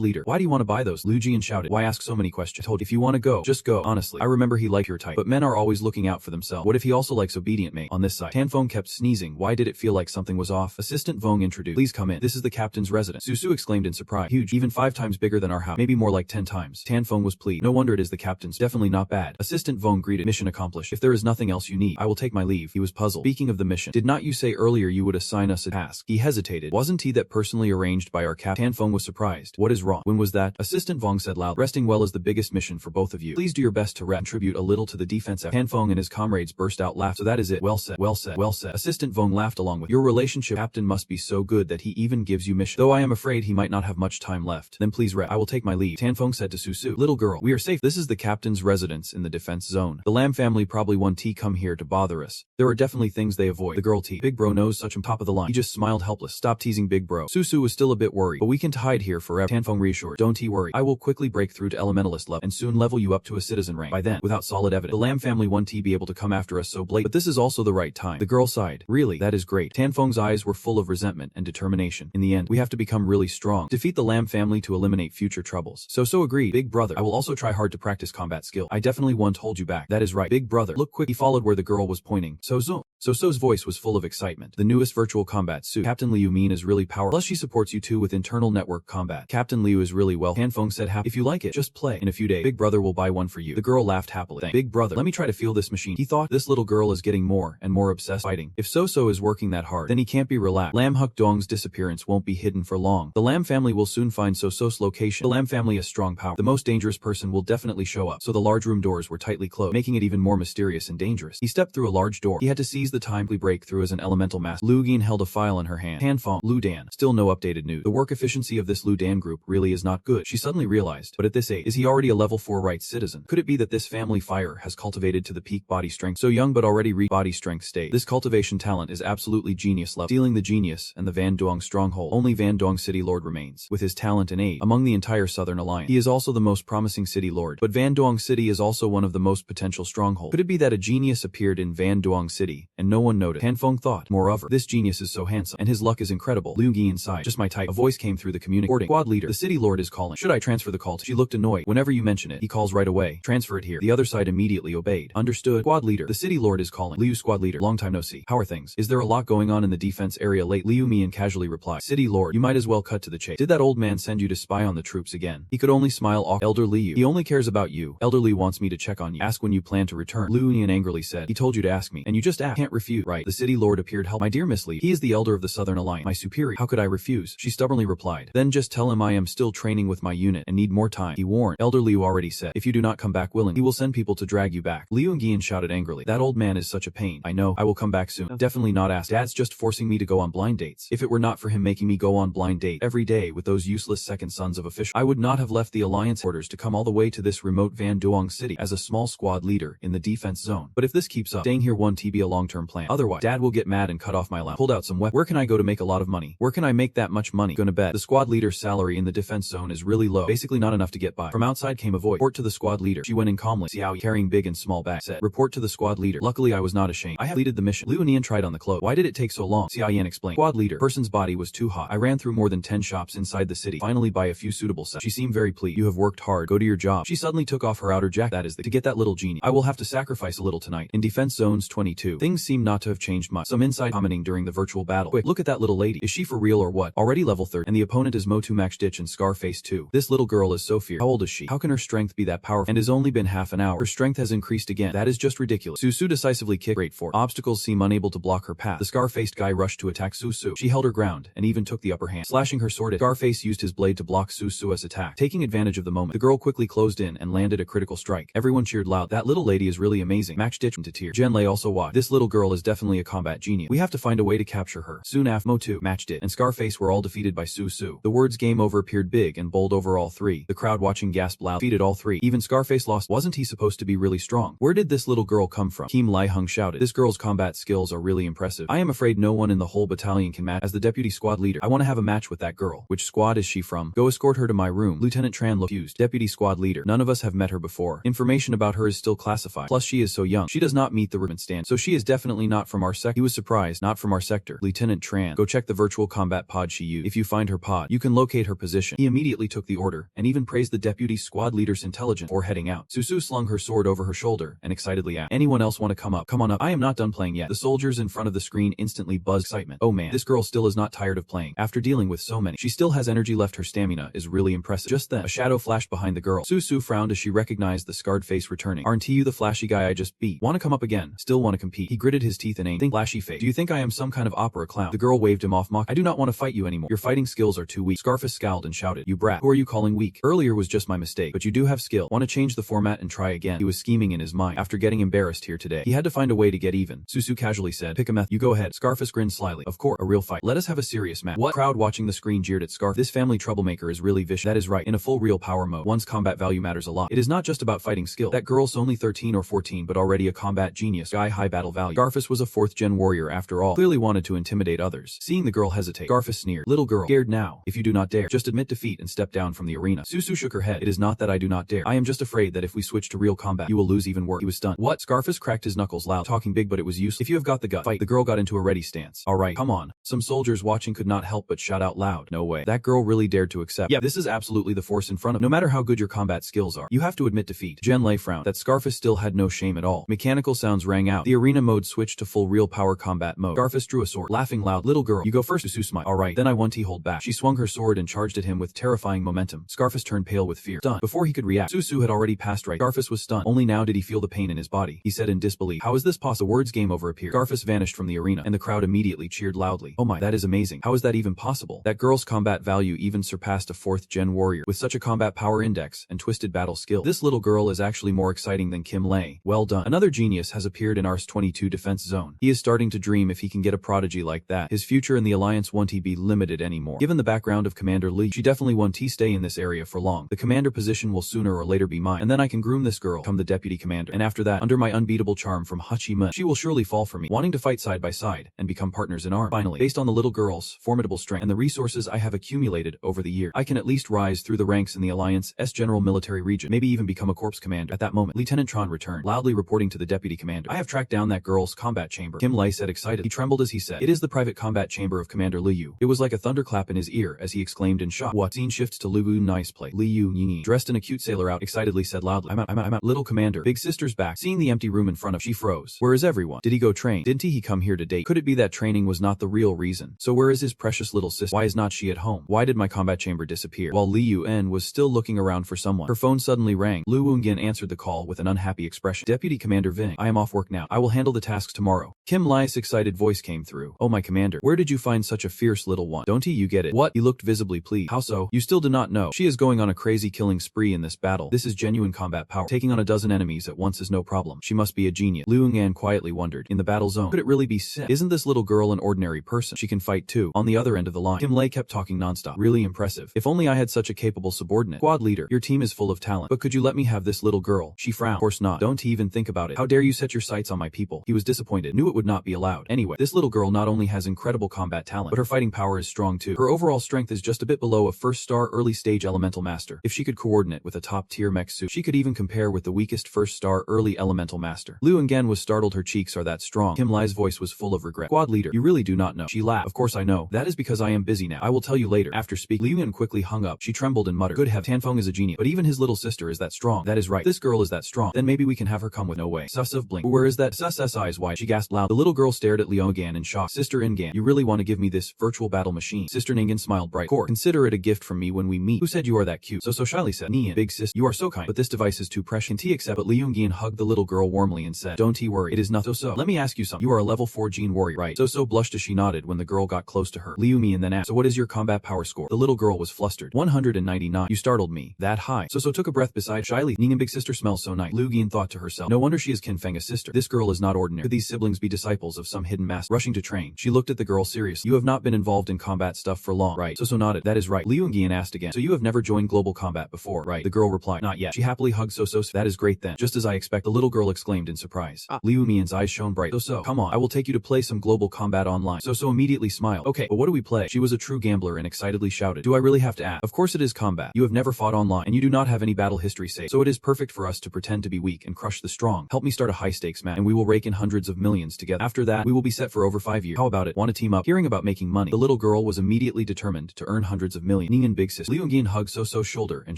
leader, why do you want to buy those? Liu Jian shouted. Why ask so many questions? Told, if you want to go, just go. Honestly, I remember he liked your type, but men are always looking out for themselves. What if he also likes obedient maid? On this side, Tan Feng kept sneezing. Why did it feel like something was off? Assistant Vong introduced. Please come in. This is the captain's residence. Susu exclaimed in surprise. Huge, even 5 times bigger than our house. Maybe more like 10 times. Tan Feng was pleased. No wonder it is the captain's. Definitely not bad. Assistant Vong greeted. Mission accomplished. If there is nothing else you need, I will take my leave. He was puzzled. Speaking of the mission, did not you say earlier you would assign us a task? He hesitated. Wasn't he that personally arranged by our captain? Tan Feng was surprised. What is wrong? When was that? Assistant Vong said loudly. Resting well is the biggest mission for both of you. Please do your best to contribute a little to the defense effort. Tan Feng and his comrades burst out laughing. So that is it. Well said. Well said. Well said. Assistant Vong laughed along with, your relationship captain must be so good that he even gives you mission. Though I am afraid he might not have much time left. Then please rest. I will take my leave. Tan Feng said to Susu. Little girl, we are safe. This is the captain's residence in the defense zone. The Lam family probably won't come here to bother us. There are definitely things they avoid. The girl T. Big bro knows such I'm top of the line. He just smiled helpless. Stop teasing big bro. Susu was still a bit worried, but we can hide here forever. Tan Feng reassured. Don't worry. I will quickly break through to elementalist level and soon level you up to a citizen rank. By then, without solid evidence, the Lam family won't be able to come after us so blatant. But this is also the right time. The girl sighed. Really? That is great. Tan Feng's eyes were full of resentment and determination. In the end, we have to become really strong. Defeat the Lam family to eliminate future troubles. So agreed. Big brother, I will also try hard to practice combat skill. I definitely won't hold you back. That is right. Big brother, look quick. He followed where the girl was pointing. So's voice was full of excitement. The newest virtual combat suit. Captain Liu Min is really powerful. Plus she supports you too with internal network combat. Captain Liu is really well. Tan Feng said happy. If you like it, just play. In a few days, Big brother will buy one for you. The girl laughed happily. Thanks. Big brother, let me try to feel this machine. He thought, this little girl is getting more and more obsessed fighting. If So is working that hard, then he can't be relaxed. Lam Huk Dong's disappearance won't be hidden for long. The Lam family will soon find So's location. The Lam family has strong power. The most dangerous person will definitely show up. So the large room doors were tightly closed, making it even more mysterious and dangerous. He stepped through a large door. He had to seize the timely breakthrough as an elemental master. Lu Gian held a file in her hand. Tan Feng, Lu Dan. Still no updated news. The work efficiency of this Lu Dan group really is not good. She suddenly realized, but at this age, is he already a level 4 right citizen? Could it be that this family fire has cultivated to the peak body strength? So young but already reached body strength stage. This cultivation talent is absolutely genius level. Stealing the genius and the Van Duong stronghold. Only Van Duong City Lord remains. With his talent and aid among the entire Southern Alliance. He is also the most promising city lord. But Van Duong City is also one of the most potential strongholds. Could it be that a genius appeared in Van Duong City and no one noticed? Tan Feng thought. Moreover, this genius is so handsome and his luck is incredible. Liu Gian sighed. Just my type. A voice came through the communicator. Squad leader, the city lord is calling. Should I transfer the call to? She looked annoyed. Whenever you mention it, he calls right away. Transfer it here. The other side immediately obeyed. Understood. Squad leader, the city lord is calling. Liu squad leader, long time no see. How are things? Is there a lot going on in the defense area late? Liu Mian casually replied. City lord, you might as well cut to the chase. Did that old man send you to spy on the troops again? He could only smile off. Elder Liu, he only cares about you. Elder Liu wants me to check on you. Ask when you plan to return. Liu Mian angrily said. He told you to ask me, and you just asked. Can't refuse. Right. The city lord appeared help. My dear Miss Liu, he is the elder of the Southern Alliance. My superior. How could I refuse? She stubbornly replied. Then just tell him I am still training with my unit and need more time. He warned. Elder Liu already said, if you do not come back willing, he will send people to drag you back. Liu Ngian shouted angrily. That old man is such a pain. I know. I will come back soon. Definitely not ask. Dad's just forcing me to go on blind dates. If it were not for him making me go on blind date every day with those useless second sons of officials, I would not have left the Alliance orders to come all the way to this remote Van Duong City as a small squad leader in the defense zone. But if this keeps up, staying here won't be a long-term plan. Otherwise, Dad will get mad and cut off my allowance. Pulled out some weapons. Where can I go to make a lot of money? Where can I make that much money? Gonna bet the squad leader's salary in the defense zone is really low. Basically not enough to get by. From outside came a voice. Report to the squad leader. She went in calmly. Xiao, carrying big and small bags, said, report to the squad leader. Luckily I was not ashamed. I have completed the mission. Liu Nian tried on the clothes. Why did it take so long? Xiao Yan explained. Squad leader. Person's body was too hot. I ran through more than 10 shops inside the city. Finally buy a few suitable sets. She seemed very pleased. You have worked hard. Go to your job. She suddenly took off her outer jacket. That is to get that little genie. I will have to sacrifice a little tonight. In defense zones 22. Things seem not to have changed much. Some inside commenting during the virtual battle. Quick, look at that little lady. Is she for real or what? Already level 30. And the opponent is Motu Max Ditch and Scarface too. This little girl is so fierce. How old is she? How can her strength be that powerful? And has only been half an hour. Her strength has increased again. That is just ridiculous. Susu decisively kicked. Great for. Obstacles seem unable to block her path. The scar-faced guy rushed to attack Susu. She held her ground and even took the upper hand. Slashing her sword at Scarface used his blade to block Susu's attack. Taking advantage of the moment, the girl quickly closed in and landed a critical strike. Everyone cheered loud. That little lady is really amazing. Max ditched into tears. Jen Lei also watched. This little girl girl is definitely a combat genius. We have to find a way to capture her. Soon after, Mo2 matched it, and Scarface were all defeated by Su. The words game over appeared big and bold over all three. The crowd watching gasped loud. Defeated all three. Even Scarface lost. Wasn't he supposed to be really strong? Where did this little girl come from? Kim Lai-hung shouted. This girl's combat skills are really impressive. I am afraid no one in the whole battalion can match. As the deputy squad leader, I want to have a match with that girl. Which squad is she from? Go escort her to my room. Lieutenant Tran looked confused. Deputy squad leader. None of us have met her before. Information about her is still classified. Plus she is so young. She does not meet the recruitment standard. So she is definitely not from our sector. He was surprised. Not from our sector. Lieutenant Tran. Go check the virtual combat pod she used. If you find her pod, you can locate her position. He immediately took the order, and even praised the deputy squad leader's intelligence before heading out. Su slung her sword over her shoulder, and excitedly asked, anyone else want to come up? Come on up. I am not done playing yet. The soldiers in front of the screen instantly buzzed excitement. Oh man, this girl still is not tired of playing. After dealing with so many, she still has energy left. Her stamina is really impressive. Just then, a shadow flashed behind the girl. Su frowned as she recognized the scarred face returning. Aren't you the flashy guy I just beat? Want to come up again? Still want to compete? He gritted his teeth in anger. Think flashy face. Do you think I am some kind of opera clown? The girl waved him off, mock. I do not want to fight you anymore. Your fighting skills are too weak. Scarface scowled and shouted, you brat. Who are you calling weak? Earlier was just my mistake, but you do have skill. Want to change the format and try again? He was scheming in his mind. After getting embarrassed here today, he had to find a way to get even. Su casually said, pick a method. You go ahead. Scarface grinned slyly. Of course, a real fight. Let us have a serious match. What? Crowd watching the screen jeered at Scarface. This family troublemaker is really vicious. That is right. In a full real power mode, one's combat value matters a lot. It is not just about fighting skill. That girl's only 13 or 14 but already a combat genius. High battle value. Scarface was a 4th gen warrior after all. Clearly wanted to intimidate others. Seeing the girl hesitate, Scarface sneered. Little girl, scared now. If you do not dare, just admit defeat and step down from the arena. Su shook her head. It is not that I do not dare. I am just afraid that if we switch to real combat, you will lose even worse. He was stunned. What? Scarface cracked his knuckles loud, talking big but it was useless. If you have got the gut, fight. The girl got into a ready stance. Alright, come on. Some soldiers watching could not help but shout out loud. No way. That girl really dared to accept. Yeah, this is absolutely the force in front of. No matter how good your combat skills are, you have to admit defeat. Jen Lei frowned. That Scarface still had no shame at all. Mechanical sounds rang out. The arena mode switched to full real power combat mode. Scarface drew a sword, laughing loud. Little girl, you go first. Su smiled. Alright, then I want to hold back. She swung her sword and charged at him with terrifying momentum. Scarface turned pale with fear. Stunned. Before he could react, Su had already passed right. Scarface was stunned. Only now did he feel the pain in his body. He said in disbelief, how is this possible? The words game over appeared. Scarface vanished from the arena, and the crowd immediately cheered loudly. Oh my, that is amazing. How is that even possible? That girl's combat value even surpassed a 4th gen warrior with such a combat power index and twisted battle skill. This little girl is actually more exciting than Kim Lei. Well done. Another genius has appeared in Ars 22 defense zone. He is starting to dream if he can get a prodigy like that, his future in the Alliance won't be limited anymore. Given the background of Commander Li, she definitely won't stay in this area for long. The commander position will sooner or later be mine, and then I can groom this girl, become the deputy commander, and after that, under my unbeatable charm from Hachi-mun, she will surely fall for me, wanting to fight side by side and become partners in arms. Finally, based on the little girl's formidable strength and the resources I have accumulated over the year, I can at least rise through the ranks in the Alliance's general military region, maybe even become a corps commander. At that moment, Lieutenant Tran returned, loudly reporting to the deputy commander. I have tracked down that girl's combat chamber. Kim Lei said excited. He trembled as he said, it is the private combat chamber of Commander Liu. It was like a thunderclap in his ear as he exclaimed in shock. What? Scene shifts to Liu. Nice play. Liu, dressed in a cute sailor out, excitedly said loudly, I'm out. Little commander. Big sister's back. Seeing the empty room in front of, she froze. Where is everyone? Did he go train? Didn't he come here to date? Could it be that training was not the real reason? So where is his precious little sister? Why is not she at home? Why did my combat chamber disappear? While Liu En was still looking around for someone, her phone suddenly rang. Lu Wungin answered the call with an unhappy expression. Deputy Commander Ving, I am off work now. I will handle the tasks tomorrow. Kim Lai's excited voice came through. Oh my commander, where did you find such a fierce little one? Don't you get it? What? He looked visibly pleased. How so? You still do not know. She is going on a crazy killing spree in this battle. This is genuine combat power. Taking on a dozen enemies at once is no problem. She must be a genius. Liu Ngan quietly wondered. In the battle zone, could it really be Sim? Isn't this little girl an ordinary person? She can fight too. On the other end of the line, Kim Lei kept talking nonstop. Really impressive. If only I had such a capable subordinate. Squad leader, your team is full of talent. But could you let me have this little girl? She frowned. Of course not. Don't even think about it. How dare you set your sights on my people? He was disappointed. Knew it would not be allowed. Anyway, this little girl not only has incredible combat talent, but her fighting power is strong too. Her overall strength is just a bit below a 1st star early stage elemental master. If she could coordinate with a top tier mech suit, she could even compare with the weakest 1st star early elemental master. Liu Ngan was startled. Her cheeks are that strong. Kim Lai's voice was full of regret. Squad leader, you really do not know. She laughed. Of course I know. That is because I am busy now. I will tell you later. After speaking, Liu Ngan quickly hung up. She trembled and muttered, good heavens, Tanfeng is a genius. But even his little sister is that strong. That is right. This girl is that strong. Then maybe we can have her come with. No way. Sus of blink. Where is that? Sus eyes wide. She gasped loud. The little girl stared at Liu Ngan in shock. Sister Ngan, you really want to give me this virtual battle machine? Sister Ngan smiled bright. Core, consider it a gift from me when we meet. Who said you are that cute? So shyly said. Nian, big sis, you are so kind. But this device is too precious. Can T accept? But Liu Ngan hugged the little girl warmly and said, don't worry. It is not so. Let me ask you something. You are a level 4 gene warrior, right? So blushed as she nodded when the girl got close to her. Liu Mian then asked, so what is your combat power score? The little girl was flustered. 199. You startled me. That high. So took a breath beside shyly. Ningin big sister smells so nice. Liu Gian thought to herself, no wonder she is Qin Feng's sister. This girl is not ordinary. extraordinary. Could these siblings be disciples of some hidden master? Rushing to train, she looked at the girl seriously. You have not been involved in combat stuff for long, right? So nodded. That is right. Liu Yungian asked again. So you have never joined global combat before, right? The girl replied. Not yet. She happily hugged So. That is great then. Just as I expect, the little girl exclaimed in surprise. Liu Mian's eyes shone bright. So, come on, I will take you to play some global combat online. So immediately smiled. Okay, but what do we play? She was a true gambler and excitedly shouted. Do I really have to ask? Of course it is combat. You have never fought online, and you do not have any battle history saved. So it is perfect for us to pretend to be weak and crush the strong. Help me start a high-stakes match, and we will rake in hundreds of millions together. After that, we will be set for over 5 years. How about it? Want to team up? Hearing about making money, the little girl was immediately determined to earn hundreds of millions. Ning and big sister Liu Yungian hugged So's shoulder and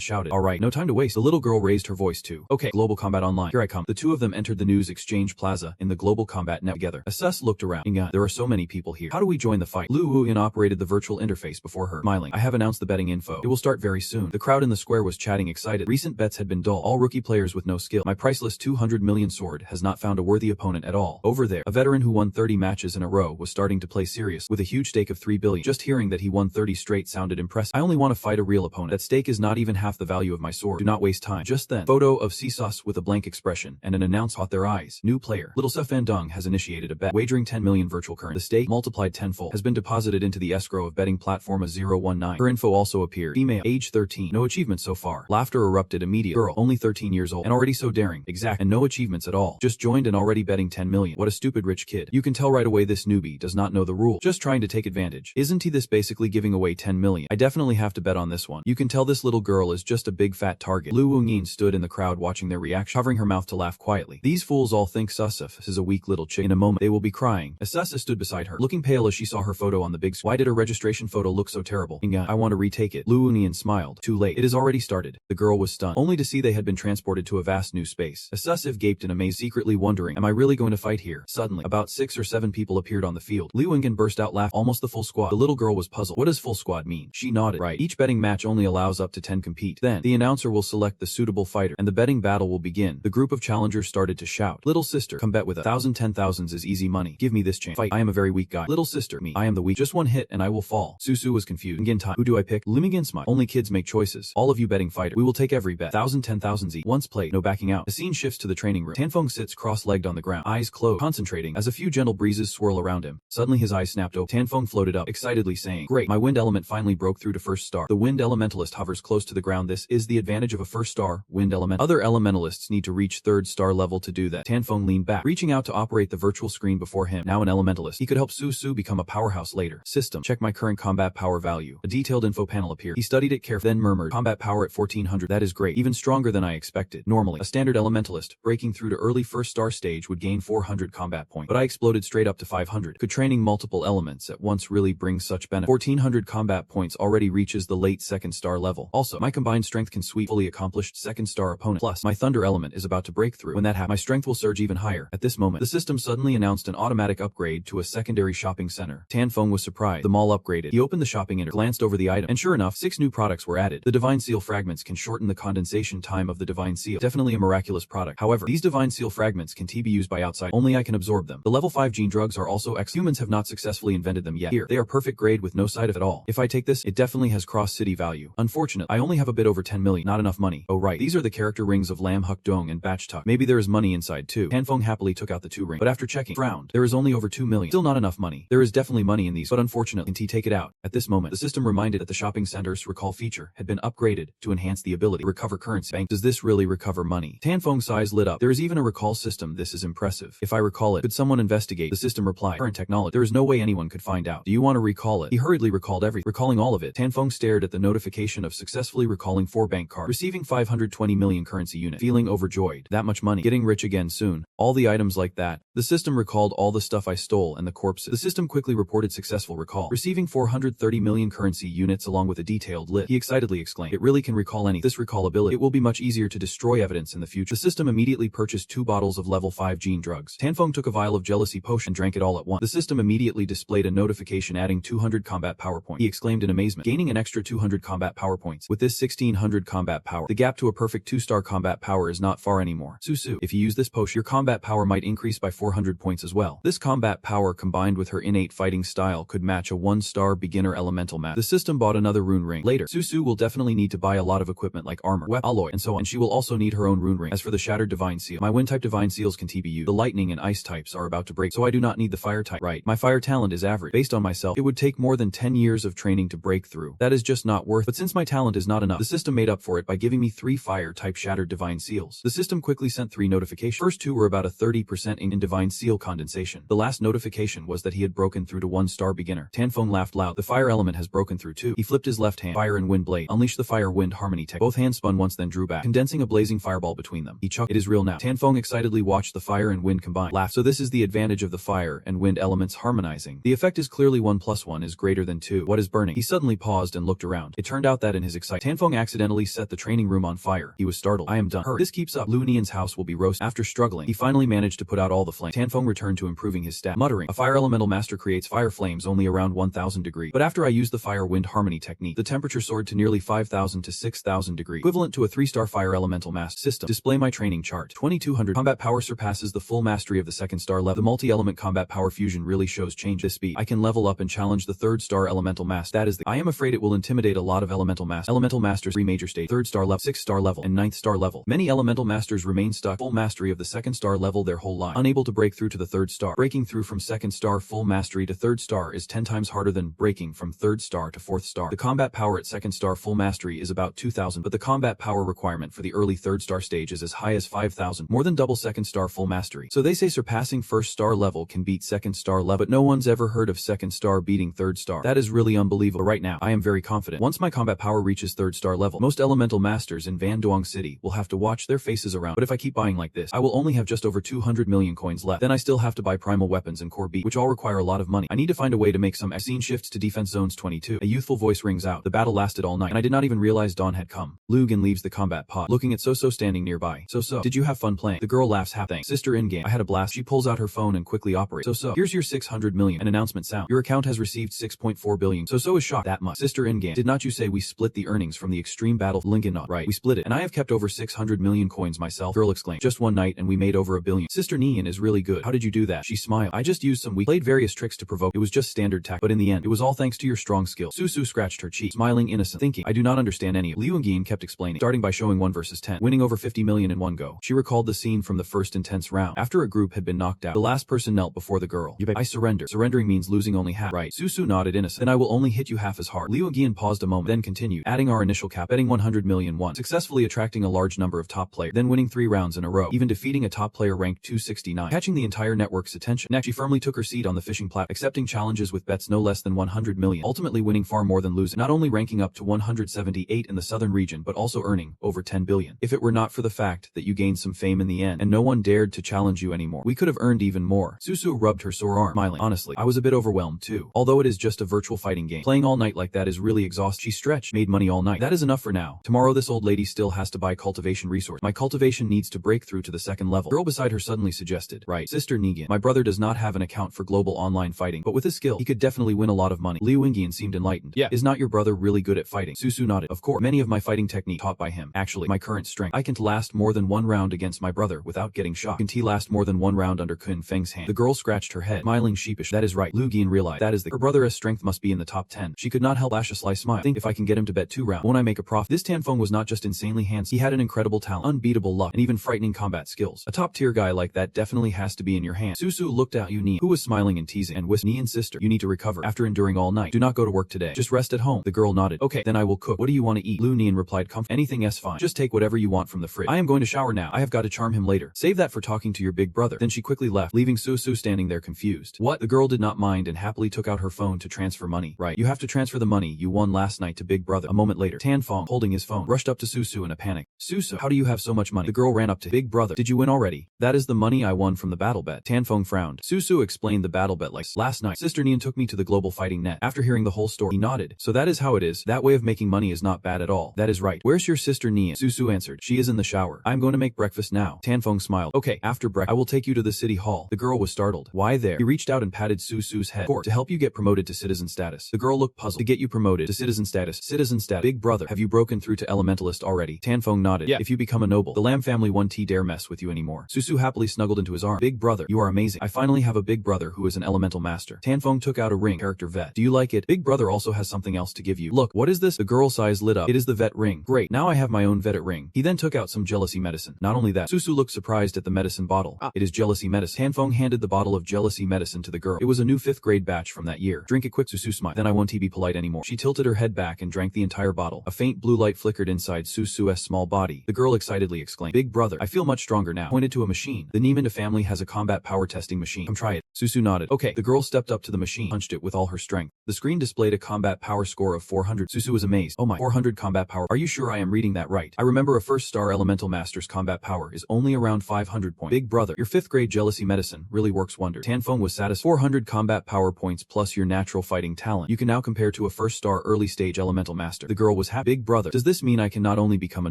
shouted. Alright, no time to waste. The little girl raised her voice too. Okay, global combat online. Here I come. The two of them entered the news exchange plaza in the global combat net together. SS looked around. Inga, there are so many people here. How do we join the fight? Liu Wuyan operated the virtual interface before her, smiling. I have announced the betting info. It will start very soon. The crowd in the square was chatting excited. Recent bets had been dull. All rookie players with no skill. My priceless 200 million sword has not found a worthy opponent at all. Over there, a veteran who won 30 matches in a row was starting to play serious with a huge stake of 3 billion. Just hearing that he won 30 straight sounded impressive. I only want to fight a real opponent. That stake is not even half the value of my sword. Do not waste time. Just then, photo of Seesaws with a blank expression and an announce caught their eyes. New player. Little Sefan Dung has initiated a bet. Wagering 10 million virtual currency. The stake, multiplied tenfold, has been deposited into the escrow of betting platform A019. Her info also appeared. Female, age 13. No achievements so far. Laughter erupted immediately. Girl, only 13 years old. And already so daring. Exact. And no achievements at all. Just joined and already betting 10 million. What a stupid rich kid. You can tell right away this newbie does not know the rule. Just trying to take advantage. Isn't he this basically giving away 10 million? I definitely have to bet on this one. You can tell this little girl is just a big fat target. Liu Wungyin stood in the crowd watching their reaction, covering her mouth to laugh quietly. These fools all think Susuf is a weak little chick. In a moment, they will be crying. Asessa stood beside her, looking pale as she saw her photo on the big screen. Why did her registration photo look so terrible? Inga, I want to retake it. Liu Wungyin smiled. Too late. It has already started. The girl was stunned, only to see they had been transported to a vast new space. Asessif gaped in amaze, secretly wondering, am I really going to fight here? Suddenly, about 6 or 7 people appeared on the field. Liu Wungyin burst out laughing, almost the full squad. The little girl was puzzled. What does full squad mean? She nodded. Right. Each betting match only allows up to 10 compete. Then, the announcer will select the suitable fighter, and the betting battle will begin. The group of challengers started to shout. Little sister, come bet with us. 10,000 is easy money. Give me this chance. Fight. I am a very weak guy. Little sister, me. I am the weak. Just one hit and I will fall. Susu was confused. Ngin time. Who do I pick? Limingin smiled. Only kids make choices. All of you betting fighter. We will take every bet. 10,000 each. Once played. No backing out. The scene shifts to the training room. Tanfeng sits cross-legged on the ground, eyes closed, concentrating as a few gentle breezes swirl around him. Suddenly his eyes snapped open. Tanfeng floated up, excitedly saying, great, my wind element finally broke through to first star. The wind elementalist hovers close to the ground. This is the advantage of a first star wind element. Other elementalists need to reach 3rd star level to do that. Tanfeng leaned back, reaching out to operate the virtual screen before him. Now an elementalist. He could help Su become a powerhouse later. System. Check my current combat power value. A detailed info panel appeared. He studied it carefully, then murmured, combat power at 1400. That is great. Even stronger than I expected. Normally, a standard elementalist breaking through to early 1st star stage would gain 400 combat points, but I exploded straight up to 500. Could training multiple elements at once really bring such benefit? 1400 combat points already reaches the late 2nd star level. Also, my combined strength can sweep fully accomplished 2nd star opponent. Plus, my thunder element is about to break through. When that happens, my strength will surge even higher. At this moment, the system suddenly announced an automatic upgrade to a secondary shopping center. Tanfeng was surprised. The mall upgraded. He opened the shopping center, glanced over the item, and sure enough, 6 new products were added. The Divine Seal fragments can shorten the condensation time of the Divine Seal. Definitely a miraculous product. However, these Divine Seal fragments can be used by outside. Only I can absorb them. The level 5 gene drugs are also humans have not successfully invented them yet. Here, they are perfect grade with no side effect at all. If I take this, it definitely has cross-city value. Unfortunately, I only have a bit over 10 million. Not enough money. Oh right, these are the character rings of Lam Huk Dong and Batch Tuck. Maybe there is money inside too. Tanfeng happily took out the 2 rings, but after checking, frowned. There is only over 2 million. Still not enough money. There is definitely money in these, but unfortunately, can T take it out? At this moment, the system reminded that the shopping center's recall feature had been upgraded to enhance the ability to recover currency. Bank, does this really recover money? Tanfeng's eyes lit up. There is even a recall system. This is impressive. If I recall it, could someone investigate? The system replied, current technology. There is no way anyone could find out. Do you want to recall it? He hurriedly recalled everything, recalling all of it. Tanfeng stared at the notification of successfully recalling 4 bank cards, receiving 520 million currency unit, feeling overjoyed. That much money. Getting rich again soon. All the items like that. The system recalled all the stuff I stole and the corpses. The system quickly reported successful recall, receiving 430 million currency units along with a detailed list. He excitedly exclaimed, it really can recall anything. This recall ability, it will be much easier to destroy evidence in the future. The system immediately purchased 2 bottles of level 5 gene drugs. Tanfeng took a vial of jealousy potion and drank it all at once. The system immediately displayed a notification adding 200 combat power points. He exclaimed in amazement, gaining an extra 200 combat power points. With this 1600 combat power, the gap to a perfect 2-star combat power is not far anymore. Susu, if you use this potion, your combat power might increase by 400 points as well. This combat power combined with her innate fighting style could match a 1-star beginner elemental match. The system bought another rune ring. Later, Susu will definitely need to buy a lot of equipment like armor, weapon, alloy, and so on, and she will also need her own rune ring. As for the shattered divine seal, my wind type divine seals can be used. The light lightning and ice types are about to break, so I do not need the fire type. Right, my fire talent is average. Based on myself, it would take more than 10 years of training to break through. That is just not worth it. But since my talent is not enough, the system made up for it by giving me 3 fire type shattered divine seals. The system quickly sent 3 notifications. First 2 were about a 30% in divine seal condensation. The last notification was that he had broken through to 1-star beginner. Tanfeng laughed loud. The fire element has broken through too. He flipped his left hand. Fire and wind blade. Unleash the fire wind harmony tech. Both hands spun once then drew back, condensing a blazing fireball between them. He chuckled. It is real now. Tanfeng excitedly watched the fire and wind combine. Laughed. So this is the advantage of the fire and wind elements harmonizing. The effect is clearly 1 + 1 is greater than 2. What is burning? He suddenly paused and looked around. It turned out that in his excitement, Tanfeng accidentally set the training room on fire. He was startled. I am done. Hurry. This keeps up. Lu Nian's house will be roasted. After struggling, he finally managed to put out all the flames. Tanfeng returned to improving his stat, muttering, a fire elemental master creates fire flames only around 1000 degrees. But after I used the fire wind harmony technique, the temperature soared to nearly 5000 to 6000 degrees, equivalent to a 3-star fire elemental master system. Display my training chart. 2200 combat power surpasses the full mastery of the 2nd-star level. The multi-element combat power fusion really shows change. This speed, I can level up and challenge the 3rd-star elemental master. That is the I am afraid it will intimidate a lot of elemental masters. Elemental masters 3 major stage, 3rd-star level, 6th-star level, and 9th-star level. Many elemental masters remain stuck full mastery of the 2nd-star level their whole life, unable to break through to the 3rd star. Breaking through from 2nd star full mastery to 3rd star is 10 times harder than breaking from 3rd star to 4th star. The combat power at 2nd star full mastery is about 2000, but the combat power requirement for the early 3rd star stage is as high as 5000, more than double 2nd star full mastery. So they say surpassing 1st star level can beat 2nd star level, but no one's ever heard of 2nd star beating 3rd star. That is really unbelievable. Right now, I am very confident. Once my combat power reaches 3rd star level, most elemental masters in Van Duong City will have to watch their faces around. But if I keep buying like this, I will only have just over 200 million coins left. Then I still have to buy primal weapons and core beat, which all require a lot of money. I need to find a way to make some scene shifts to defense zones 22. A youthful voice rings out. The battle lasted all night, and I did not even realize dawn had come. Lugan leaves the combat pod, looking at So-So standing nearby. So-So, did you have fun playing? The girl laughs happily. Thanks. Sister in-game. I had a blast. She pulls out her phone and quickly operates. So-So, here's your 600 million. An announcement sound. Your account has received 6.4 billion. So-So is shocked. That much. Sister in-game. Did not you say we split the earnings from the extreme battle? Lincoln nod. Right. We split it. And I have kept over 600 million coins myself. Girl exclaimed. Just one night and we made over 1 billion. Sister Nian is really good. How did you do that? She smiled. I just used some played various tricks to provoke. It was just standard tact, but in the end, it was all thanks to your strong skill. Susu scratched her cheek, smiling innocent, thinking, I do not understand any of Liu Yingyin kept explaining, starting by showing 1 versus 10, winning over 50 million in one go. She recalled the scene from the first intense round. After a group had been knocked out, the last person knelt before the girl. I surrender. Surrendering means losing only half. Right. Susu nodded innocent. Then I will only hit you half as hard. Liu Yingyin paused a moment, then continued, adding our initial cap, betting 100 million won, successfully attracting a large number of top players, then winning 3 rounds in a row, even defeating a top player ranked 269, catching the entire network's attention. Next, she firmly took her seat on the fishing platform, accepting challenges with bets no less than 100 million, ultimately winning far more than losing, not only ranking up to 178 in the southern region, but also earning over 10 billion. If it were not for the fact that you gained some fame in the end, and no one dared to challenge you anymore, we could have earned even more. Susu rubbed her sore arm, smiling. Honestly, I was a bit overwhelmed too. Although it is just a virtual fighting game, playing all night like that is really exhausting. She stretched, made money all night. That is enough for now. Tomorrow this old lady still has to buy cultivation resource. My cultivation needs to break through to the 2nd level. Girl beside her suddenly suggested. Right. Sister Negan, my brother does not have an account for global online fighting, but with his skill, he could definitely win a lot of money. Liu Yingyin seemed enlightened. Yeah. Is not your brother really good at fighting? Susu nodded. Of course. Many of my fighting technique taught by him. Actually, my current strength, I can last more than 1 round against my brother without getting shocked. Can he last more than 1 round under Kun Feng's hand? The girl scratched her head, smiling sheepish. That is right. Liu Yingyin realized that is her brother's strength must be in the top 10. She could not help flash a sly smile. Think if I can get him to bet 2 rounds, won't I make a profit? This Tanfeng was not just insanely handsome. He had an incredible talent, unbeatable luck, and even frightening combat skills. A top-tier guy like that definitely has to be in your hand. Susu looked at Yu Nian, who was smiling and teasing, and whispered, Nian sister, you need to recover. After enduring all night, do not go to work today. Just rest at home. The girl nodded. Okay, then I will cook. What do you want to eat? Lu Nian replied, anything is fine. Just take whatever you want from the fridge. I am going to shower now. I have got to charm him later. Save that for talking to your big brother. Then she quickly left, leaving Susu standing there confused. What? The girl did not mind and happily took out her phone to transfer money. Right. You have to transfer the money you won last night to big brother. A moment later, Tanfeng, holding his phone, rushed up to Susu in a panic. Susu, how do you have so much money? The girl ran up to big brother. Did you win already? That is the money I won from the battle bet. Tanfeng frowned. Susu explained the battle bet like, last night, Sister Nian took me to the global fighting net. After hearing the whole story, he nodded. So that is how it is. That way of making money is not bad at all. That is right. Where's your sister Nian? Susu answered. She is in the shower. I'm going to make breakfast now. Tanfeng smiled. Okay, after breakfast, I will take you to the city hall. The girl was startled. Why there? He reached out and patted Susu's head. To help you get promoted to citizen status. The girl looked puzzled. To get you promoted to citizen status. Citizen status. Big brother, have you broken through to elementalist already? Tanfeng nodded. Yeah. If you become a noble, the Lamb family won't dare mess with you anymore. Susu happily snuggled into his arm. Big brother, you are amazing. I finally have a big brother who is an elemental master. Tanfeng took out a ring. Character vet. Do you like it? Big brother also has something else to give you. Look, what is this? The girl's eyes lit up. It is the vet ring. Great. Now I have my own vet ring. He then took out some jealousy medicine. Not only that, Susu looked surprised at the medicine bottle. It is jealousy medicine. Tanfeng handed the bottle of jealousy medicine to the girl. It was a new 5th grade batch from that year. Drink it quick, Susu smiled. Then I won't be polite anymore. She tilted her head back and drank the entire bottle. A faint blue light flickered inside Susu's small body. The girl excitedly exclaimed, "Big brother, I feel much stronger now." Pointed to a machine. The Niemanda family has a combat power testing machine. Come try it. Susu nodded. Okay. The girl stepped up to the machine, punched it with all her strength. The screen displayed a combat power score of 400. Susu was amazed. Oh my, 400 combat power. Are you sure I am reading that right? I remember a first star elemental master's combat power is only around 500 points. Big brother, your 5th grade jealousy medicine really works wonders. Tanfeng was satisfied. 400 combat power points plus your natural fighting talent. You can now compare to a first star early stage elemental master. The girl was happy. Big brother, does this mean I can not only become a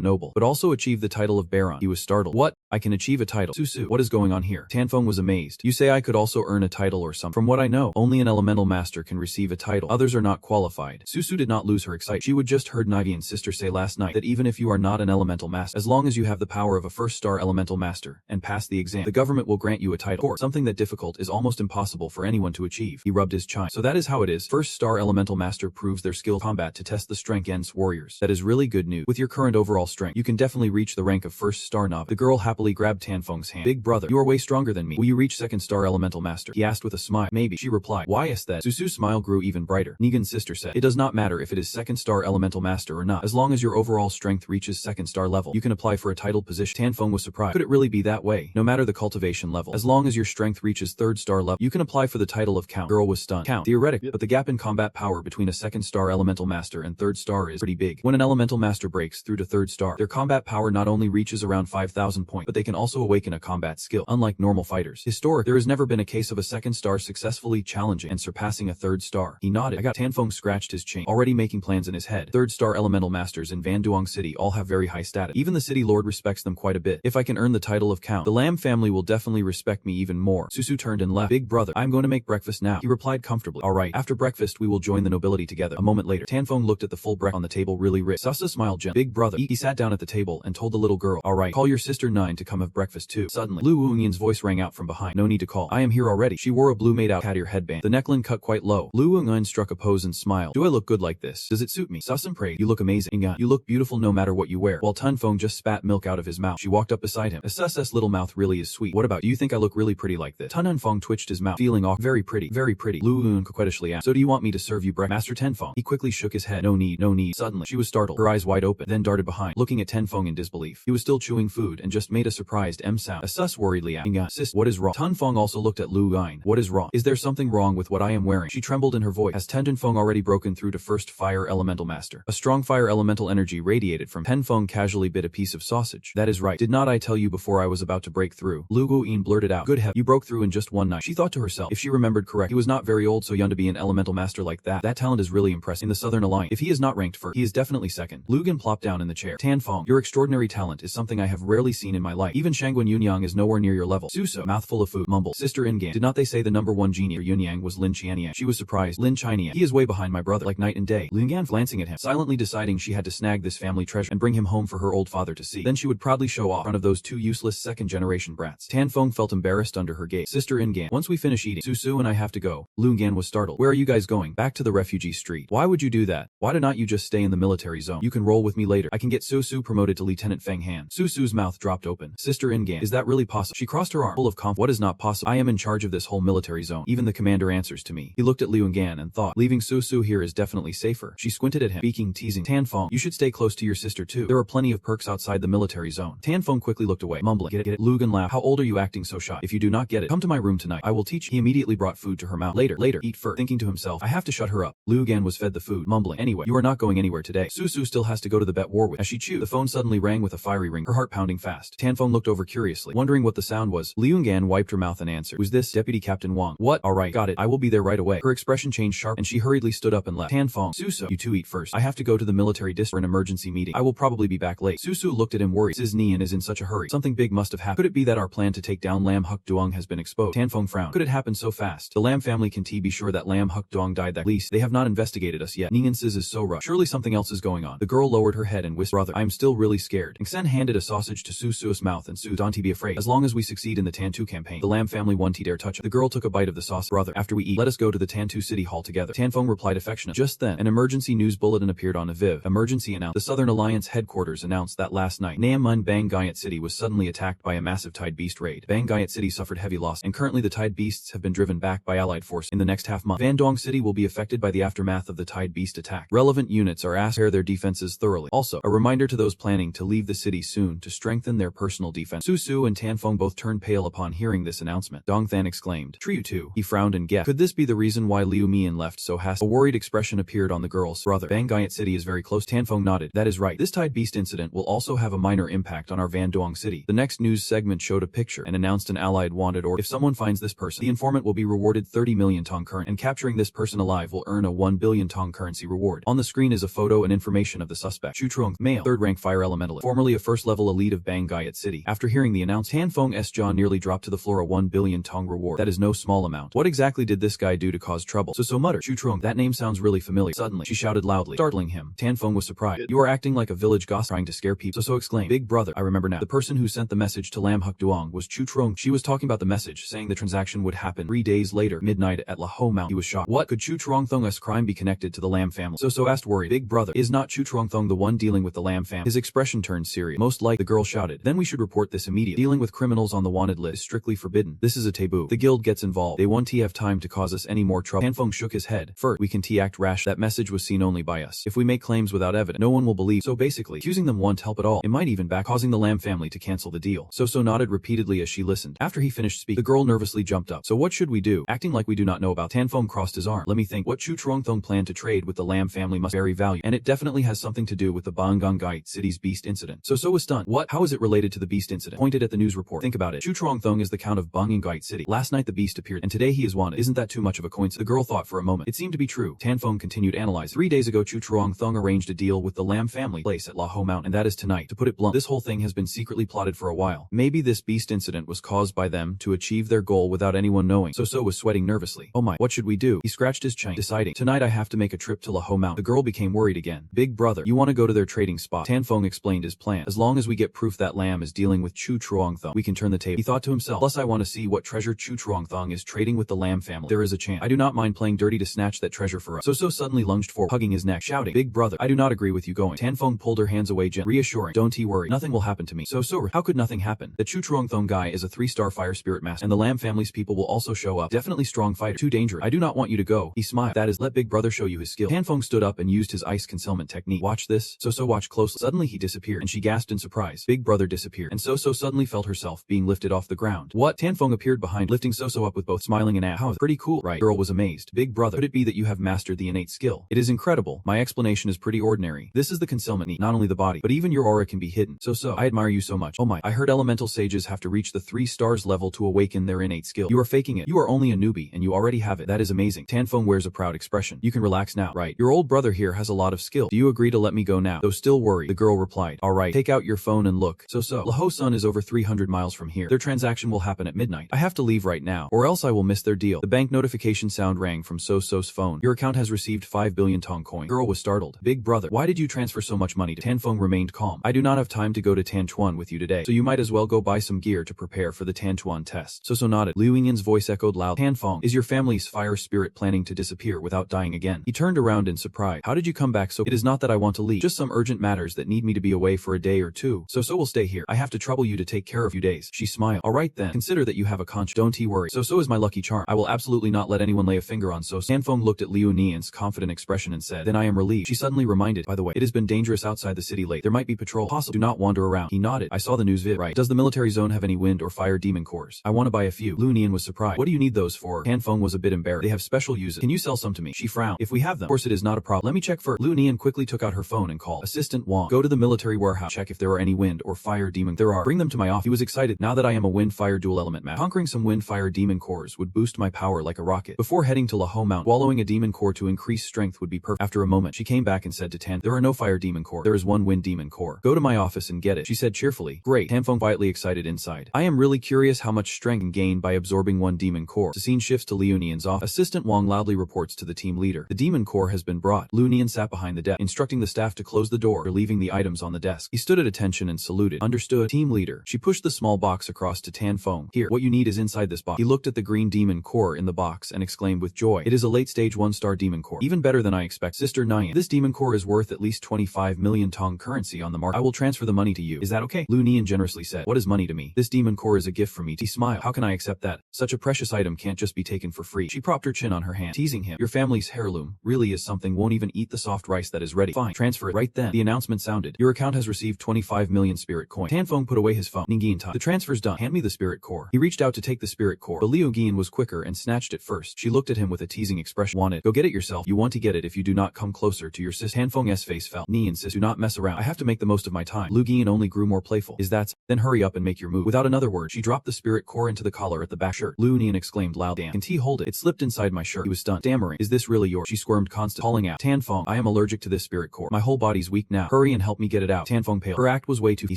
noble, but also achieve the title of Baron? He was startled. What? I can achieve a title? Susu, what is going on here? Tanfeng was amazed. You say I could also earn a title or something? From what I know, only an elemental master can receive a title. Others are not qualified. Susu did not lose her excitement. She would just heard Nagian's sister say last night that even if you are not an elemental master, as long as you have the power of a first star elemental master and pass the exam, the government will grant you a title. Or something that difficult is almost impossible for anyone to achieve. He rubbed his chin. So that is how it is. First star elemental master proves their skill in combat to test the strength against warriors. That is really good news. With your current overall strength, you can definitely reach the rank of first star novice. The girl happily grabbed Tanfeng's hand. Big brother, you are way stronger than me. Will you reach second star elemental master? He asked with a smile. Maybe, she replied. Why is that? Susu's smile grew even brighter. Negan's sister said, it does not matter if it is second star elemental master or not. As long as your overall strength reaches second star level, you can apply for a title position. Tanfeng was surprised. Could it really be that way? No matter the cultivation level, as long as your strength reaches third star level, you can apply for the title of Count. Girl was stunned. Count. Theoretically, but the gap in combat power between a second star elemental master and third star is pretty big. When an elemental master breaks through to third star, their combat power not only reaches around 5,000 points, but they can also awaken a combat skill. Unlike normal fighters, historically, there has never been a case of a second star successfully challenging and surpassing a third star. He nodded. Tanfeng scratched his chin, already making plans in his head. Third star elemental masters in Van Duong City all have very high status. Even the city lord respects them quite a bit. If I can earn the title of Count, the Lam family will definitely respect me even more. Susu turned and left. Big brother, I'm going to make breakfast now. He replied comfortably. Alright, after breakfast we will join the nobility together. A moment later, Tanfeng looked at the full breakfast on the table really rich. Susa smiled gently. Big brother, he sat down at the table and told the little girl, alright, call your sister Nine to come have breakfast too. Suddenly, Lu Wunyan's voice rang out from behind. No need to call. I am here already. She wore a blue made out cat ear headband. The neckline cut quite low. Lu Wunyan struck a pose and smiled. Do I look good like this? Does it suit me? Susan prayed. You look amazing. Inga, you look beautiful no matter what you wear. While Tanfeng just spat milk out of his mouth. She walked up beside him. SSS little mouth really is sweet. What about, do you think I look really pretty like this? Tanfeng twitched his mouth, feeling awkward. Very pretty, very pretty. Lu Wun coquettishly asked. So do you want me to serve you breakfast? Master Tanfeng. He quickly shook his head. No need, no need. Suddenly, she was startled, her eyes wide open, then darted behind, looking at Tanfeng in disbelief. He was still chewing food and just made a surprised M sound. Sus worriedly asked, Inga, sis, what is wrong? Tanfeng also looked at Lu Wun. What is wrong? Is there something wrong with what I am wearing? She trembled in her voice. Has Tanfeng already broken through to first fire elemental master? A strong fire elemental energy radiated from Tanfeng casually bit a piece of sausage. That is right. Did not I tell you before I was about to break through? Lu Wun blurted out. Good heavens, you broke through in just one night. She thought to herself, if she remembered correct, he was not very old so young to be an elemental master like that. That talent is really impressive. In the Southern Alliance, if he is not ranked first, he is definitely second. Lugan plopped down in the chair. Tanfeng, your extraordinary talent is something I have rarely seen in my life. Even Shangguan Yunyang is nowhere near your level. Suso, mouthful of food, mumbled. Sister Ingan, did not they say the number one genie for Yunyang was Lin Qianyang? She was surprised. Lin Qianyang, he is way behind my brother, like night and day. Lingan glancing at him, silently deciding she had to snag this family treasure and bring him home for her old father to see. Then she would proudly show off in front of those two useless second-generation brats. Tanfeng felt embarrassed under her gaze. Sister Ingan, once we finish eating, Susu and I have to go. Lungan was startled. Where are you guys going? Back to the refugee street. Why would you do that? Why do not you just stay in the military zone? You can roll with me later. I can get Susu promoted to Lieutenant Feng Han. Susu's mouth dropped open. Sister Ingan, is that really possible? She crossed her arm, full of confidence. What is not possible? I am in charge of this whole military zone. Even the commander answers to me. He looked at Liu Ngan and thought, leaving Susu here is definitely safer. She squinted at him, speaking teasing. Tanfeng, you should stay close to your sister too. There are plenty of perks outside the military zone. Tanfeng quickly looked away, mumbling, get it? Lugan laughed. How old are you acting so shy? If you do not get it, come to my room tonight. I will teach you. He immediately brought food to her mouth. Later, eat first. Thinking to himself, I have to shut her up. Lugan was fed the food, mumbling, anyway, you are not going anywhere today. Susu still has to go to the bet war with. As she chewed, the phone suddenly rang with a fiery ring, her heart pounding fast. Tanfeng looked over curiously, wondering what the sound was. Liu Ngan wiped her mouth and answered, who's this? Deputy Captain Wang. What? Alright, got it. I will be there right away. Her expression changed sharp, and she hurriedly stood up and left. Tanfeng, Susu, you two eat first. I have to go to the military district for an emergency meeting. I will probably be back late. Susu looked at him worried. Sis Nian is in such a hurry. Something big must have happened. Could it be that our plan to take down Lam Huk Duong has been exposed? Tanfeng frowned. Could it happen so fast? The Lam family can be sure that Lam Huk Duong died that at least they have not investigated us yet. Nian Sis is so rushed. Surely something else is going on. The girl lowered her head and whispered, brother, I am still really scared. Xen handed a sausage to Susu's mouth and Su, don't be afraid. As long as we succeed in the Tantu campaign, the Lam family won't dare touch him. The girl took a bite of the sausage. Brother, after we eat, let us go to the Tantu City Hall together. Tanfeng replied affectionately. Just then, an emergency news bulletin appeared on Aviv. Emergency announced. The Southern Alliance headquarters announced that last night, Nam Mun Bang Gayat City was suddenly attacked by a massive tide beast. Beast raid. Bangayat City suffered heavy loss, and currently the Tide Beasts have been driven back by Allied force. In the next half-month, Vandong City will be affected by the aftermath of the Tide Beast attack. Relevant units are asked to prepare their defenses thoroughly. Also, a reminder to those planning to leave the city soon to strengthen their personal defense. Su Su and Tanfeng both turned pale upon hearing this announcement. Dong Than exclaimed, "Triu too." He frowned and guessed. Could this be the reason why Liu Mian left so hastily? A worried expression appeared on the girl's brother. Bangayat City is very close. Tanfeng nodded. That is right. This Tide Beast incident will also have a minor impact on our Vandong City. The next news segment showed a picture and announced an allied wanted order. If someone finds this person, the informant will be rewarded 30 million tong currency, and capturing this person alive will earn a 1 billion tong currency reward. On the screen is a photo and information of the suspect. Chu Trung, male, 3rd rank fire elementalist, formerly a 1st level elite of Bangayat City. After hearing the announcement, Tanfeng's jaw nearly dropped to the floor. A 1 billion tong reward. That is no small amount. What exactly did this guy do to cause trouble? So muttered. Chu Trung, that name sounds really familiar. Suddenly, she shouted loudly, startling him. Tanfeng was surprised. You are acting like a village gossip trying to scare people. So exclaimed, "Big brother, I remember now. The person who sent the message to Lam Huk Duong was Chu Trung." She was talking about the message, saying the transaction would happen 3 days later, midnight at Laho Mountain. He was shocked. What? Could Chu Trongthong's crime be connected to the Lam family? So asked worried. "Big brother, is not Chu Trongthong the one dealing with the Lam family?" His expression turned serious. "Most like," the girl shouted. "Then we should report this immediately. Dealing with criminals on the wanted list is strictly forbidden. This is a taboo. The guild gets involved. They won't have time to cause us any more trouble." Tanfeng shook his head. "First, we can act rash. That message was seen only by us. If we make claims without evidence, no one will believe. So basically, accusing them won't help at all. It might even back, causing the Lam family to cancel the deal." So nodded repeatedly as she listened. After he finished speaking, the girl nervously jumped up. "So what should we do?" Acting like we do not know about. Tanfeng crossed his arm. "Let me think. What Chu Trongthong planned to trade with the Lam family must very value, and it definitely has something to do with the Bangangait City's beast incident." So was stunned. "What? How is it related to the beast incident?" Pointed at the news report. "Think about it. Chu Trongthong is the count of Bangangait City. Last night the beast appeared, and today he is wanted. Isn't that too much of a coincidence?" The girl thought for a moment. It seemed to be true. Tanfeng continued analyzing. 3 days ago Chu Trongthong arranged a deal with the Lam family place at Laho Mountain, and that is tonight. To put it blunt, this whole thing has been secretly plotted for a while. Maybe this beast incident was caused by them to achieve their goal without anyone knowing. So was sweating nervously. "Oh my, what should we do?" He scratched his chin, deciding, "Tonight I have to make a trip to Laho Mountain." The girl became worried again. "Big brother, you want to go to their trading spot?" Tanfeng explained his plan. "As long as we get proof that Lam is dealing with Chu Trongthong, we can turn the table." He thought to himself, "Plus I want to see what treasure Chu Trongthong is trading with the Lam family. There is a chance. I do not mind playing dirty to snatch that treasure for us." So suddenly lunged forward, hugging his neck, shouting, "Big brother, I do not agree with you going." Tanfeng pulled her hands away gently, reassuring, "Don't worry, nothing will happen to me." So how could nothing happen? The Chu Trongthong guy is a 3-star fire spirit master, and the Lam family's people will also show up. Definitely strong fighter. Too dangerous. I do not want you to go. He smiled. "That is, let big brother show you his skill." Tanfeng stood up and used his ice concealment technique. "Watch this." So watched closely. Suddenly he disappeared, and she gasped in surprise. Big brother disappeared, and so suddenly felt herself being lifted off the ground. "What?" Tanfeng appeared behind, lifting So up with both smiling and "How? Pretty cool, right?" Girl was amazed. "Big brother, could it be that you have mastered the innate skill?" "It is incredible. My explanation is pretty ordinary. This is the concealment technique. Not only the body, but even your aura can be hidden. So I admire you so much." "Oh my, I heard elemental sages have to reach the 3 stars level to awaken their innate skill. You are faking it. You are only a newbie, and you already have it. That is amazing." Tanfeng wears a proud expression. "You can relax now, right? Your old brother here has a lot of skill. Do you agree to let me go now?" Though still worried, the girl replied, "All right, take out your phone and look." So Laho Sun is over 300 miles from here. Their transaction will happen at midnight. I have to leave right now, or else I will miss their deal. The bank notification sound rang from So's phone. "Your account has received 5 billion tong coin." Girl was startled. "Big brother, why did you transfer so much money to?" Tanfeng remained calm. "I do not have time to go to Tanchuan with you today, so you might as well go buy some gear to prepare for the Tanchuan test." So nodded. Liu Yinyan's voice echoed loud. "Tanfeng, is your family's fire spirit planning to disappear without dying again?" He turned around in surprise. "How did you come back so?" "It is not that I want to leave, just some urgent matters that need me to be away for a day or two. So will stay here. I have to trouble you to take care of a few days." She smiled. "All right then, consider that you have a conscience. Don't worry. So is my lucky charm. I will absolutely not let anyone lay a finger on So." Tanfeng looked at Liu Nian's confident expression and said, "Then I am relieved." She suddenly reminded, "By the way, it has been dangerous outside the city late. There might be patrol. Possible. Do not wander around." He nodded. "I saw the news vid. Right. Does the military zone have any wind or fire demon cores? I want to buy a few." Liu Nian was surprised. "What do you need those for?" Tanfeng was a bit embarrassed. "They have special uses. Can you sell some to me?" She frowned. "If we have them, of course it is not a problem. Let me check first." Liu Nian quickly took out her phone and called Assistant Wang. "Go to the military warehouse. Check if there are any wind or fire demon. There are. Bring them to my office." He was excited. "Now that I am a wind-fire dual element master, conquering some wind-fire demon cores would boost my power like a rocket. Before heading to Laho Mountain, swallowing a demon core to increase strength would be perfect." After a moment, she came back and said to Tan, "There are no fire demon core. There is one wind demon core. Go to my office and get it," she said cheerfully. "Great." Tanfeng quietly excited inside. "I am really curious how much strength can gain by absorbing one demon core." The scene shifts to Liu Nian's office. Assistant Wang loudly reports to the team leader. "The demon core has been brought." Liu Nian sat behind the desk, instructing the staff to close the door, leaving the items on the desk. He stood at attention and saluted. "Understood, team leader." She pushed the small box across to Tanfeng. "Here, what you need is inside this box." He looked at the green demon core in the box and exclaimed with joy, "It is a late-stage 1-star demon core. Even better than I expect." "Sister Nian, this demon core is worth at least 25 million tong currency on the market. I will transfer the money to you. Is that okay?" Liu Nian generously said. "What is money to me? me. This demon core is a gift from me. He smiled. How can I accept that? Such a precious item can't just be taken for free. She propped her chin on her hand, teasing him. Your family's heirloom really is something. Won't even eat the soft rice that is ready. Fine, transfer it. Right then, the announcement sounded. Your account has received 25 million spirit coin. Tanfeng put away his phone. The transfer's done. Hand me the spirit core. He reached out to take the spirit core, but Liu Gian was quicker and snatched it first. She looked at him with a teasing expression. Want it? Go get it yourself. You want to get it if you do not come closer to your sister. Tanfeng's face fell. Ni insist. Do not mess around. I have to make the most of my time. Liu Gian only grew more playful. Is that so? Then hurry up and make your move. Without another word, she dropped the spirit core into the collar at the back shirt. Liu Nian exclaimed loud. Damn. Can T hold it? It slipped inside my shirt. He was stunned, stammering. Is this really yours? She squirmed constantly, calling out. Tanfeng, I am allergic to this spirit core. My whole body's weak now. Hurry and help me get it out. Tanfeng paled. Her act was way too. He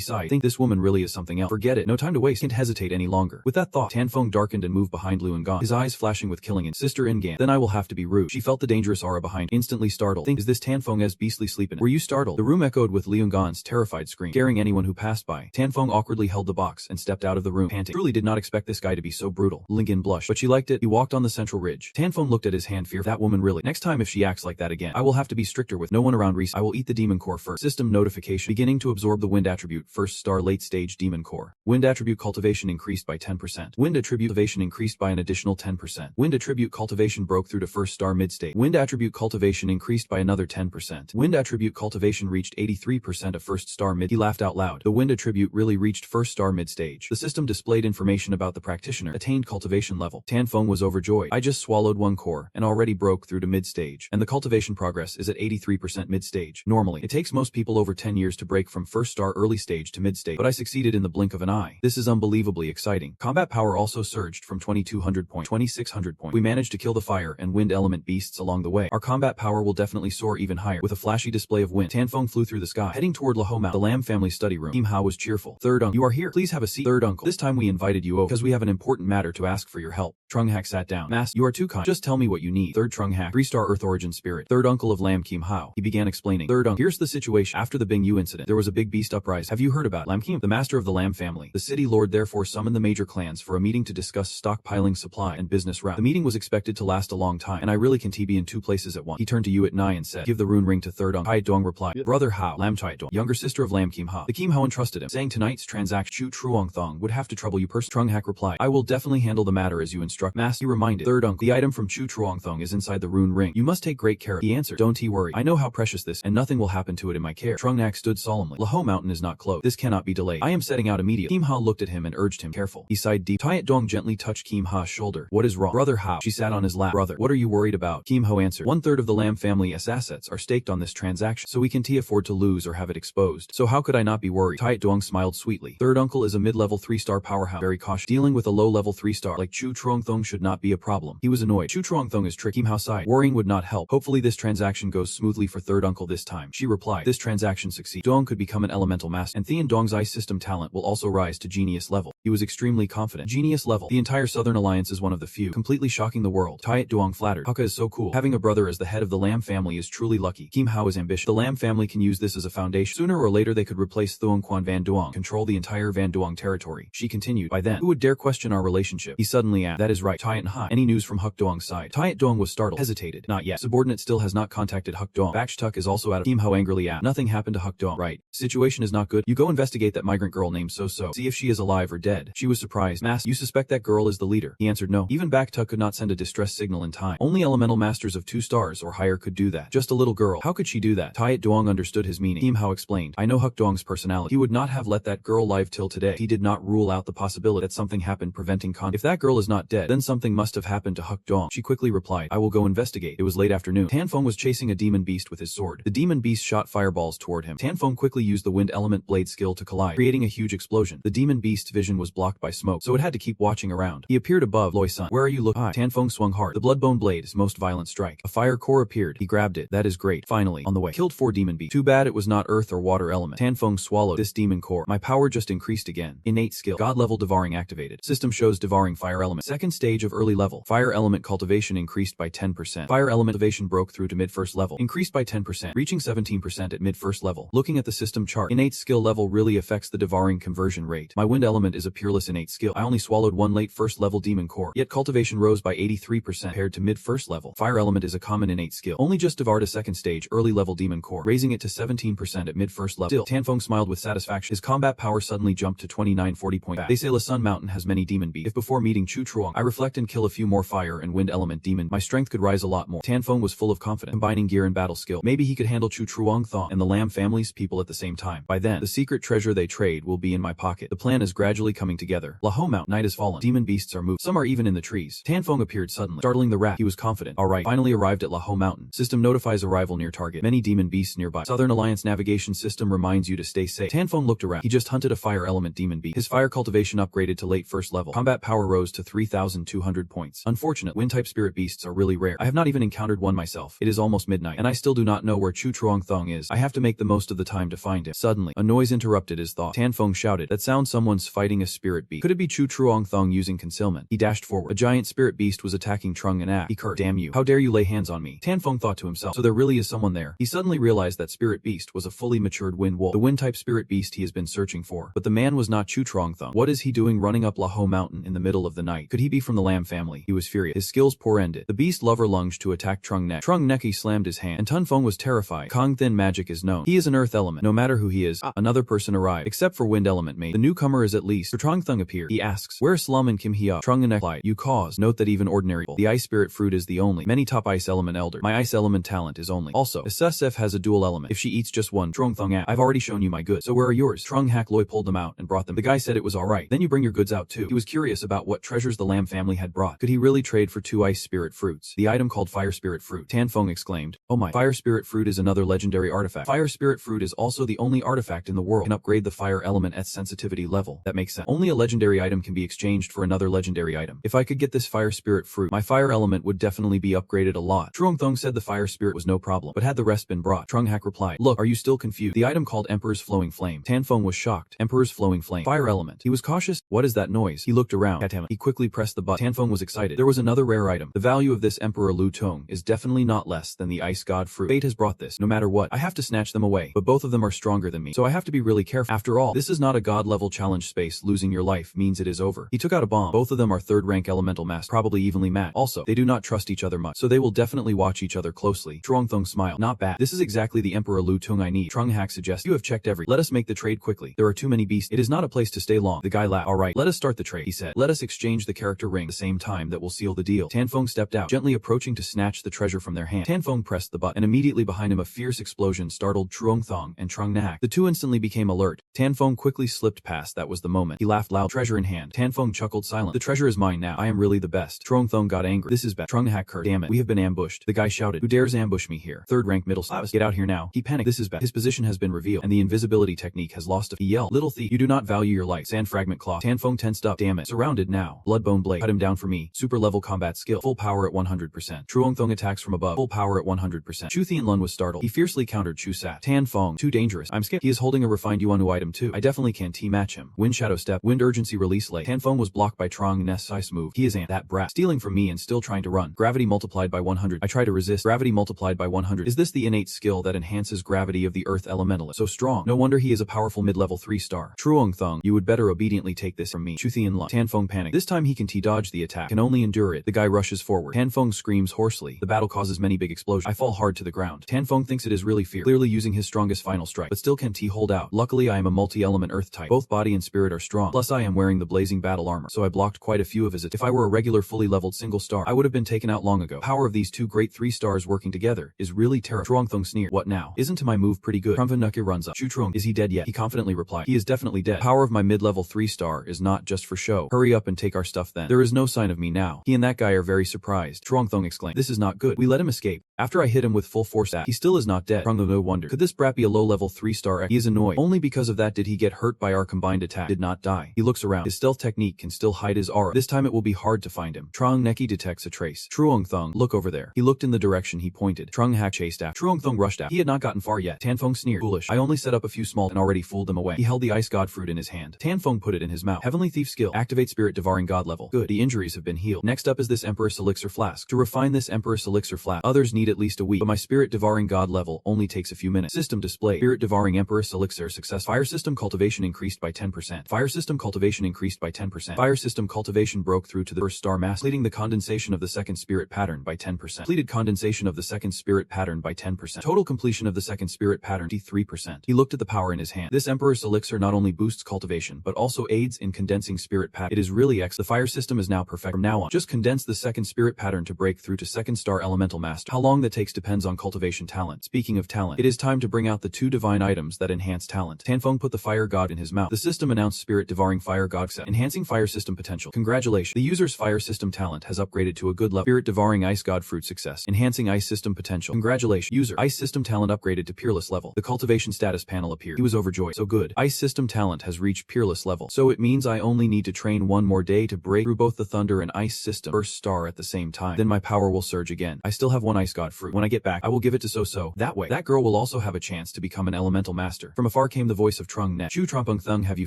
sighed. Think this woman really is something else. Forget it. No time to waste. Can't hesitate any longer. With that thought, Tanfeng darkened and moved behind Liu Ngan, his eyes flashing with killing in. Sister Ngan. Then I will have to be rude. She felt the dangerous aura behind, instantly startled. Think, is this Tanfeng's beastly sleeping? Were you startled? The room echoed with Liu Ngan's terrified scream, scaring anyone who passed by. Tanfeng awkwardly held the box and stepped out of the room, panting. Truly did not expect this guy to be so brutal. Lingyan blushed, but she liked it. He walked on the central ridge. Tanfeng looked at his hand, fear. That woman really. Next time if she acts like that again, I will have to be stricter with no one around. I will eat the demon core first. System notification. Beginning to absorb the wind attribute. First star late stage demon core. Wind attribute cultivation increased by 10%. Wind attribute cultivation increased by an additional 10%. Wind attribute cultivation broke through to first star mid stage. Wind attribute cultivation increased by another 10%. Wind attribute cultivation reached 83% of first star mid. He laughed out loud. The wind attribute really reached first star mid stage. The system displayed information about the practitioner. Attained cultivation level. Tanfeng was overjoyed. I just swallowed one core and already broke through to mid stage. And the cultivation progress is at 83% mid stage. Normally, it takes most people over 10 years to break from first star early stage to mid stage, but I succeeded in the blink of an eye. This is unbelievably exciting. Combat power also surged from 2200 point 2600 point. We managed to kill the fire and wind element beasts along the way. Our combat power will definitely soar even higher. With a flashy display of wind, Tanfeng flew through the sky, heading toward Lahou Mountain. The Lam family study room. Kim Hao was cheerful. Third uncle, you are here. Please have a seat. Third uncle, this time we invited you over because we have an important matter to ask for your help. Trung Hak sat down. Master, you are too kind. Just tell me what you need. Third Trung Hak, 3-star Earth origin spirit. Third uncle of Lam Kim Hao. He began explaining. Third uncle, here's the situation. After the Bing Yu incident, there was a big beast uprising. Have you heard about Lam Kim, the master of the Lam family? The city lord therefore summoned the major clans for a meeting to discuss stockpiling, supply, and business route. The meeting was expected to last a long time, and I really can't be in two places at once. He turned to Yuet Nai and said, give the rune ring to third uncle. Taiet Dong replied, Brother Hao, Lam Taiet Dong, younger sister of Lam Kim Hao. The Kim Hao entrusted him, saying tonight's transaction, Chu Truong Thong would have to trouble you personally. Trung Hak replied, I will definitely handle the matter as you instruct. Master, he reminded. Third uncle, the item from Chu Truong Thong is inside the rune ring. You must take great care of it. He answered, don't worry. I know how precious this, and nothing will happen to it in my care. Trung Hak stood solemnly. Lahou Mountain is not closed. This cannot be delayed. I am setting out immediately. Kim Hao looked at him and urged him, careful. He sighed deep. Taiet Dong gently touched Kim Ha's shoulder. What is wrong? Brother Hao. She sat on his lap. Brother, what are you worried about? Kim Hao answered, 1/3 of the Lam family's assets are staked on this transaction, so we can't afford to lose or have it exposed. So how could I not be worried? Taiet Dong smiled sweetly. Third uncle is a mid-level 3-star powerhouse. Very cautious. Dealing with a low-level 3-star like Chu Truong Thong should not be a problem. He was annoyed. Chu Truong Thong is tricky. Kim Hao sighed. Worrying would not help. Hopefully this transaction goes smoothly for third uncle this time. She replied, this transaction succeeds. Dong could become an elemental master, and Thean Dong's ice system talent will also rise to genius level. He was extremely confident. Genius level. The entire Southern Alliance is one of the few, completely shocking the world. Taiet Dong flattered. Haka is so cool. Having a brother as the head of the Lam family is truly lucky. Kim Hao is ambitious. The Lam family can use this as a foundation. Sooner or later they could replace Thuong Quan Van Duong, control the entire Van Duong territory. She continued, by then, who would dare question our relationship? He suddenly asked, that is right. Taiet Ha, any news from Huck Duong's side? Taiet Dong was startled, hesitated. Not yet. Subordinate still has not contacted Huck Duong. Bakshtuk is also out of. Kim Hao angrily asked, nothing happened to Huck Duong, right? Situation is not good. You go investigate that migrant girl named So-So. See if she is alive or dead. She was surprised. Master, you suspect that girl is the leader? He answered, no. Even Baktuk could not send a distress signal in time. Only elemental masters of 2 stars or higher could do that. Just a little girl. How could she do that? Taiet Duong understood his meaning. Kim Hao explained, I know Huck Duong's personality. He would not have let that girl live till today. He did not rule out the possibility that something happened preventing contact. If that girl is not dead, then something must have happened to Huck Duong. She quickly replied, I will go investigate. It was late afternoon. Tanfeng was chasing a demon beast with his sword. The demon beast shot fireballs toward him. Tanfeng quickly used the wind element blade skill to collide, creating a huge explosion. The demon beast's vision was blocked by smoke, so it had to keep watching around. He appeared above Loi Sun. Where are you looking? Tanfeng swung hard. The bloodbone blade's most violent strike. A fire core appeared. He grabbed it. That is great. Finally, on the way. Killed 4 demon beasts. Too bad it was not earth or water element. Tanfeng swallowed this demon core. My power just increased again. Innate skill. God level devouring activated. System shows devouring fire element. Second stage of early level. Fire element cultivation increased by 10%. Fire element cultivation broke through to mid first level. Increased by 10%, reaching 17% at mid first level. Looking at the system chart, innate skill level really affects the devouring conversion rate. My wind element is a peerless innate skill. I only swallowed one late first level demon core, yet cultivation rose by 83% compared to mid first level. Fire element is a common innate skill. Only just devoured a second stage early level demon core, raising it to 17% at mid first level. Still, Tanfeng smiled with satisfaction. His combat power suddenly jumped to 2940 point. They say La Sun Mountain has many demon beasts. If before meeting Chu Truong, I reflect and kill a few more fire and wind element demon, my strength could rise a lot more. Tanfeng was full of confidence, combining gear and battle skill. Maybe he could handle Chu Truong Thong and the Lam family's people at the same time. By then, the secret treasure they trade will be in my pocket. The plan is gradually coming together. La Ho Mountain, night has fallen. Demon beasts are moved. Some are even in the trees. Tanfeng appeared suddenly, startling the rat. He was confident. Alright, finally arrived at La Ho Mountain. System notifies arrival near target. Many demon beasts nearby. Southern Alliance navigation system reminds you to stay safe. Tanfeng looked around. He just hunted a fire element demon beast. His fire cultivation upgraded to late first level. Combat power rose to 3,200 points. Unfortunate, wind type spirit beasts are really rare. I have not even encountered one myself. It is almost midnight, and I still do not know where Chu Truong Thong is. I have to make the most of the time to find him. Suddenly, a noise interrupted his thought. Tanfeng shouted, "That sounds someone's fighting a spirit beast. Could it be Chu Truong Thong using concealment?" He dashed forward. A giant spirit beast was attacking Trung and Ak. He cursed, "Damn you. How dare you lay hands on me?" Tanfeng thought to himself, so there really is someone there. He suddenly realized that spirit beast was a fully matured wind wolf, the wind type spirit beast he has been searching for. But the man was not Chu Truong Thong. What is he doing running up La Ho Mountain in the middle of the night? Could he be from the Lam family? He was furious. His skills poor ended. The beast lover lunged to attack Trung Nek. Trung Neki slammed his hand, and Tanfeng was terrified. Kong Thin magic is known. He is an earth element. No matter who he is, another person arrived. Except for wind element mate. The newcomer is at least. Trung Thung appeared. He asks, "Where is Slum and Kim Hia?" Trung Nek replied, "You cause." Note that even ordinary the ice spirit fruit is the only. Many top ice element elder. My ice element talent is only. Also, SSF has a dual element. If she eats just one, Trung Thung Ak, I've already shown you my goods. So where are yours? Trung Hak Loi pulled them out and brought them. The guy said it was alright. Then you bring your goods out too. He was curious about what treasures the Lam family had brought. Could he really trade for 2 ice spirit fruits? The item called Fire Spirit Fruit. Tanfeng exclaimed, "Oh my, Fire Spirit Fruit is another legendary artifact. Fire Spirit Fruit is also the only artifact in the world can upgrade the fire element at sensitivity level." That makes sense. Only a legendary item can be exchanged for another legendary item. If I could get this Fire Spirit Fruit, my fire element would definitely be upgraded a lot. Truong Thong said the Fire Spirit was no problem, but had the rest been brought? Trung Hak replied, "Look, are you still confused? The item called Emperor's Flowing Flame." Tanfeng was shocked. Emperor's Flowing Flame. Fire element. He was cautious. What is that noise? He looked around. At him. He quickly pressed the button. Tanfeng was excited. There was another rare item. The value of this Emperor Lu Tong is definitely not less than the Ice God Fruit. Fate has brought this. No matter what, I have to snatch them away. But both of them are stronger than me, so I have to be really careful. After all, this is not a god level challenge space. Losing your life means it is over. He took out a bomb. Both of them are third rank elemental masters, probably evenly matched. Also, they do not trust each other much, so they will definitely watch each other closely. Truong Thong smiled. Not bad. This is exactly the Emperor Lu Tung I need. Trung Hak suggests, "You have checked every. Let us make the trade quickly. There are too many beasts. It is not a place to stay long." The guy laughed. "Alright, let us start the trade," he said. "Let us exchange the character ring at the same time. That will seal the deal." Tanfeng stepped out, gently approaching to snatch the treasure from their hand. Tanfeng pressed the button, and immediately behind him a fierce explosion startled Truong Thong and Trung Nak. The two instantly became alert. Tanfeng quickly slipped past. That was the moment. He laughed loud. Treasure in hand. Tanfeng chuckled silently. "The treasure is mine now. I am really the best." Truong Thong got angry. "This is bad." Trung Hak cursed. "Damn it. We have been ambushed." The guy shouted, "Who dares ambush me here? Third rank middle slaves. Get out here now." He panicked. This is bad. His position has been revealed, and the invisibility technique has lost a. He yelled, "Little thief, you do not value your life." Sand fragment claw. Tanfeng tensed up. "Damn it. Surrounded now." Bloodbone blade. "Cut him down for me." Super level combat skill. Full power at 100%. Truong Thong attacks from above. Full power at 100%. Chu Thianlun was startled. He fiercely countered Chu Sat. Tanfeng, too dangerous. I'm scared. He is holding a refined Yuanu item too. I definitely can T-match him. Wind shadow step. Wind urgency release late. Tanfeng was blocked by Trong Ness ice move. He is that brat. Stealing from me and still trying to run. Gravity multiplied by 100. I try to resist. Gravity multiplied by 100. Is this the innate skill that enhances gravity of the earth elementalist? So strong. No wonder he is a powerful mid-level 3-star. Truong Thong, you would better obediently take this from me. Chu Thianlun. Tanfeng panicked. This time he can T-dodge the attack. Can only endure it. The guy rushes forward. Tanfeng screams hoarsely. The battle causes many big explosions. I fall hard to the ground. Tanfeng thinks it is really fear. Clearly using his strongest final strike, but still can hold out. Luckily I am a multi-element earth type. Both body and spirit are strong. Plus I am wearing the blazing battle armor, so I blocked quite a few of his attacks. If I were a regular fully leveled single star, I would have been taken out long ago. Power of these two great 3 stars working together is really terrifying. Truong Thong sneered. What now? Isn't my move pretty good? Krumva Nuki runs up. Chu Truong, is he dead yet? He confidently replied. He is definitely dead. Power of my mid-level 3-star is not just for show. Hurry up and take our stuff then. There is no sign of me now. He and that guy are very surprised. Truong Thong exclaimed. This is not good. We let him escape. After I hit him with full force he still is not dead. Truong Thong no wonder. Could this brat be a low-level 3-star? He is annoyed. Only because of that did he get hurt by our combined attack. Did not die. He looks around. His stealth technique can still hide his aura. This time it will be hard to find him. Truong Neki detects a trace. Truong Thong, look over there. He looked in the direction he pointed. Truong Hak chased after. Truong Thong rushed out. He had not gotten far yet. Tanfeng sneered. Foolish. I only set up a few small and already fooled them away. He held the ice god fruit in his hand. Tanfeng put it in his mouth. Heavenly thief skill. Activate spirit devouring god level. Good. The injuries have been healed. Next up is this Emperor's elixir flask. To refine this Emperor's elixir flask, others need need at least a week, but my Spirit Devouring God level only takes a few minutes. System display. Spirit Devouring Empress Elixir success. Fire system cultivation increased by 10%. Fire system cultivation increased by 10%. Fire system cultivation broke through to the first star mass, completing the condensation of the second spirit pattern by 10%. Completed condensation of the second spirit pattern by 10%. Total completion of the second spirit pattern 3%. He looked at the power in his hand. This Emperor's Elixir not only boosts cultivation, but also aids in condensing spirit pattern. It is really excellent. The fire system is now perfect. From now on, just condense the second spirit pattern to break through to second star elemental master. How long that takes depends on cultivation talent. Speaking of talent, it is time to bring out the 2 divine items that enhance talent. Tanfeng put the fire god in his mouth. The system announced Spirit Devouring Fire God set, enhancing fire system potential. Congratulations. The user's fire system talent has upgraded to a good level. Spirit Devouring Ice God fruit success, enhancing ice system potential. Congratulations. User ice system talent upgraded to peerless level. The cultivation status panel appeared. He was overjoyed. So good. Ice system talent has reached peerless level. So it means I only need to train one more day to break through both the thunder and ice system first star at the same time. Then my power will surge again. I still have one ice god fruit. When I get back, I will give it to So-So. That way, that girl will also have a chance to become an elemental master. From afar came the voice of Trung Net. Chu Trompung Thung, have you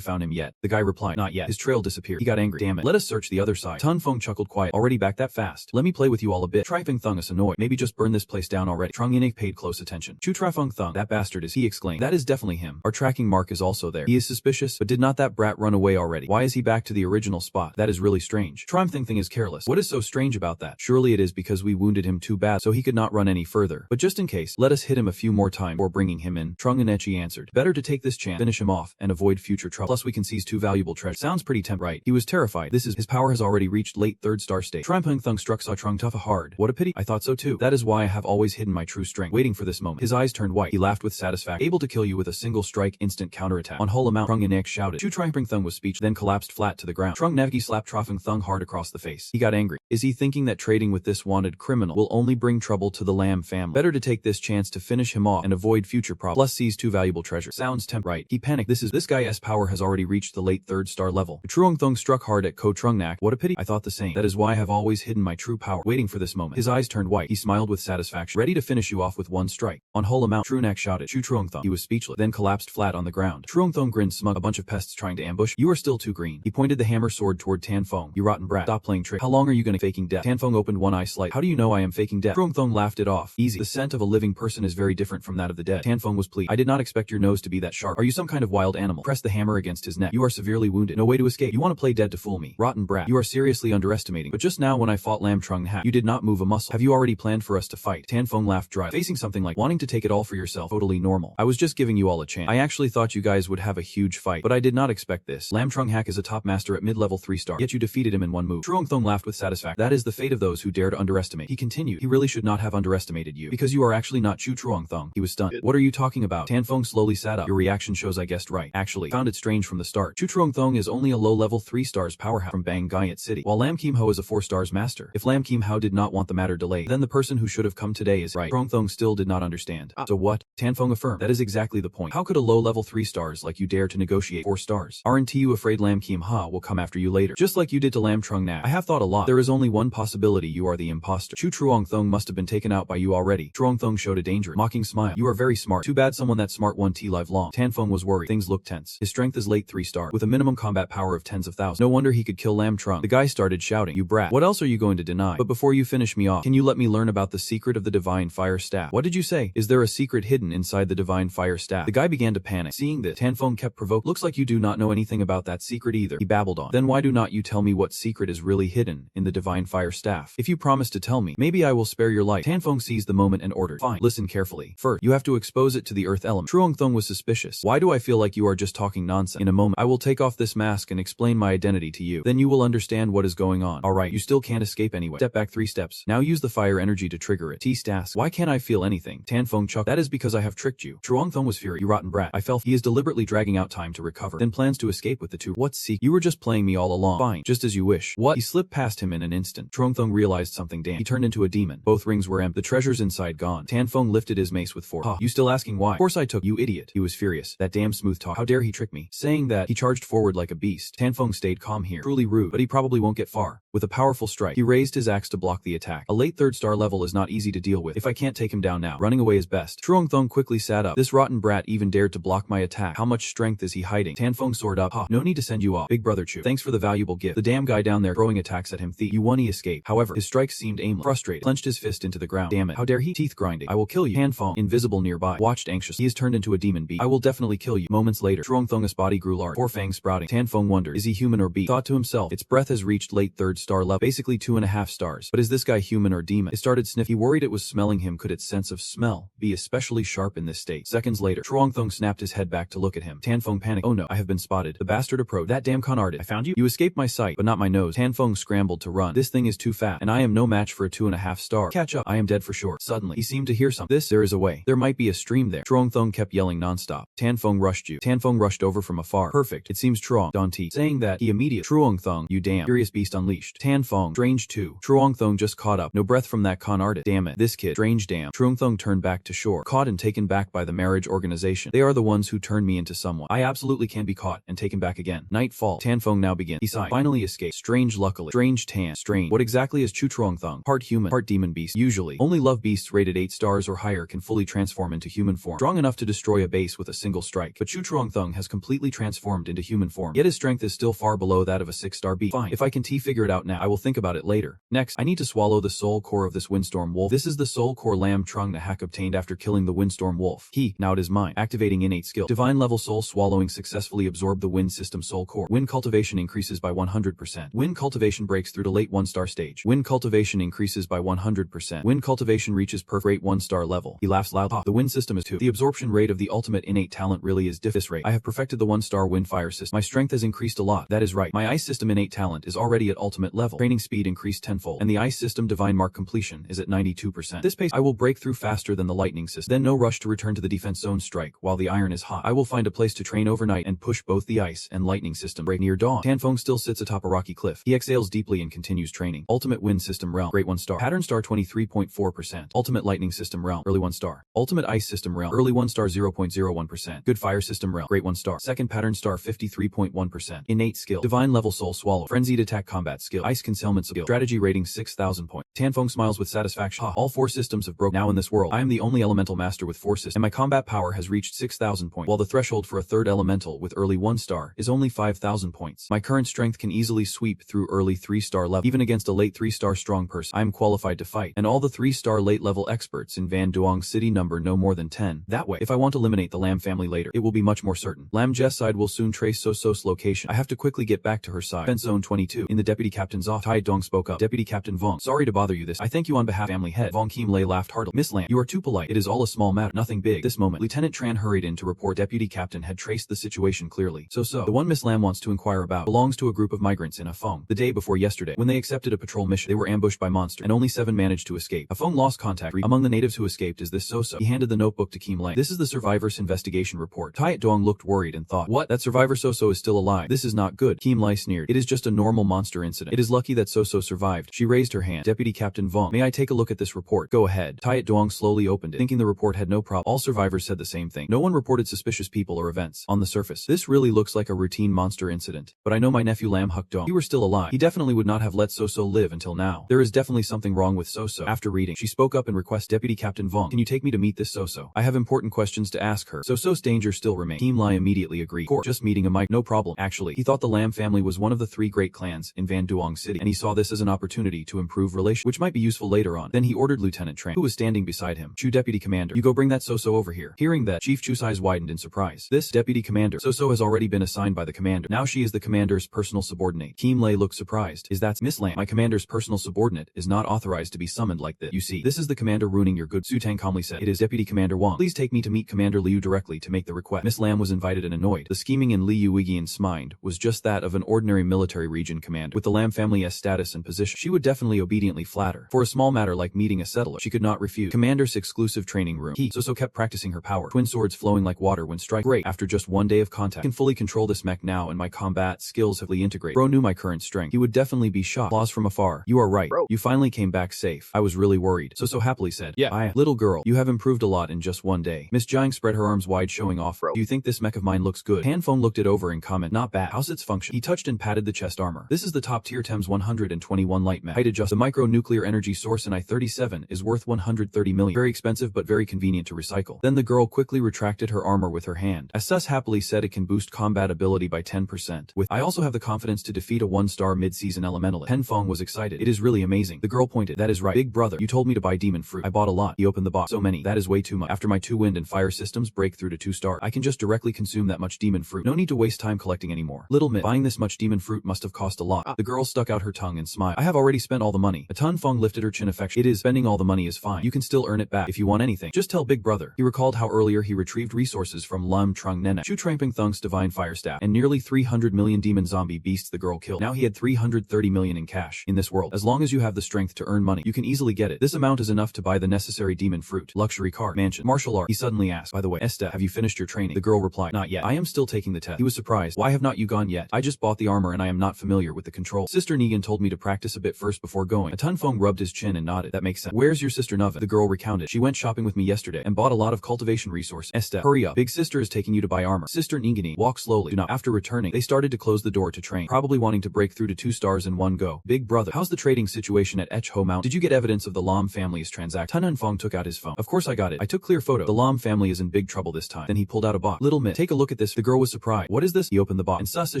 found him yet? The guy replied, not yet. His trail disappeared. He got angry. Damn it. Let us search the other side. Tun Feng chuckled quiet. Already back that fast? Let me play with you all a bit. Trifeng Thung is annoyed. Maybe just burn this place down already. Trung Inik paid close attention. Chu Trifeng Thung, that bastard is he exclaimed. That is definitely him. Our tracking mark is also there. He is suspicious, but did not that brat run away already? Why is he back to the original spot? That is really strange. Trifeng Thing is careless. What is so strange about that? Surely it is because we wounded him too bad so he could not run any further. But just in case, let us hit him a few more times before bringing him in. Trung Inechi answered. Better to take this chance, finish him off, and avoid future trouble. Plus we can seize 2 valuable treasures. Sounds pretty right. He was terrified. His power has already reached late 3rd star state. Trifeng Thung struck Sa Trung Tuffa hard. What a pity. I thought so too. That is why I have always hidden my true strength, waiting for this moment. His eyes turned white. He laughed with satisfaction. Able to kill you with a single strike, instant counterattack. On whole amount, Trung Inek shouted. Chu Trifeng Thung was speechless, then collapsed flat to the ground. Trung Nevgi slapped Trifeng Thung hard across the face. He got angry. Is he thinking that trading with this wanted criminal will only bring trouble to the Lam family? Better to take this chance to finish him off and avoid future problems. Plus seize 2 valuable treasures. Sounds right. He panicked. This guy's power has already reached the late 3rd star level. Truong Thung struck hard at Ko Trung Nak. What a pity. I thought the same. That is why I have always hidden my true power, waiting for this moment. His eyes turned white. He smiled with satisfaction, ready to finish you off with one strike. On whole amount, Trunak shouted. Chu Truong Thung. He was speechless, then collapsed flat on the ground. Truong Thung grinned smug. A bunch of pests trying to ambush. You are still too green. He pointed the hammer sword toward Tan Feng. You rotten brat. Stop playing trick. How long are you gonna faking death? Tan Feng opened one eye slight. How do you know I am faking death? Truong Thung laughed it off. Easy. The scent of a living person is very different from that of the dead. Tan Feng was pleased. I did not expect your nose to be that sharp. Are you some kind of wild animal? Press the hammer against his neck. You are severely wounded. No way to escape. You want to play dead to fool me. Rotten brat. You are seriously underestimating. But just now when I fought Lam Trung Hat, you did not move a muscle. Have you already planned for us to fight? Tan Feng laughed dry. Facing something like wanting to take it all for yourself. Totally normal. I was just giving you all a chance. I actually thought you guys would have a huge fight, but I did not expect this. Lam Trung Hak is a top master at mid-level 3-star, yet you defeated him in one move. Truong Thong laughed with satisfaction. That is the fate of those who dare to underestimate. He continued. He really should not have underestimated you, because you are actually not Chu Truong Thong. He was stunned. What are you talking about? Tan Feng slowly sat up. Your reaction shows I guessed right. Actually, found it strange from the start. Chu Truong Thong is only a low-level 3 stars powerhouse from Bang Gayat City, while Lam Kim Ho is a 4 stars master. If Lam Kim Ho did not want the matter delayed, then the person who should have come today is right. Truong Thong still did not understand. So what? Tan Feng affirmed. That is exactly the point. How could a low-level 3 stars like you dare to negotiate 4 stars? Aren't you afraid Lam Kim Ha will come after you later? Just like you did to Lam Trung Na. I have thought a lot. There is only one possibility you are the imposter. Chu Truong Thong must have been taken out by you already. Truong Thong showed a dangerous, mocking smile. You are very smart. Too bad someone that smart won T-Live long. Tan Feng was worried. Things looked tense. His strength is late 3 star, with a minimum combat power of tens of thousands. No wonder he could kill Lam Trung. The guy started shouting, you brat. What else are you going to deny? But before you finish me off, can you let me learn about the secret of the Divine Fire Staff? What did you say? Is there a secret hidden inside the Divine Fire Staff? The guy began to panic. Seeing this, Tan Feng kept provoked. Looks like you do not know anything about that secret either. He babbled on. Then why do not you tell me what secret is really hidden in the Divine Fire Staff? If you promise to tell me, maybe I will spare your life. Tan Feng seized the moment and ordered. Fine, listen carefully. First, you have to expose it to the earth element. Truong Thong was suspicious. Why do I feel like you are just talking nonsense? In a moment, I will take off this mask and explain my identity to you. Then you will understand what is going on. Alright, you still can't escape anyway. Step back 3 steps. Now use the fire energy to trigger it. T-Stas. Why can't I feel anything? Tan Feng chuckled. That is because I have tricked you. Truong Thong was furious. You rotten brat. I felt he is deliberately dragging out time to recover, then plans to escape with the two. What's secret? You were just playing me all along. Fine, just as you wish. What? He slipped past him in an instant. Truong Thong realized something. Damn. He turned into a demon. Both rings were empty. The treasures inside gone. Tan Feng lifted his mace with force. You still asking why? Of course I took you, idiot. He was furious. That damn smooth talk. How dare he trick me? Saying that, he charged forward like a beast. Tan Feng stayed calm here. Truly rude, but he probably won't get far. With a powerful strike, he raised his axe to block the attack. A late 3rd star level is not easy to deal with. If I can't take him down now, running away is best. Truong Thong quickly sat up. This rotten brat even dared to block my attack. How much strength is he hiding? Tan Feng soared up. No need to send you off. Big brother Chu. Thanks for the valuable gift. The damn guy down there throwing attacks at him. You won, he escaped. However, his strikes seemed aimless. Frustrated, clenched his fist into the ground. Damn it. How dare he? Teeth grinding. I will kill you. Tanfeng, invisible nearby, watched anxiously. He is turned into a demon beast. I will definitely kill you. Moments later, Zhuangthong's body grew large, four fangs sprouting. Tanfeng wondered, is he human or beast? Thought to himself, its breath has reached late 3rd star level, basically 2.5 stars. But is this guy human or demon? It started sniffing. He worried it was smelling him. Could its sense of smell be especially sharp in this state? Seconds later, Zhuangthong snapped his head back to look at him. Tanfeng panicked. Oh no, I have been spotted. The bastard approached. That damn con artist. I found you? You escaped my sight, but not my nose. Tanfeng scrambled to run. This thing is too fast, and I am no match for a 2.5 star. Catch up. I am dead for sure. Suddenly, he seemed to hear something. There is a way. There might be a stream there. Zhuangthong kept yelling nonstop. Tanfeng rushed you. Tanfeng rushed over from afar. Perfect. It seems Zhuangthong. Saying that, he immediately. Zhuangthong, you damn furious beast unleashed. Tanfeng, strange too. Zhuangthong just caught up. No breath from that con artist. Damn it. This kid. Strange damn. Zhuangthong turned back to shore. Caught and taken back by the marriage organization. They are the ones who turned me into someone. I absolutely can be caught and taken back again. Nightfall. Tanfeng now begins. He sighed. Finally escaped. Strange luckily. Strange Tan. Strange. What exactly is Zhuangthong? Part human, part demon beast. Usually, only love beasts rated 8 stars or higher can fully transform into human form. Strong enough to destroy a base with a single strike. But Zhuangthong has completely transformed into human form. Yet his strength is still far below that of a 6-star beast. Fine. If I can figure it out now, I will think about it later. Next, I need to swallow the soul core of this windstorm wolf. This is the soul core Lam Trung Nahak obtained after killing the windstorm wolf. Now it is mine. Activating innate skill. Divine level soul swallowing successfully absorbed the wind system soul core. Wind cultivation increases by 100%. Wind cultivation breaks through to late 1-star stage. Wind cultivation increases by 100%. Wind cultivation reaches perfect 1-star level. He laughs loud. The wind system is 2. The absorption rate of the ultimate innate talent really is this rate. I have perfected the 1-star wind fire system. My strength has increased a lot. That is right. My ice system innate talent is already at ultimate level. Training speed increased tenfold. And the ice system divine mark completion is at 92%. This pace I will break through faster than the lightning system. Then no rush to return to the defense zone strike while the iron is hot. I will find a place to train overnight and push both the ice and lightning system break near dawn. Tanfeng still sits atop a rocky cliff. He exhales deeply and continues training. Ultimate wind system realm. Great 1-star. Pattern star 23.4%. Ultimate lightning system realm. Early 1-star. Ultimate ice system realm. Early 1-star 0.01%. Good fire system realm. Great 1-star. Second pattern star 53.1%. Innate skill. Divine level soul swallow. Frenzied attack combat skill. Ice concealment skill. Strategy rating 6,000 points. Tanfeng smiles with satisfaction. All 4 systems have broken. Now in this world, I am the only elemental master with 4 systems, and my combat power has reached 6,000 points, while the threshold for a 3rd elemental with early 1-star is only 5,000 points. My current strength can easily sweep through early 3-star level, even against a late 3-star strong person. I am qualified to fight, and all the 3-star late level experts in Van Duong City number no more than 10. That way, if I want to eliminate the Lam family later, it will be much more certain. Lam Jess side will soon trace Soso's location. I have to quickly get back to her side. Fence zone 22. In the deputy captain's office, Tai Dong spoke up. Deputy Captain Vong, sorry to bother you this. I thank you on behalf of family head. Vong Kim Lei laughed heartily. Miss Lam, you are too polite. It is all a small matter. Nothing big. This moment, Lieutenant Tran hurried in to report Deputy Captain had traced the situation clearly. So, the one Miss Lam wants to inquire about belongs to a group of migrants in Afong. The day before yesterday, when they accepted a patrol mission, they were ambushed by monsters, and only 7 managed to escape. Afong lost contact. Among the natives who escaped is this Soso. He handed the notebook to Kim Lei. This is the survivor's investigation report. Tai Dong looked worried and thought, what? That survivor Soso is still alive. This is not good. Kim Lei sneered. It is just a normal monster incident. It is lucky that Soso survived. She raised her hand. Deputy Captain Vong, may I take a look at this report? Go ahead. Tai Dong slowly opened it, thinking the report had no problem. All survivors said the same thing. No one reported suspicious people or events. On the surface, this really looks like a routine monster incident. But I know my nephew Lam Huk Dong. He were still alive. He definitely would not have let Soso live until now. There is definitely something wrong with Soso. After reading, she spoke up and requested, Deputy Captain Vong, can you take me to meet this Soso? I have important questions to ask her. Soso's danger still remains. Kim Lai immediately agreed. Court, just meeting a mic, no problem. Actually, he thought the Lam family was one of the 3 great clans in Van Duong City, and he saw this as an opportunity to improve relations, which might be useful later on. Then he ordered Lieutenant Tran, who was standing beside him. Chu Deputy Commander, you go bring that Soso over here. Hearing that, Chief Chu's eyes widened in surprise. This Deputy Commander, Soso has already been assigned by the commander. Now she is the commander's personal subordinate. Kim Lei looked surprised. Is that Miss Lam? My commander's personal subordinate is not authorized to be summoned like this. You see, this is the commander ruining your good. Su Tang calmly said. It is Deputy Commander Wang. Please take me to meet Commander Liu directly to make the request. Miss Lam was invited and annoyed. The scheming in Liu Wigian's mind was just that of an ordinary military region commander. With the Lam family's status and position, she would definitely obediently flatter. For a small matter like meeting a settler, she could not refuse. Commander's exclusive training room. Soso kept practicing her power. Twin swords flowing like water when strike. Great. After just 1 day of contact, I can fully control this mech now and my combat skills have fully integrated. Bro knew my current strength. He would definitely be shocked. Applause from afar. You are right. Bro, you finally came back safe. I was really worried. Soso happily said. Yeah, little girl, you have improved a lot in just 1 day. Miss Jiang spread her arms wide showing off. Bro, do you think this mech of mine looks good? Hanfeng looked it over and commented, not bad. How's its function? He touched and patted the chest armor. This is the top tier TEMS 121 light mech. Height adjust. The micro nuclear energy source in I-37 is worth 130 million. Very expensive but very convenient to recycle. Then the girl quickly retracted her armor with her hand. SS happily said it can boost combat ability by 10%. I also have the confidence to defeat a 1-star mid-season elementalist. Hanfeng was excited. It is really amazing. The girl pointed. That is right. Big brother. You told me to buy demon fruit. I bought a lot. He opened the box. So many. That is way too much. After my 2 wind and fire systems break through to 2 star, I can just directly consume that much demon fruit. No need to waste time collecting anymore. Little Myth. Buying this much demon fruit must have cost a lot. The girl stuck out her tongue and smiled. I have already spent all the money. A Tan Feng lifted her chin affection. It is. Spending all the money is fine. You can still earn it back. If you want anything, just tell big brother. He recalled how earlier he retrieved resources from Lam Trung Nene, Chu Tramping Thung's divine fire staff, and nearly 300 million demon zombie beasts the girl killed. Now he had 330 million in cash. In this world, as long as you have the strength to earn money, you can easily get it. This amount is enough to buy the necessary demon fruit, luxury car, mansion, martial art. He suddenly asked, by the way, Esther, have you finished your training? The girl replied, not yet. I am still taking the test. He was surprised. Why have not you gone yet? I just bought the armor and I am not familiar with the control. Sister Negan told me to practice a bit first before going. A Tan Feng rubbed his chin and nodded. That makes sense. Where's your sister Nova? The girl recounted. She went shopping with me yesterday and bought a lot of cultivation resources. Esther, hurry up. Big sister is taking you to buy armor. Sister Ningani, walk slowly. Do not. After returning, they started to close the door to train, probably wanting to break through to 2 stars in one go. Big brother, how's the trading situation at Etch Ho Mount? Did you get evidence of the Lam family's transaction? Tan Feng took out his phone. Of course I got it. I took clear photo. The Lam family is in big trouble this time. Then he pulled out a box. Little Myth, take a look at this. The girl was surprised. What is this? He opened the box and Susa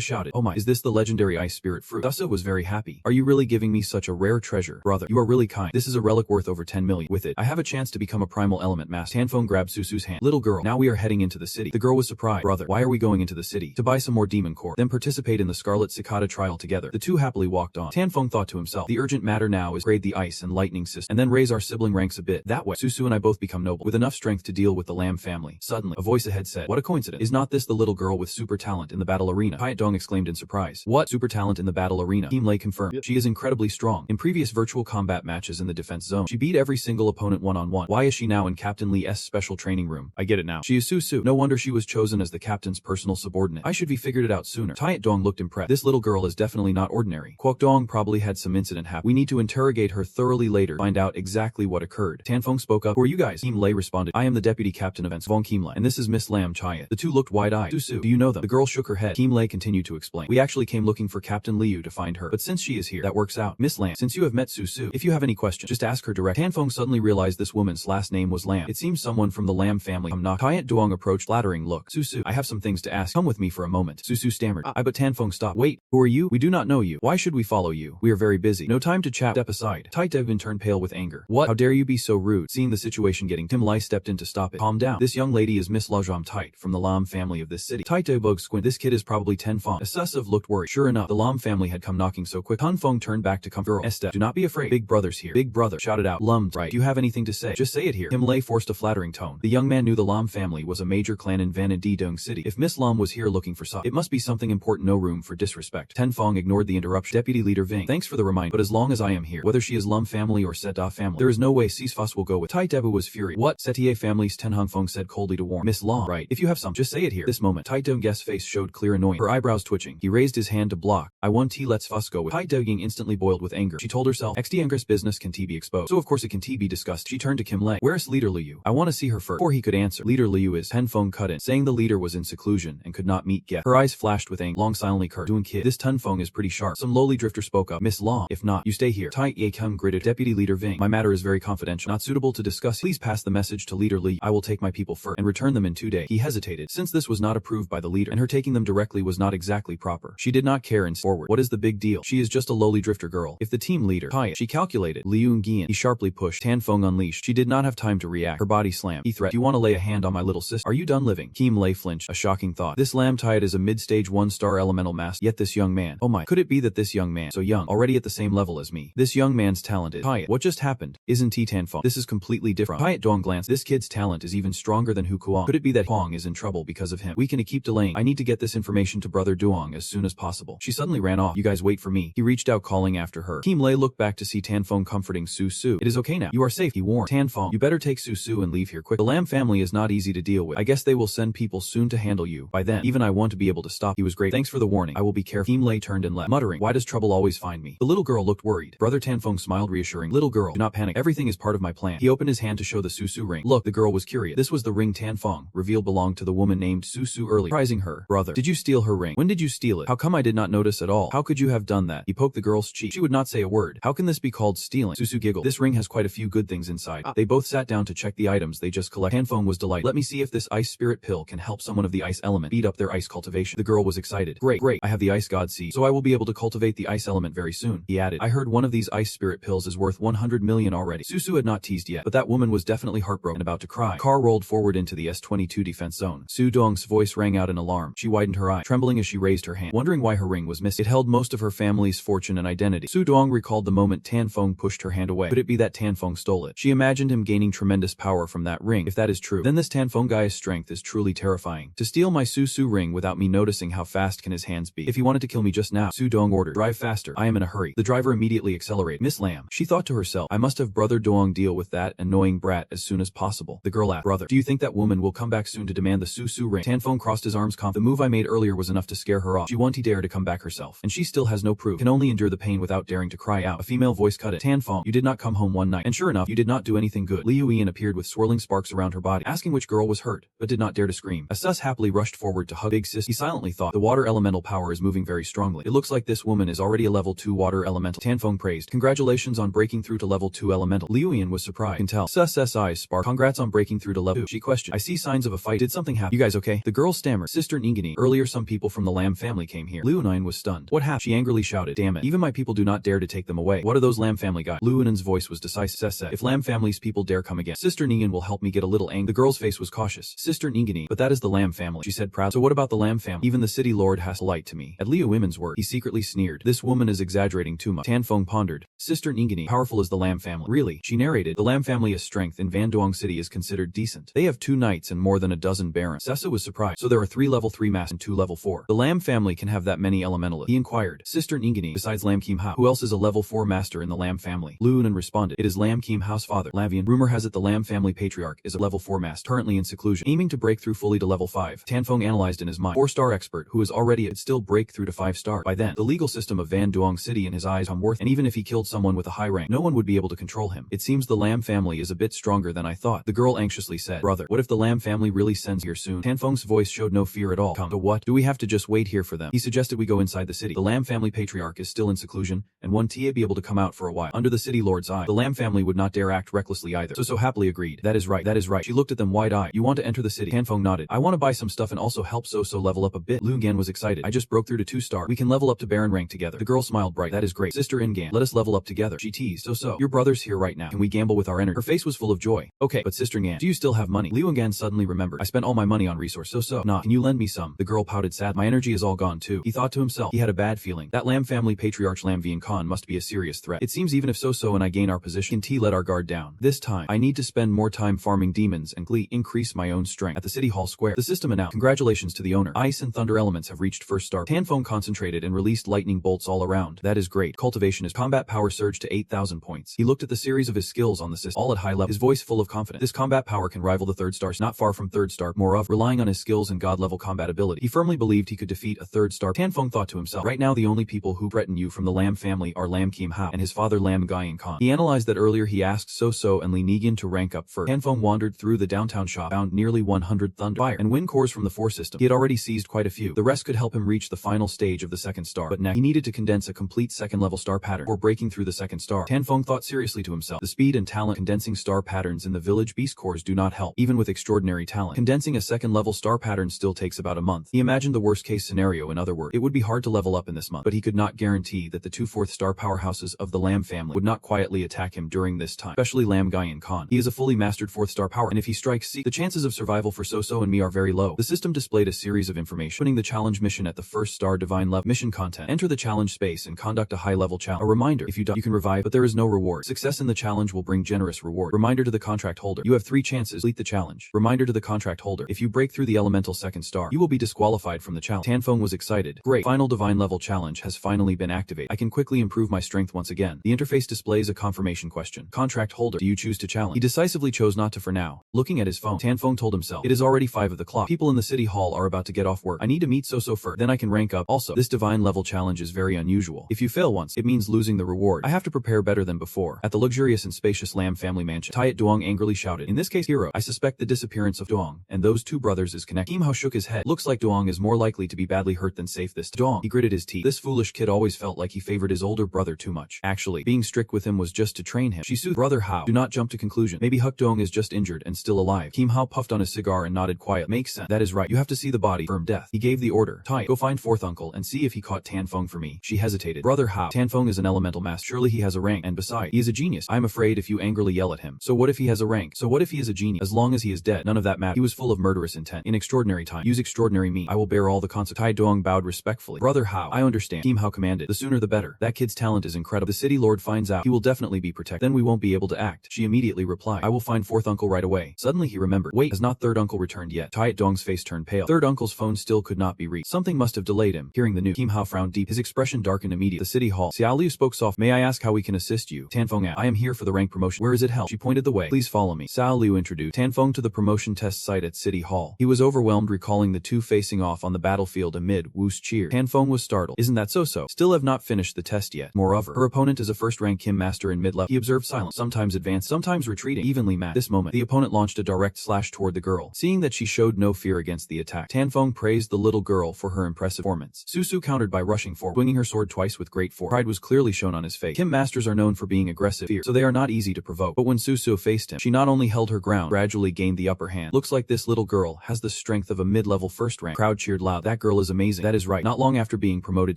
shouted, oh my, is this the legendary ice spirit fruit? Susa was very happy. Are you really giving me such a rare treasure? Brother, you are really kind. This is a relic worth over 10 million. With it, I have a chance to become a primal element master. Tan Feng grabbed Susu's hand. Little girl, now we are heading into the city. The girl was surprised. Brother, why are we going into the city? To buy some more demon core, then participate in the Scarlet Cicada trial together. The two happily walked on. Tan Feng thought to himself, the urgent matter now is grade the ice and lightning system, and then raise our sibling ranks a bit. That way, Susu and I both become noble, with enough strength to deal with the Lamb family. Suddenly, a voice ahead said, what a coincidence. Is not this the little girl with super talent in the battle arena? Pai Dong exclaimed in surprise. What? Super talent in the battle arena? Team Lei confirmed. Yep. She is incredibly strong. In previous virtual combat matches in the defense zone, she beat every single opponent one-on-one. Why is she now in Captain Lee's special training room? I get it now. She is Susu. No wonder she was chosen as the captain's personal subordinate. I should have figured it out sooner. Tai Dong looked impressed. This little girl is definitely not ordinary. Kwok Dong probably had some incident happen. We need to interrogate her thoroughly later, find out exactly what occurred. Tan Feng spoke up. Who are you guys? Team Lei responded. I am the deputy captain of Vong Kim Lei, and this is Miss Lam Chaya. The two looked wide-eyed. Susu, do you know them? The girl shook her head. Team Lei continued to explain. We actually came looking for Captain Liu to find her, but since she is here, that works out. Miss Lam, since you have met Susu, if you have any questions, just ask her direct. Tan Feng suddenly realized this woman's last name was Lam. It seems someone from the Lam family. Kayat Duong approached, flattering look. Susu, I have some things to ask. Come with me for a moment. Susu stammered. But Tan Feng stopped. Wait, who are you? We do not know you. Why should we follow you? We are very busy. No time to chat. Step aside. Tai Devin turned pale with anger. What? How dare you be so rude? Seeing the situation getting, Tim Lai stepped in to stop it. Calm down. This young lady is Miss Lajam Tite from the Lam family of this city. Tai Devog squint. This kid is probably 10 Fong. Assessive looked worried. Sure enough, the Lam family had come knocking so quick. Tan Feng turned back to comfort. Girl, Esther, do not be afraid. Big brother's here. Big brother shouted out. Lum, right. Do you have anything to say? Just say it here. Tim Lai forced a flattering tone. The young man knew the Lam family was a major clan in Vanadidong City. If Miss Lam was here looking for something, it must be something important. No room for disrespect. Ten Fong ignored the interruption. Deputy Leader Ving, thanks for the reminder, but as long as I am here, whether she is Lum family or Seta family, there is no way Ceasefus will go with. Tai Debu was furious. What? Setie family's Ten Hong Fong said coldly to warn Miss Lam. Right. If you have some, just say it here. This moment, Tai Dong-Guest's face showed clear annoyance. Her eyebrows twitching. He raised his hand to block. I want T. Let's fuss go with. Tai Dong instantly boiled with anger. She told herself, XD Anger's business can T be exposed. So of course it can T be discussed. She turned to Kim Lei. Where's Leader Liu? I want to see her first. Before he could answer, Leader Liu is Ten Fong cut in, saying the leader was in seclusion and could not meet guests. Her eyes flashed with anger. Long silently cursed. Doing kid. This Ten Fong is pretty sharp. Some lowly drifter spoke up. Miss Long, if not, you stay here. Tai Ye Kum gritted. Deputy Leader Ving, my matter is very confidential. Not suitable to discuss. Please pass the message to Leader Li. I will take my people first and return them in 2 days. He hesitated, since this was not approved by the leader, and her taking them directly was not exactly proper. She did not care and forward. What is the big deal? She is just a lowly drifter girl. If the team leader, Tai, she calculated. Liu Gian, he sharply pushed. Tan Fong unleashed. She did not have time to react. Her body slammed. He threatened. Do you want to lay a hand on my little sister? Are you done living? Kim Lei flinched. A shocking thought. This Lam Tide is a mid-stage 1-star elemental master. Yet this young man. Oh my. Could it be that this young man, so young, already at the same level as me? This young man's talented. Tai, what just happened? Isn't he Tan Fong? This is completely different. Tai Dong glanced. This kid's talent is even stronger than Hu Kuang. Could it be that Huang is in trouble because of him? We can keep delaying. I need to get this information to Brother Duong as soon as possible. She suddenly ran off. You guys wait for me. He reached out calling after her. Kim Lei looked back to see Tan Fong comforting Su Su. It is okay now. You are safe, he warned. Tan Fong, you better take Su Su and leave here quick. The Lam family is not easy to deal with. I guess they will send people soon to handle you. By then, even I want to be able to stop. He was great. Thanks for the warning. I will be careful. Kim Lei turned and left, muttering, why does trouble always find me? The little girl looked worried. Brother Tan Fong smiled reassuring. Little girl, do not panic. Everything is part of my plan. He opened his hand to show the Su Su ring. Look, the girl was curious. This was the ring Tan Fong revealed belonged to the woman named Su Su earlier. Surprising her. Brother, did you steal her ring? When did you steal it? How come I did not notice at all? How could you have done that? He poked the girl's cheek. She would not say a word. How can this be called stealing? Su Su giggled. This ring has quite a few good things inside. They both sat down to check the items they just collected. Tan Fong was delighted. Let me see if this ice spirit pill can help someone of the ice element beat up their ice cultivation. The girl was excited. Great. I have the ice god seed, so I will be able to cultivate the ice element very soon. He added, I heard one of these ice spirit pills is worth 100 100 million already. Susu had not teased yet, but that woman was definitely heartbroken and about to cry. Car rolled forward into the S-22 defense zone. Su Dong's voice rang out in alarm. She widened her eye, trembling as she raised her hand, wondering why her ring was missing. It held most of her family's fortune and identity. Su Dong recalled the moment Tan Feng pushed her hand away. Could it be that Tan Feng stole it? She imagined him gaining tremendous power from that ring. If that is true, then this Tan Feng guy's strength is truly terrifying. To steal my Susu ring without me noticing, how fast can his hands be? If he wanted to kill me just now, Su Dong ordered, drive faster. I am in a hurry. The driver immediately accelerated. Miss Lam, she thought to herself, I must have brother Dong deal with that annoying brat as soon as possible. The girl laughed. Brother, do you think that woman will come back soon to demand the Susu ring? Tan Feng crossed his arms confidently. The move I made earlier was enough to scare her off. She won't dare to come back herself. And she still has no proof. Can only endure the pain without daring to cry out. A female voice cut it. Tan Feng, you did not come home one night. And sure enough, you did not do anything good. Liu Ian appeared with swirling sparks around her body, asking which girl was hurt, but did not dare to scream. As Sus happily rushed forward to hug Big Sis, he silently thought, the water elemental power is moving very strongly. It looks like this woman is already a level 2 water elemental. Tan Feng praised. Congratulations on breaking through to level 2 elemental. Liu Ian was surprised. Can tell. Sus's eyes sparkled. Congrats on breaking through to level 2. She questioned. I see signs of a fight. Did something happen? You guys okay? The girl stammered. Sister Ningani, earlier some people from the Lam family came here. Liu Nian was stunned. What happened? She angrily shouted. Damn it. Even my people do not dare to take them away. What are those Lam family guys? Liu Nan's voice was decisive. If Lam family's people dare come again, Sister Ningani will help me get a little angry. The girl's face was cautious. Sister Ningani, but that is the Lam family, she said proud. So what about the Lam family? Even the city lord has to light to me. At Liu Women's word, he secretly sneered. This woman is exaggerating too much. Tan Feng pondered. Sister Ningani, powerful as the Lam family. Really? She narrated. The Lam family's strength in Vanduong City is considered decent. They have 2 knights and more than a dozen barons. Sessa was surprised. So there are 3 level 3 masters and 2 level 4. The Lam family can have that many elementalists. He inquired. Sister Ningani, besides Lam Kim Hao, who else is a level 4 master in the Lam family? Liu Nan responded. It is Lam Kim Hao's father, Lavian. Rumor has it the Lam family patriarch is a level 4 master, currently in seclusion, aiming to break through fully to level 5. Tan Feng analyzed in his mind. 4-star expert, who is already at still break through to 5-star. By then, the legal system of Vanduong City in his eyes become worth, and even if he killed someone with a high rank, no one would be able to control him. It seems the Lam family is a bit stronger than I thought. The girl anxiously said. Brother, what if the Lam family really sends here soon? Tan Feng's voice showed no fear at all. Come, to what? Do we have to just wait here for them? He suggested we go inside the city. The Lam family patriarch is still in seclusion, and won't be able to come out for a while. Under the city lord's eye, the Lam family would not dare act recklessly either. So happily agreed. That is right. That is right. She looked at them wide-eyed. You want to enter the city? Tan Feng nodded. I want to buy some stuff and also help So level up a bit. Lu Gan was excited. I just broke through to 2-star. We can level up to Baron rank together. The girl smiled bright. That is great. Sister Ingan, let us level up together. She teased. So, your brother's here right now. Can we gamble with our energy? Her face was full of joy. Okay, but Sister Ngan, do you still have money? Liu Ngan suddenly remembered. I spent all my money on resources. So, nah, can you lend me some? The girl pouted sad. My energy is all gone too. He thought to himself. He had a bad feeling. That Lam family patriarch Lam Vian Khan must be a serious threat. It seems even if So and I gain our position, T let our guard down. This time, I need to spend more time farming demons and increase my own strength. At the City Hall Square, the system announced. Congratulations to the owner. Ice and thunder elements have reached 1st star. Tan Feng concentrated and released lightning bolts all around. That is great. Cultivation is combat power surged to 8,000 points. He looked at the series of his skills on the system, all at high level, his voice full of confidence. This combat power can rival the 3rd star, not far from 3rd star. Moreover, relying on his skills and god level combat ability, he firmly believed he could defeat a 3rd star. Tan Feng thought to himself, right now the only people who threaten you from the Lam family are Lam Kim Hao and his father Lam Guyan Khan. He analyzed that earlier he asked So and Li Negan to rank up first. Tan Feng wandered through the downtown shop, found nearly 100 thunder, fire, and wind cores from the 4 system. He had already seized quite a few. The rest could help him reach the final stage of the 2nd star, but next, he needed to condense a complete 2nd level star pattern before breaking through the 2nd star. Tan Feng thought seriously to himself. The speed and talent condensing star patterns in the village beast cores do not help, even with extraordinary talent. Condensing a 2nd level star pattern still takes about a month. He imagined the worst case scenario. In other words, it would be hard to level up in this month, but he could not guarantee that the 2 4th star powerhouses of the Lam family would not quietly attack him during this time, especially Lam Guyan Khan. He is a fully mastered 4th star power, and if he strikes C, the chances of survival for So and me are very low. The system displayed a series of information, putting the challenge mission at the 1st star divine level. Mission content. Enter the challenge space and conduct a high-level challenge. A reminder, if you die, you can revive, but there is no reward. Success in the challenge will bring generous reward. Reminder to the contract holder. You have 3 chances to complete the challenge. Reminder to the contract holder. If you break through the elemental 2nd star, you will be disqualified from the challenge. Tan Feng was excited. Great. Final divine level challenge has finally been activated. I can quickly improve my strength once again. The interface displays a confirmation question. Contract holder, do you choose to challenge? He decisively chose not to for now. Looking at his phone, Tan Feng told himself, it is already 5 of the clock. People in the city hall are about to get off work. I need to meet So first. Then I can rank up. Also, this divine level challenge is very unusual. If you fail once, it means losing the reward. I have to prepare better than before. At the luxurious and spacious Lam family mansion, Tayat Duong angrily shouted. In this case, hero, I suspect the disappearance of Duong and those 2 brothers is connected. Kim Hao shook his head. Looks like Duong is more likely to be badly hurt than safe this time. Duong, he gritted his teeth. This foolish kid always felt like he favored his older brother too much. Actually, being strict with him was just to train him. She soothed. Brother Hao, do not jump to conclusion. Maybe Huck Duong is just injured and still alive. Kim Hao puffed on his cigar and nodded quiet. Makes sense. That is right. You have to see the body. Firm death. He gave the order. Tai, go find 4th uncle and see if he caught Tan Feng for me. She hesitated. Brother Hao, Tan Feng is an elemental master. Surely he has a rank, and besides aside. He is a genius. I am afraid if you angrily yell at him. So what if he has a rank? So what if he is a genius? As long as he is dead, none of that matters. He was full of murderous intent. In extraordinary time, use extraordinary means. I will bear all the consequences. Tai Dong bowed respectfully. Brother Hao, I understand. Team Hao commanded. The sooner the better. That kid's talent is incredible. The city lord finds out, he will definitely be protected. Then we won't be able to act. She immediately replied, I will find fourth uncle right away. Suddenly he remembered. Wait, has not third uncle returned yet? Tai Dong's face turned pale. Third uncle's phone still could not be reached. Something must have delayed him. Hearing the news, Team Hao frowned deep. His expression darkened immediately. The city hall. Xiao Liu spoke soft. May I ask how we can assist you? Tanfeng asked. I am here for the rank promotion. Where is it held? She pointed the way. Please follow me. Xiao Liu introduced Tanfeng to the promotion test site at City Hall. He was overwhelmed recalling the two facing off on the battlefield amid Wu's cheer. Tanfeng was startled. Isn't that so? Still have not finished the test yet. Moreover, her opponent is a first-rank Kim master in mid-level. He observed silence, sometimes advanced, sometimes retreating, evenly matched. This moment, the opponent launched a direct slash toward the girl. Seeing that she showed no fear against the attack, Tanfeng praised the little girl for her impressive performance. Susu countered by rushing forward, swinging her sword twice with great force. Pride was clearly shown on his face. Kim masters are known for being aggressive, fierce, so they are not easy to provoke. But when Susu faced him, she not only held her ground, gradually gained the upper hand. Looks like this little girl has the strength of a mid-level first rank. Crowd cheered loud. That girl is amazing. That is right. Not long after being promoted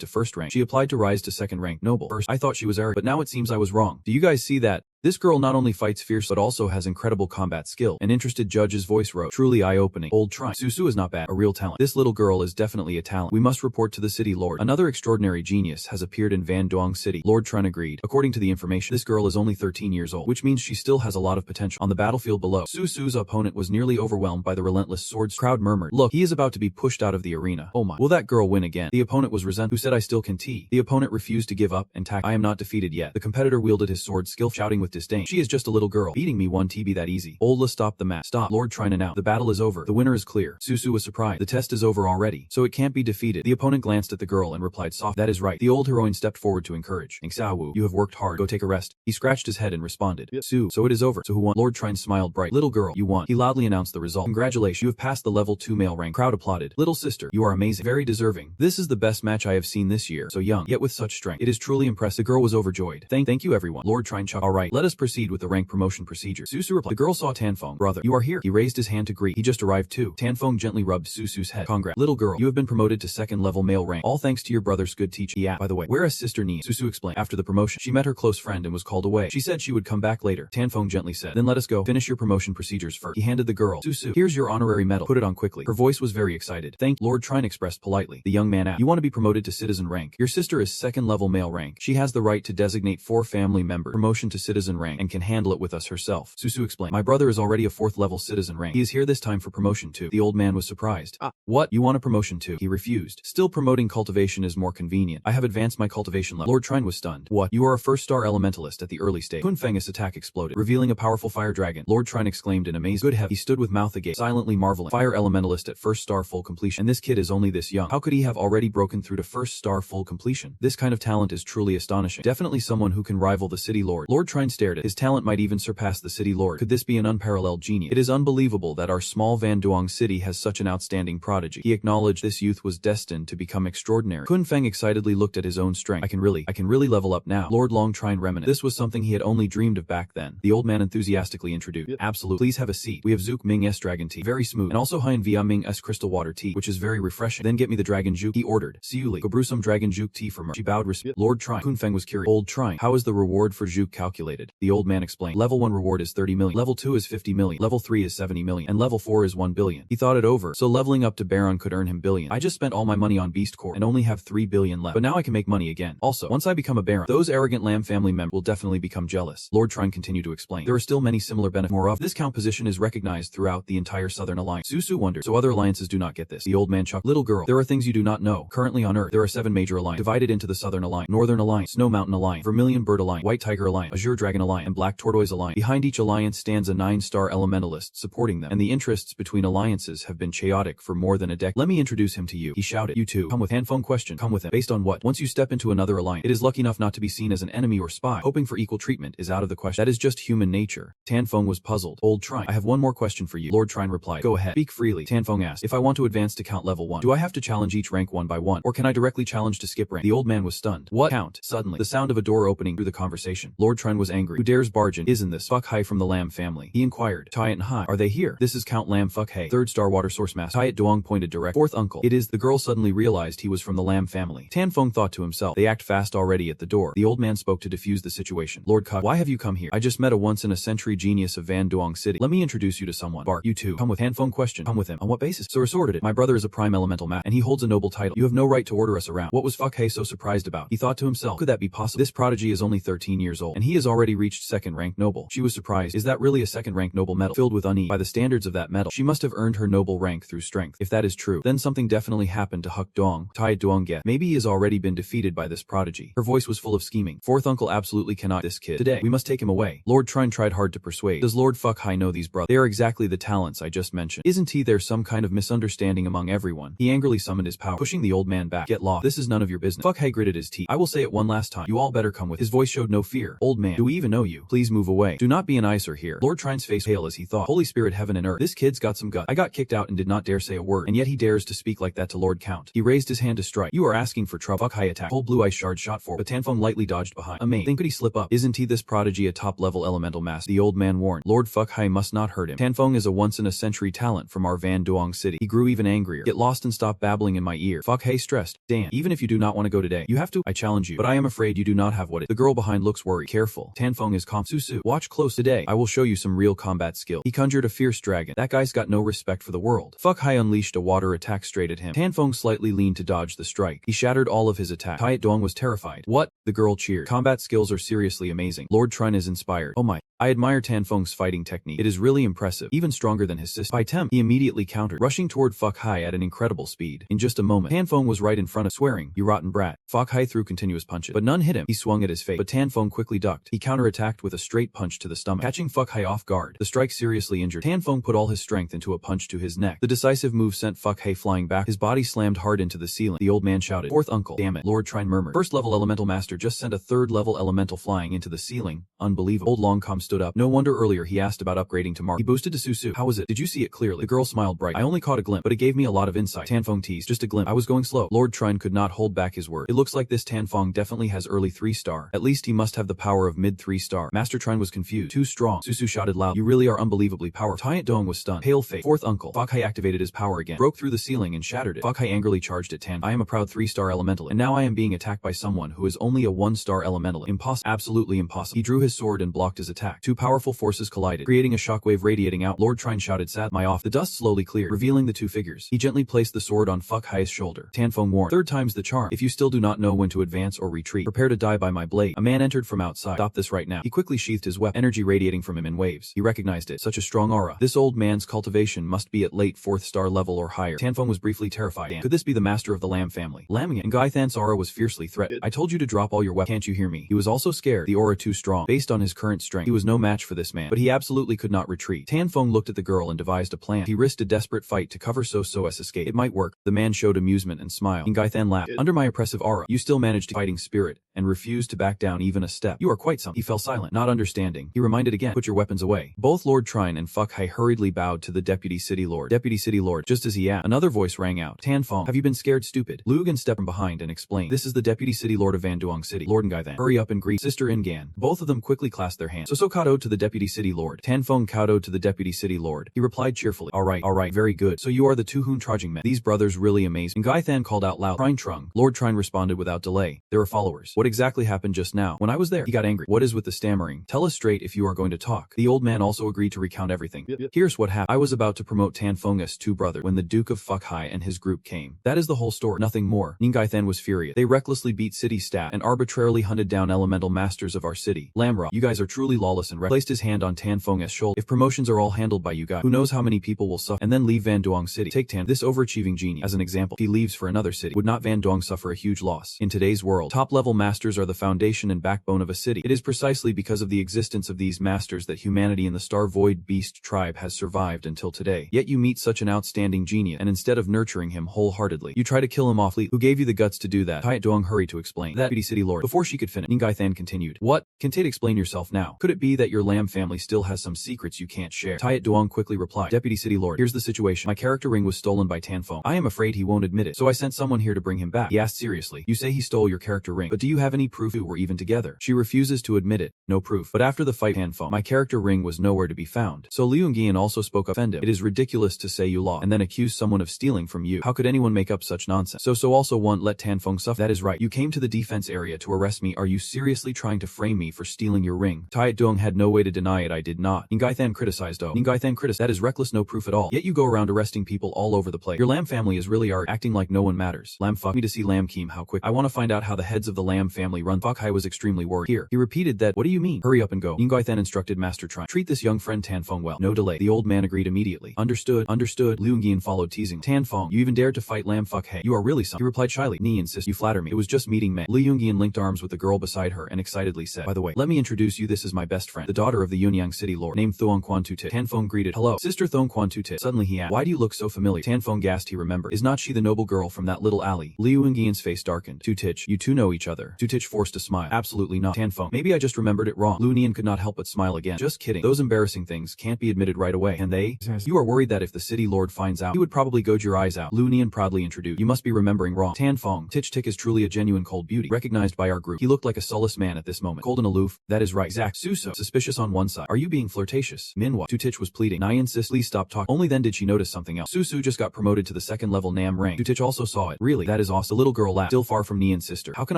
to first rank, she applied to rise to second rank noble. First, I thought she was arrogant, but now it seems I was wrong. Do you guys see that? This girl not only fights fierce but also has incredible combat skill. An interested judge's voice rose. Truly eye-opening. Old Trine. Susu is not bad. A real talent. This little girl is definitely a talent. We must report to the city lord. Another extraordinary genius has appeared in Van Duong City. Lord Trine agreed. According to the information, this girl is only 13 years old, which means she still has a lot of potential. On the battlefield below, Susu's opponent was nearly overwhelmed by the relentless swords. Crowd murmured. Look, he is about to be pushed out of the arena. Oh my. Will that girl win again? The opponent was resentful. Who said I still can tee? The opponent refused to give up and tacked. I am not defeated yet. The competitor wielded his sword skill, shouting with disdain. She is just a little girl. Beating me 1TB that easy. Oldla stopped the match. Stop. Lord Trine announced. The battle is over. The winner is clear. Susu was surprised. The test is over already, so it can't be defeated. The opponent glanced at the girl and replied soft. That is right. The old heroine stepped forward to encourage. Xiao Wu, you have worked hard. Go take a rest. He scratched his head and responded. Su, so it is over. So who won? Lord Trine smiled bright. Little girl, you won. He loudly announced the result. Congratulations. You have passed the level 2 male rank. Crowd applauded. Little sister, you are amazing. Very deserving. This is the best match I have seen this year. So young, yet with such strength. It is truly impressive. The girl was overjoyed. Thank you everyone. Lord Trine chuckled. Alright, let us proceed with the rank promotion procedure. Susu replied. The girl saw Tanfeng. Brother, you are here. He raised his hand to greet. He just arrived too. Tanfeng gently rubbed Susu's head. Congrats. Little girl, you have been promoted to second level male rank. All thanks to your brother's good teaching. Yeah, by the way, where is sister Ni? Susu explained. After the promotion, she met her close friend and was called away. She said she would come back later. Tanfeng gently said, then let us go. Finish your promotion procedures first. He handed the girl. Susu, here's your honorary medal. Put it on quickly. Her voice was very excited. Thank Lord Trine expressed politely. The young man asked, you want to be promoted to citizen rank? Your sister is second level male rank. She has the right to designate 4 family members. Promotion to citizen rank and can handle it with us herself. Susu explained. My brother is already a 4th level citizen rank. He is here this time for promotion too. The old man was surprised. What? You want a promotion too? He refused. Still promoting cultivation is more convenient. I have advanced my cultivation level. Lord Trine was stunned. What? You are a first star elementalist at the early stage. Kunfeng's attack exploded, revealing a powerful fire dragon. Lord Trine exclaimed in amaze. Good heaven. He stood with mouth agape, silently marveling. Fire elementalist at first star full completion. And this kid is only this young. How could he have already broken through to first star full completion? This kind of talent is truly astonishing. Definitely someone who can rival the city lord. Lord Trine stared at his talent might even surpass the city lord. Could this be an unparalleled genius? It is unbelievable that our small Van Duong city has such an outstanding prodigy. He acknowledged this youth was destined to become extraordinary. Kunfeng excitedly looked at his own strength. I can really level up now. Lord Long Trine reminisced. This was something he had only dreamed of back then. The old man enthusiastically introduced. Absolutely. Please have a seat. We have Zook Ming S Dragon Tea. Very smooth. And also Hein Via Ming S Crystal Water Tea, which is very refreshing. Then get me the Dragon Juke. He ordered. Siuli, go brew some Dragon Juke tea for her. She bowed respect. Lord Trine. Kunfeng was curious. Old Trine, how is the reward for Juke calculated? The old man explained. Level 1 reward is 30 million. Level 2 is 50 million. Level 3 is 70 million. And level 4 is 1 billion. He thought it over. So leveling up to Baron could earn him billion. I just spent all my money on Beast Core and only have 3 billion left. But now I can make money again. Also, once I become a Baron, those arrogant Lamb family members will definitely become jealous. Lord Trine continued to explain. There are still many similar benefits. Moreover, this count position is recognized throughout the entire Southern Alliance. Susu wondered. So other alliances do not get this. The old man chuckled. Little girl, there are things you do not know. Currently on Earth, there are 7 major alliances divided into the Southern Alliance, Northern Alliance, Snow Mountain Alliance, Vermilion Bird Alliance, White Tiger Alliance, Azure Dragon Alliance, and Black Tortoise Alliance. Behind each alliance stands a 9-star elementalist supporting them, and the interests between alliances have been chaotic for more than a decade. Let me introduce him to you. He shouted. You too. Come with Handphone question. Come with him. Based on what? Once you step into another alliance, it is lucky enough not to be seen as an enemy or spy. Hoping for equal treatment is out of the question. That is just human nature. Tanfeng was puzzled. Old Trine, I have one more question for you. Lord Trine replied. Go ahead. Speak freely. Tanfeng asked. If I want to advance to count level 1, do I have to challenge each rank one by one, or can I directly challenge to skip rank? The old man was stunned. What? Count. Suddenly, the sound of a door opening through the conversation. Lord Trine was angry. angry. Who dares barge in? Isn't this Fuck Hai from the Lam family? He inquired. Tiat and Hai, are they here? This is Count Lam Fuck Hai, 3rd star water source master. Tiat Duong pointed direct. 4th uncle. It is. The girl suddenly realized he was from the Lam family. Tan Feng thought to himself, they act fast already at the door. The old man spoke to defuse the situation. Lord Kuk, why have you come here? I just met a once-in-a-century genius of Van Duong City. Let me introduce you to someone. Bark. You too. Come with. Tan Feng questioned. Come with him. On what basis? So resorted it. My brother is a prime elemental master, and he holds a noble title. You have no right to order us around. What was Fuck Hai so surprised about? He thought to himself, could that be possible? This prodigy is only 13 years old, and he has already reached 2nd rank noble. She was surprised. Is that really a 2nd rank noble medal? Filled with unease. By the standards of that medal, she must have earned her noble rank through strength. If that is true, then something definitely happened to Huck Dong. Tai Duong guessed. Maybe he has already been defeated by this prodigy. Her voice was full of scheming. 4th uncle absolutely cannot. This kid. Today, we must take him away. Lord Trine tried hard to persuade. Does Lord Fuck Hai know these brothers? They are exactly the talents I just mentioned. Isn't he there some kind of misunderstanding among everyone? He angrily summoned his power, pushing the old man back. Get lost. This is none of your business. Fuck Hai gritted his teeth. I will say it one last time. You all better come with. His voice showed no fear. Old man, do we even know you? Please move away. Do not be an eyesore here. Lord Trine's face pale as he thought. Holy Spirit, heaven and earth. This kid's got some gut. I got kicked out and did not dare say a word, and yet he dares to speak like that to Lord Count. He raised his hand to strike. You are asking for trouble. Fuck Hai attacked. Whole blue ice shard shot forward, but Tanfeng lightly dodged behind. Amazed. Think could he slip up? Isn't he this prodigy a top-level elemental master? The old man warned. Lord Fuck Hai must not hurt him. Tanfeng is a once-in-a-century talent from our Van Duong City. He grew even angrier. Get lost and stop babbling in my ear. Fuck Hai stressed. Dan, even if you do not want to go today, you have to. I challenge you. But I am afraid you do not have what it. The girl behind looks worried. Careful. Tanfeng is calm. Susu, watch close today. I will show you some real combat skill. He conjured a fierce dragon. That guy's got no respect for the world. Fuck Hai unleashed a water attack straight at him. Tanfeng slightly leaned to dodge the strike. He shattered all of his attack. Tiat Duong was terrified. What? The girl cheered. Combat skills are seriously amazing. Lord Trine is inspired. Oh my. I admire Tanfeng's fighting technique. It is really impressive, even stronger than his sister. By Tem, he immediately countered, rushing toward Fuck Hai at an incredible speed. In just a moment, Tanfeng was right in front of, swearing, you rotten brat. Fuck Hai threw continuous punches, but none hit him. He swung at his face, but Tanfeng quickly ducked. He counterattacked with a straight punch to the stomach, catching Fuck Hai off guard. The strike seriously injured. Tanfeng put all his strength into a punch to his neck. The decisive move sent Fuck Hai flying back. His body slammed hard into the ceiling. The old man shouted, 4th uncle. Damn it. Lord Trine murmured. 1st level elemental master just sent a 3rd level elemental flying into the ceiling. Unbelievable. Old Longcom stood up. No wonder earlier he asked about upgrading to Mark. He boosted to Susu. How was it? Did you see it clearly? The girl smiled bright. I only caught a glimpse, but it gave me a lot of insight. Tanfeng teased. Just a glimpse. I was going slow. Lord Trine could not hold back his word. It looks like this Tanfeng definitely has early 3-star. At least he must have the power of mid 3-star. Master Trine was confused. Too strong. Susu shouted loud. You really are unbelievably powerful. Tiat Duong was stunned. Pale face. 4th uncle. Fuck Hai activated his power again, broke through the ceiling and shattered it. Fuck Hai angrily charged at Tan. I am a proud 3-star elemental, and now I am being attacked by someone who is only a 1-star elemental. Impossible. Absolutely impossible. He drew his sword and blocked his attack. Two powerful forces collided, creating a shockwave radiating out. Lord Trine shouted, Sat my off. The dust slowly cleared, revealing the two figures. He gently placed the sword on Fuck Hai's shoulder. Tanfeng warned, 3rd time's the charm. If you still do not know when to advance or retreat, prepare to die by my blade. A man entered from outside. Stop this right now. He quickly sheathed his weapon, energy radiating from him in waves. He recognized it. Such a strong aura. This old man's cultivation must be at late 4th star level or higher. Tanfeng was briefly terrified. Could this be the master of the Lam family? Lamming it. And Gaithan's aura was fiercely threatened. I told you to drop all your weapons. Can't you hear me? He was also scared. The aura too strong. Based on his current strength, he was no match for this man, but he absolutely could not retreat. Tanfeng looked at the girl and devised a plan. He risked a desperate fight to cover So-So's escape. It might work. The man showed amusement and smiled. Gaithan laughed. Under my oppressive aura, you still managed to fighting spirit and refused to back down even a step. You are quite something. He fell silent, not understanding. He reminded again, put your weapons away. Both Lord Trine and Fuck Hai hurriedly bowed to the Deputy City Lord. Deputy City Lord, just as he asked, another voice rang out. Tanfeng, have you been scared, stupid? Lugan stepped from behind and explained, this is the Deputy City Lord of Van Duong City. Lord Gaithan, hurry up and greet Sister Ingan. Both of them quickly clasped their hands. So kowtowed to the Deputy City Lord. Tanfeng kowtowed to the Deputy City Lord. He replied cheerfully, all right, very good. So you are the two Hoon trudging men. These brothers really amazing. Gaithan called out loud, Trine Trung. Lord Trine responded without delay. There are followers. What exactly happened just now? When I was there, he got angry. What is with the stammering? Tell us straight if you are going to talk. The old man also agreed to recount everything. Here's what happened. I was about to promote Tanfeng as two brothers when the Duke of Fuck Hai and his group came. That is the whole story. Nothing more. Gaithan was furious. They recklessly beat city staff and arbitrarily hunted down elemental masters of our city. Lamra, you guys are truly lawless and placed his hand on Tanfeng's shoulder. If promotions are all handled by you guys, who knows how many people will suffer and then leave Van Duong City. Take Tan, this overachieving genius, as an example. If he leaves for another city, would not Van Duong suffer a huge loss? In today's world, top-level masters are the foundation and backbone of a city. It is precisely because of the existence of these masters that humanity in the Star Void Beast tribe has survived until today. Yet you meet such an outstanding genius, and instead of nurturing him wholeheartedly, you try to kill him off. Who gave you the guts to do that? Tiat Duong hurried to explain. That Deputy City Lord. Before she could finish, Gaithan continued. What? Can Tate explain yourself now? Could it be that your Lam family still has some secrets you can't share? Tiat Duong quickly replied. Deputy City Lord, here's the situation. My character ring was stolen by Tanfeng. I am afraid he won't admit it, so I sent someone here to bring him back. He asked seriously. You say he stole your character ring, but do you have have any proof we're even together? She refuses to admit it. No proof. But after the fight Tan Feng, my character ring was nowhere to be found. So Liu Yongyan also spoke up, offended. It is ridiculous to say you lost and then accuse someone of stealing from you. How could anyone make up such nonsense? So also won't let Tan Feng suffer. That is right. You came to the defense area to arrest me. Are you seriously trying to frame me for stealing your ring? Tai Dong had no way to deny it. I did not. Ningaithan criticized. Oh, Ningaithan criticized. That is reckless. No proof at all. Yet you go around arresting people all over the place. Your Lam family is really acting like no one matters. Lam fuck me to see Lam Keem how quick. I want to find out how the heads of the Lam family run. Fuck Hai was extremely worried. Here, he repeated that. What do you mean? Hurry up and go. Ningaithan instructed Master Try. Treat this young friend Tan Feng well. No delay. The old man agreed immediately. Understood. Understood. Liu Yongyan followed teasing. Tan Feng, you even dared to fight Lam fuck Hai. You are really some. He replied shyly. Ni insist. You flatter me. It was just meeting me. Liu Yongyan linked arms with the girl beside her and excitedly said, by the way, let me introduce you. This is my best friend, the daughter of the Yunyang city lord, named Thuong Quan Tu Tit. Tan Feng greeted. Hello, sister Thuong Quan Tu Tit. Suddenly he asked, why do you look so familiar? Tan Feng gasped. He remembered. Is not she the noble girl from that little alley? Liu Yongyan's face darkened. Tu Tich, you two know each other. Tu Tich forced a smile. Absolutely not. Tan Feng, maybe I just remembered it wrong. Liu Nian could not help but smile again. Just kidding. Those embarrassing things can't be admitted right away. And they? You are worried that if the city lord finds out, he would probably gouge your eyes out. Liu Nian proudly introduced. You must be remembering wrong. Tan Feng, Tich Tik is truly a genuine cold beauty, recognized by our group. He looked like a soulless man at this moment. Cold and aloof. That is right. Zach. Suso. Suspicious on one side. Are you being flirtatious? Manhwa. Tu Tich was pleading. I insist. Please stop talking. Only then did she notice something else. Susu just got promoted to the second level Nam rank. Tu Tich also saw it. Really? That is awesome. The little girl laughed. Still far from Nian's sister. How can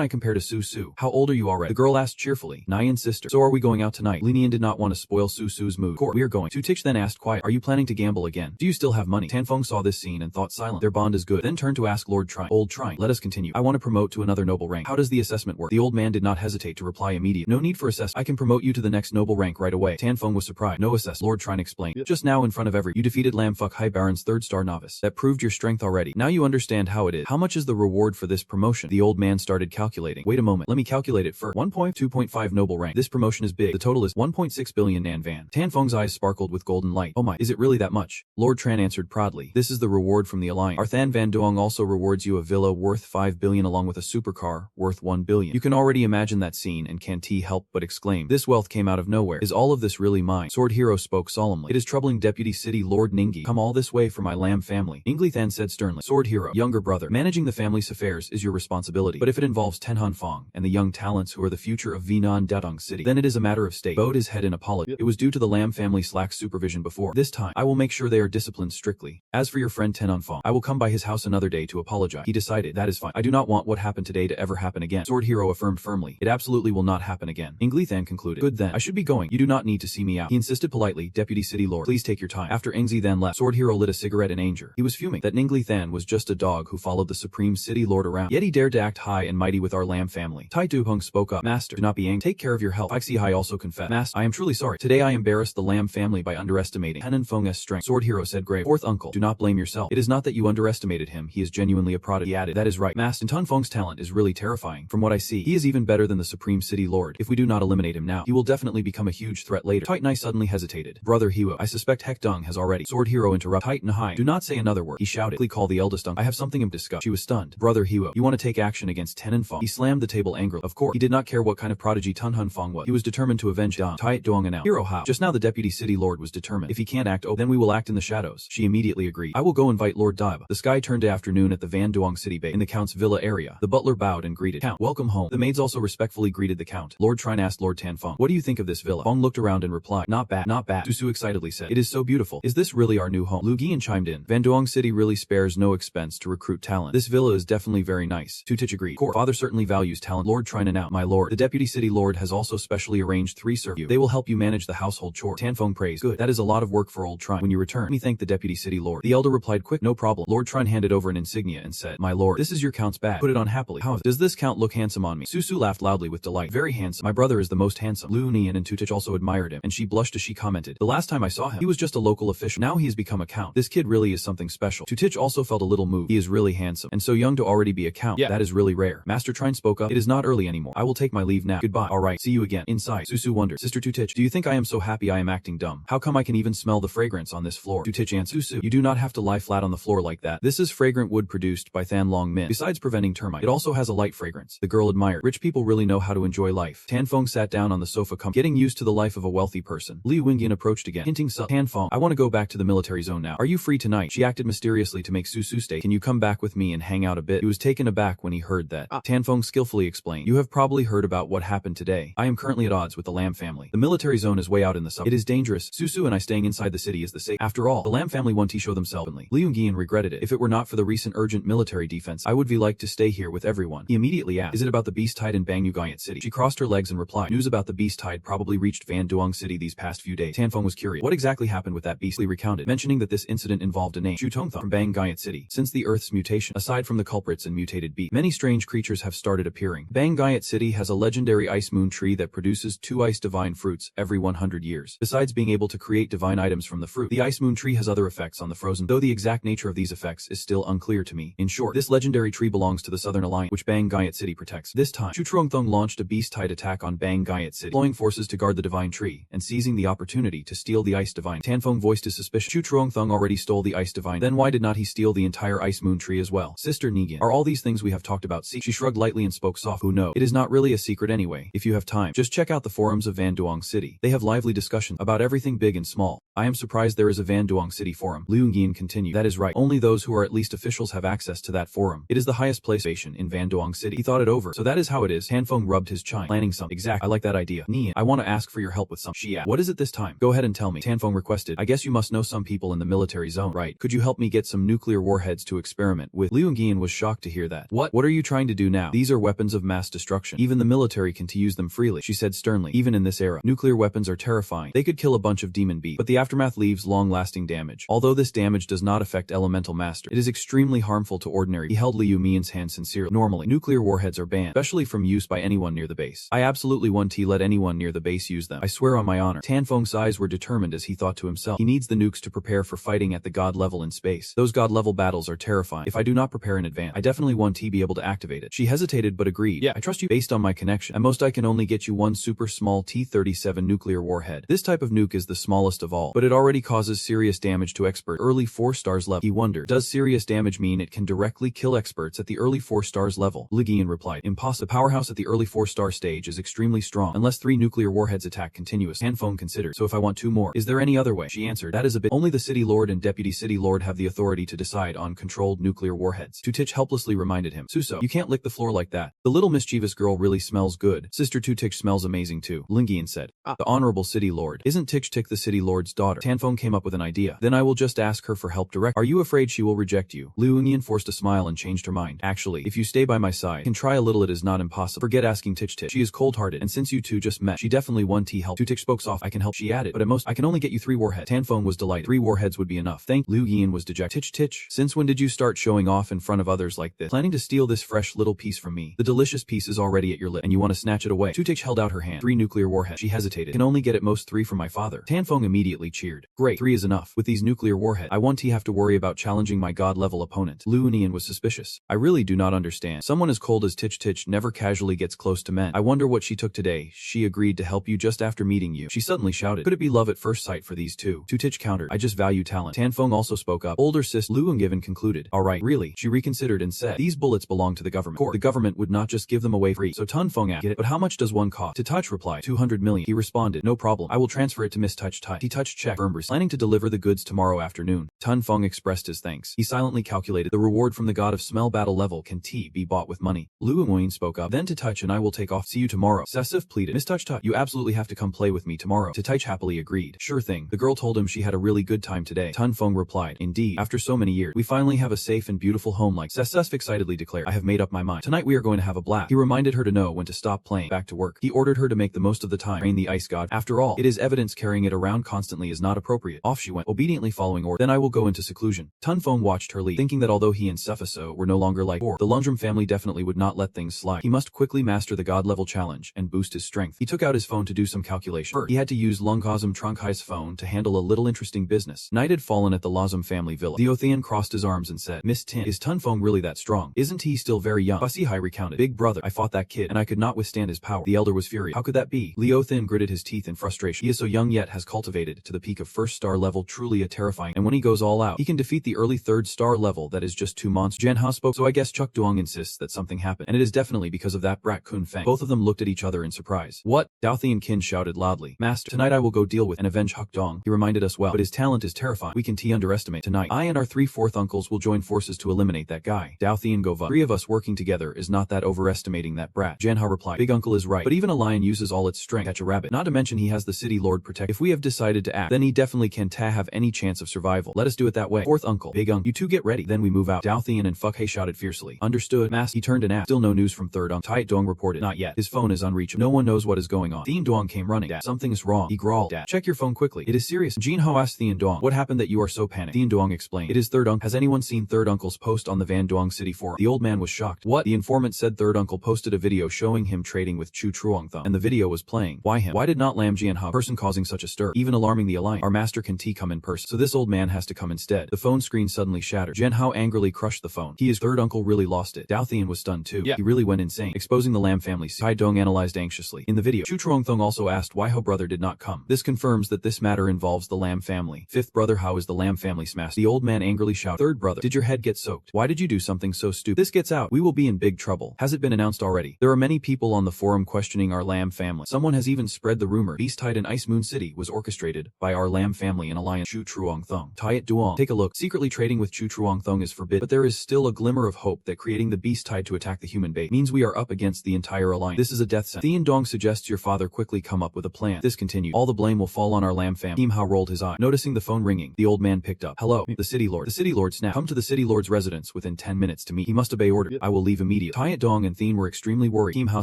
I compare to Susu? How old are you already? The girl asked cheerfully. Nian's sister. So are we going out tonight? Nian did not want to spoil Susu's mood. We are going. Tu Tich then asked quiet. Are you planning to gamble again? Do you still have money? Tan Feng saw this scene and thought silent. Their bond is good. Then turned to ask Lord Trine. Old Trine, let us continue. I want to promote to another noble rank. How does the assessment work? The old man did not hesitate to reply immediately. No need for assess. I can promote you to the next noble rank right away. Tan Feng was surprised. No assess. Lord Trine explained. Just now in front of you defeated Lam Fuck High Baron's 3rd star novice. That proved your strength already. Now you understand how it is. How much is the reward for this promotion? The old man started calculating. Wait a moment. Let me calculate it first. 1.2.5 noble rank. This promotion is big. The total is 1.6 billion Nan Van. Tan Feng's eyes sparkled with golden light. Oh my, is it really that much? Lord Tran answered proudly. This is the reward from the alliance. Arthan Van Duong also rewards you a villa worth 5 billion along with a supercar worth 1 billion. You can already imagine that scene and can't help but exclaim. This wealth came out of nowhere. Is all of this really mine? Sword Hero spoke solemnly. It is troubling Deputy City Lord Ningi. Come all this way for my Lam family. Inglithan said sternly. Sword Hero, younger brother, managing the family's affairs is your responsibility. But if it involves Tenhan Fong and the young talents who are the future of Vinan Datong City, then it is a matter of state. Bowed his head in apology. It was due to the Lam family's lax supervision before. This time, I will make sure they are disciplined strictly. As for your friend Tenhan Fong, I will come by his house another day to apologize. He decided. That is fine. I do not want what happened today to ever happen again. Sword Hero affirmed firmly. It absolutely will not happen again. Inglithan concluded. Good then. I should be going. You do not need to see me out. He insisted politely. Deputy City Lord, please take your time. After Engzi then left, Sword Hero lit a cigarette in anger. He was fuming that Ninglithan was just a dog who followed the Supreme City Lord around. Yet he dared to act high and mighty with our Lam family. Tai Duhong spoke up. Master, do not be angry. Take care of your health. Ixi Hai also confessed. Master, I am truly sorry. Today I embarrassed the Lam family by underestimating Henan Feng's strength. Sword Hero said grave. Fourth uncle, do not blame yourself. It is not that you underestimated him. He is genuinely a prodigy. He added. That is right. Master, Tun Feng's talent is really terrifying. From what I see, he is even better than the Supreme City Lord. If we do not eliminate him now, he will definitely become a huge threat later. Titan Eye suddenly hesitated. Brother Hero, I suspect Hek Dung has already. Sword Hero interrupted. Titan Hai, do not say another word. He shouted. Please call the eldest uncle. I have something to discuss. She was stunned. Brother Hero, you want to take action against Tenan Fong? He slammed the table angrily. Of course, he did not care what kind of prodigy Tun Hun Fong was. He was determined to avenge Dong. Tai Duong announced. Hero how? Just now the Deputy City Lord was determined. If he can't act, then we will act in the shadows. She immediately agreed. I will go invite Lord Daiba. The sky turned to afternoon at the Van Duong City Bay in the Count's villa area. The butler bowed and greeted. Count, welcome home. The maids also respectfully greeted the Count. Lord Trine asked Lord Tan Feng, what do you think of this villa? Feng looked around and replied, not bad, not bad. Susu excitedly said, it is so beautiful. Is this really our new home? Lu Gian chimed in. Van Duong City really spares no expense to recruit talent. This villa is definitely very nice. Tutich agreed. Father certainly values talent. Lord Trine announced, my lord, the Deputy City Lord has also specially arranged 3 servants. They will help you manage the household chore. Tan Feng praised. Good. That is a lot of work for old Trine. When you return, let me thank the Deputy City Lord. The elder replied, quick, no problem. Lord Trine handed over an insignia and said, my lord, this is your Count's badge. Put it on happily. How does this Count look handsome on me? Susu laughed loudly with delight. Very handsome. My brother is the most handsome. Lu Nian and Tutich also admired him, and she blushed as she commented. The last time I saw him, he was just a local official. Now he has become a Count. This kid really is something special. Tutich also felt a little moved. He is really handsome, and so young to already be a Count. Yeah, that is really rare. Master Trine spoke up. It is not early anymore. I will take my leave now. Goodbye. Alright, see you again. Inside, Susu wondered. Sister Tutich, do you think I am so happy I am acting dumb? How come I can even smell the fragrance on this floor? Tutich answered. Susu, you do not have to lie flat on the floor like that. This is fragrant wood produced by Than Long Min. Besides preventing termite, it also has a light fragrance. The girl admired. Rich people really know how to enjoy life. Tan Feng sat down on the sofa getting used to the life of a wealthy person. Li Wingyan approached again, hinting Tan Feng, I want to go back to the military zone now. Are you free tonight? She acted mysteriously to make Susu stay. Can you come back with me and hang out a bit? He was taken aback when he heard that. Tan Feng skillfully carefully explained. You have probably heard about what happened today. I am currently at odds with the Lam family. The military zone is way out in the suburbs. It is dangerous. Susu and I staying inside the city is the safe. After all, the Lam family want to show themselves openly. Liu Yungian regretted it. If it were not for the recent urgent military defense, I would be like to stay here with everyone. He immediately asked, is it about the beast tide in Bangyu Guyot City? She crossed her legs and replied, news about the beast tide probably reached Van Duong City these past few days. Tanfeng was curious. What exactly happened with that beast? Li recounted, mentioning that this incident involved a name, Shu Tongthong, from Bang Guyot City. Since the Earth's mutation, aside from the culprits and mutated beast, many strange creatures have started appearing. Bang Guyot City has a legendary ice moon tree that produces 2 ice divine fruits every 100 years. Besides being able to create divine items from the fruit, the ice moon tree has other effects on the frozen, though the exact nature of these effects is still unclear to me. In short, this legendary tree belongs to the Southern Alliance, which Bang Guyot City protects. This time, Shu Trongthong launched a beast tide attack on Bang Guyot City, deploying forces to guard the divine tree, and seizing the opportunity to steal the ice divine. Tanfeng voiced his suspicion. Shu Trongthong already stole the ice divine, then why did not he steal the entire ice moon tree as well? Sister Negan, are all these things we have talked about secret? She shrugged lightly and spoke soft. Who knows? It is not really a secret anyway. If you have time, just check out the forums of Van Duong City. They have lively discussions about everything big and small. I am surprised there is a Van Duong City forum. Liu Yungian continued. That is right. Only those who are at least officials have access to that forum. It is the highest place station in Van Duong City. He thought it over. So that is how it is. Tanfeng rubbed his chin, planning something. Exactly. I like that idea. Nian, I want to ask for your help with something. She asked. What is it this time? Go ahead and tell me. Tanfeng requested. I guess you must know some people in the military zone, right? Could you help me get some nuclear warheads to experiment with? Liu Yungian was shocked to hear that. What are you trying to do now? These are weapons of mass destruction. Even the military can use them freely, she said sternly. Even in this era, nuclear weapons are terrifying. They could kill a bunch of demon beasts, but the aftermath leaves long-lasting damage. Although this damage does not affect elemental master, it is extremely harmful to ordinary. He held Liu Mian's hand sincerely. Normally, nuclear warheads are banned, especially from use by anyone near the base. I absolutely won't let anyone near the base use them. I swear on my honor. Tanfeng's eyes were determined as he thought to himself. He needs the nukes to prepare for fighting at the god level in space. Those god level battles are terrifying. If I do not prepare in advance, I definitely won't be able to activate it. She hesitated but agreed. Yeah, I trust you. Based on my connection, at most I can only get you one super small T-37 nuclear warhead. This type of nuke is the smallest of all, but it already causes serious damage to expert early 4 stars level. He wondered, does serious damage mean it can directly kill experts at the early 4 stars level? Ligian replied, impossible. The powerhouse at the early 4-star stage is extremely strong, unless 3 nuclear warheads attack continuously. Tanfeng considered, so if I want 2 more, is there any other way? She answered, that is a bit. Only the city lord and deputy city lord have the authority to decide on controlled nuclear warheads. Tutich helplessly reminded him, Suso, you can't lick the floor like that. The little mischievous girl really smells good. Sister Tutich smells amazing too, Lingian said. The honorable city lord. Isn't Tich the city lord's daughter? Tanfeng came up with an idea. Then I will just ask her for help direct. Are you afraid she will reject you? Liu Yungian forced a smile and changed her mind. Actually, if you stay by my side, can try a little, it is not impossible. Forget asking Tich. She is cold-hearted, and since you two just met, she definitely wants help. Tutich spoke soft. I can help, she added, but at most, I can only get you 3 warheads. Tanfeng was delighted. 3 warheads would be enough. Thank Liu Yungian was dejected. Tich, since when did you start showing off in front of others like this? Planning to steal this fresh little piece from me? The delicious piece is already at your lip, and you want to snatch it away. Tutich held out her hand. 3 nuclear warheads. She hesitated. Can only get at most 3 from my father. Tanfeng immediately cheered. Great, 3 is enough. With these nuclear warheads, I won't have to worry about challenging my god-level opponent. Liu Yungian was suspicious. I really do not understand. Someone as cold as Tich never casually gets close to men. I wonder what she took today. She agreed to help you just after meeting you. She suddenly shouted. Could it be love at first sight for these two? Tutich countered. I just value talent. Tanfeng also spoke up. Older sis Liu Yungian concluded. Alright, really? She reconsidered and said, these bullets belong to the government. Of course, the government would not just give them away free. So Tanfeng asked, get it, but how much does one cost? Tutich replied, 200 million. He responded, no problem. I will transfer it to Miss Touch. He touched check. Planning to deliver the goods tomorrow afternoon. Tanfeng expressed his thanks. He silently calculated the reward from the god of smell battle level can be bought with money. Liu Yungian spoke up. Then to Touch and I will take off. See you tomorrow. Sessif pleaded. Miss Touch, you absolutely have to come play with me tomorrow. Tutich happily agreed. Sure thing. The girl told him she had a really good time today. Tanfeng replied, indeed. After so many years, we finally have a safe and beautiful home like Sessif excitedly declared. I have made up my mind. Tonight we are going to have a blast. He reminded her to know when to stop playing. Back to work. He ordered her to make the most of the time. Train the ice god. After all, it is evidence carrying it around constantly is not appropriate. Off she went, obediently following orders. Then I will go into seclusion. Tanfeng watched her leave, thinking that although he and Sephiso were no longer like before, the Lundrum family definitely would not let things slide. He must quickly master the god level challenge and boost his strength. He took out his phone to do some calculation. First, he had to use Lungkazum Trunkhai's phone to handle a little interesting business. Night had fallen at the Lazum family villa. The Othian crossed his arms and said, Miss Tin, is Tanfeng really that strong? Isn't he still very young? Basihai recounted. Big brother, I fought that kid, and I could not withstand his power. The elder was furious. How could that be? Liothin gritted his teeth in frustration. He is so young yet has cultivated to the the peak of first star level truly a terrifying, and when he goes all out, he can defeat the early third star level that is just too monstrous. Jianhao spoke, so I guess Chuck Duong insists that something happened, and it is definitely because of that brat Kun Feng. Both of them looked at each other in surprise. What? Dao Thi and Qin shouted loudly. Master, tonight I will go deal with and avenge Huck Dong. He reminded us well, but his talent is terrifying. We can underestimate. Tonight, I and our 3/4 uncles will join forces to eliminate that guy. Dao Thi and Gova. 3 of us working together is not that overestimating that brat. Jianhao replied. Big uncle is right, but even a lion uses all its strength to catch a rabbit. Not to mention he has the city lord protect. If we have decided to act, then he definitely can't have any chance of survival. Let us do it that way. 4th uncle. Big uncle. You two get ready, then we move out. Dao Thian and Fuck He shouted fiercely. Understood. Master. He turned and asked. Still no news from 3rd uncle. Tai Dong reported. Not yet. His phone is unreachable. No one knows what is going on. Thien Dong came running. Dad, something is wrong. He growled. Dad, check your phone quickly. It is serious. Jianhao asked Thien Dong. What happened that you are so panicked? Thien Dong explained. It is 3rd uncle. Has anyone seen 3rd uncle's post on the Van Duong City forum? The old man was shocked. What? The informant said 3rd uncle posted a video showing him trading with Chu Truongthong, and the video was playing. Why him? Why did not Lam Jianhao, person causing such a stir, even alarming the alliance? Our master can come in person, so this old man has to come instead. The phone screen suddenly shattered. Jianhao angrily crushed the phone. His 3rd uncle really lost it. Dao Thian was stunned too. Yeah, he really went insane, exposing the Lam family. Tai Dong analyzed anxiously. In the video, Chu Truongthong also asked why Hao brother did not come. This confirms that this matter involves the Lam family. 5th brother Hao is the Lam family smashed. The old man angrily shouted. 3rd brother, did your head get soaked? Why did you do something so stupid? This gets out, we will be in big trouble. Has it been announced already? There are many people on the forum questioning our Lam family. Someone has even spread the rumor Beast Tide in Ice Moon City was orchestrated by our Lam family in alliance. Chu Truongthong. Tai Duong. Take a look. Secretly trading with Chu Truongthong is forbidden, but there is still a glimmer of hope that creating the Beast Tide to attack the human bait means we are up against the entire alliance. This is a death sentence. Thien Dong suggests your father quickly come up with a plan. This continued. All the blame will fall on our Lam family. Kim Hao rolled his eye. Noticing the phone ringing, the old man picked up. Hello, the city lord. The city lord snapped. Come to the city lord's residence within 10 minutes to meet. He must obey order. I will leave immediately. Tai Dong and Thien were extremely worried. Kim Hao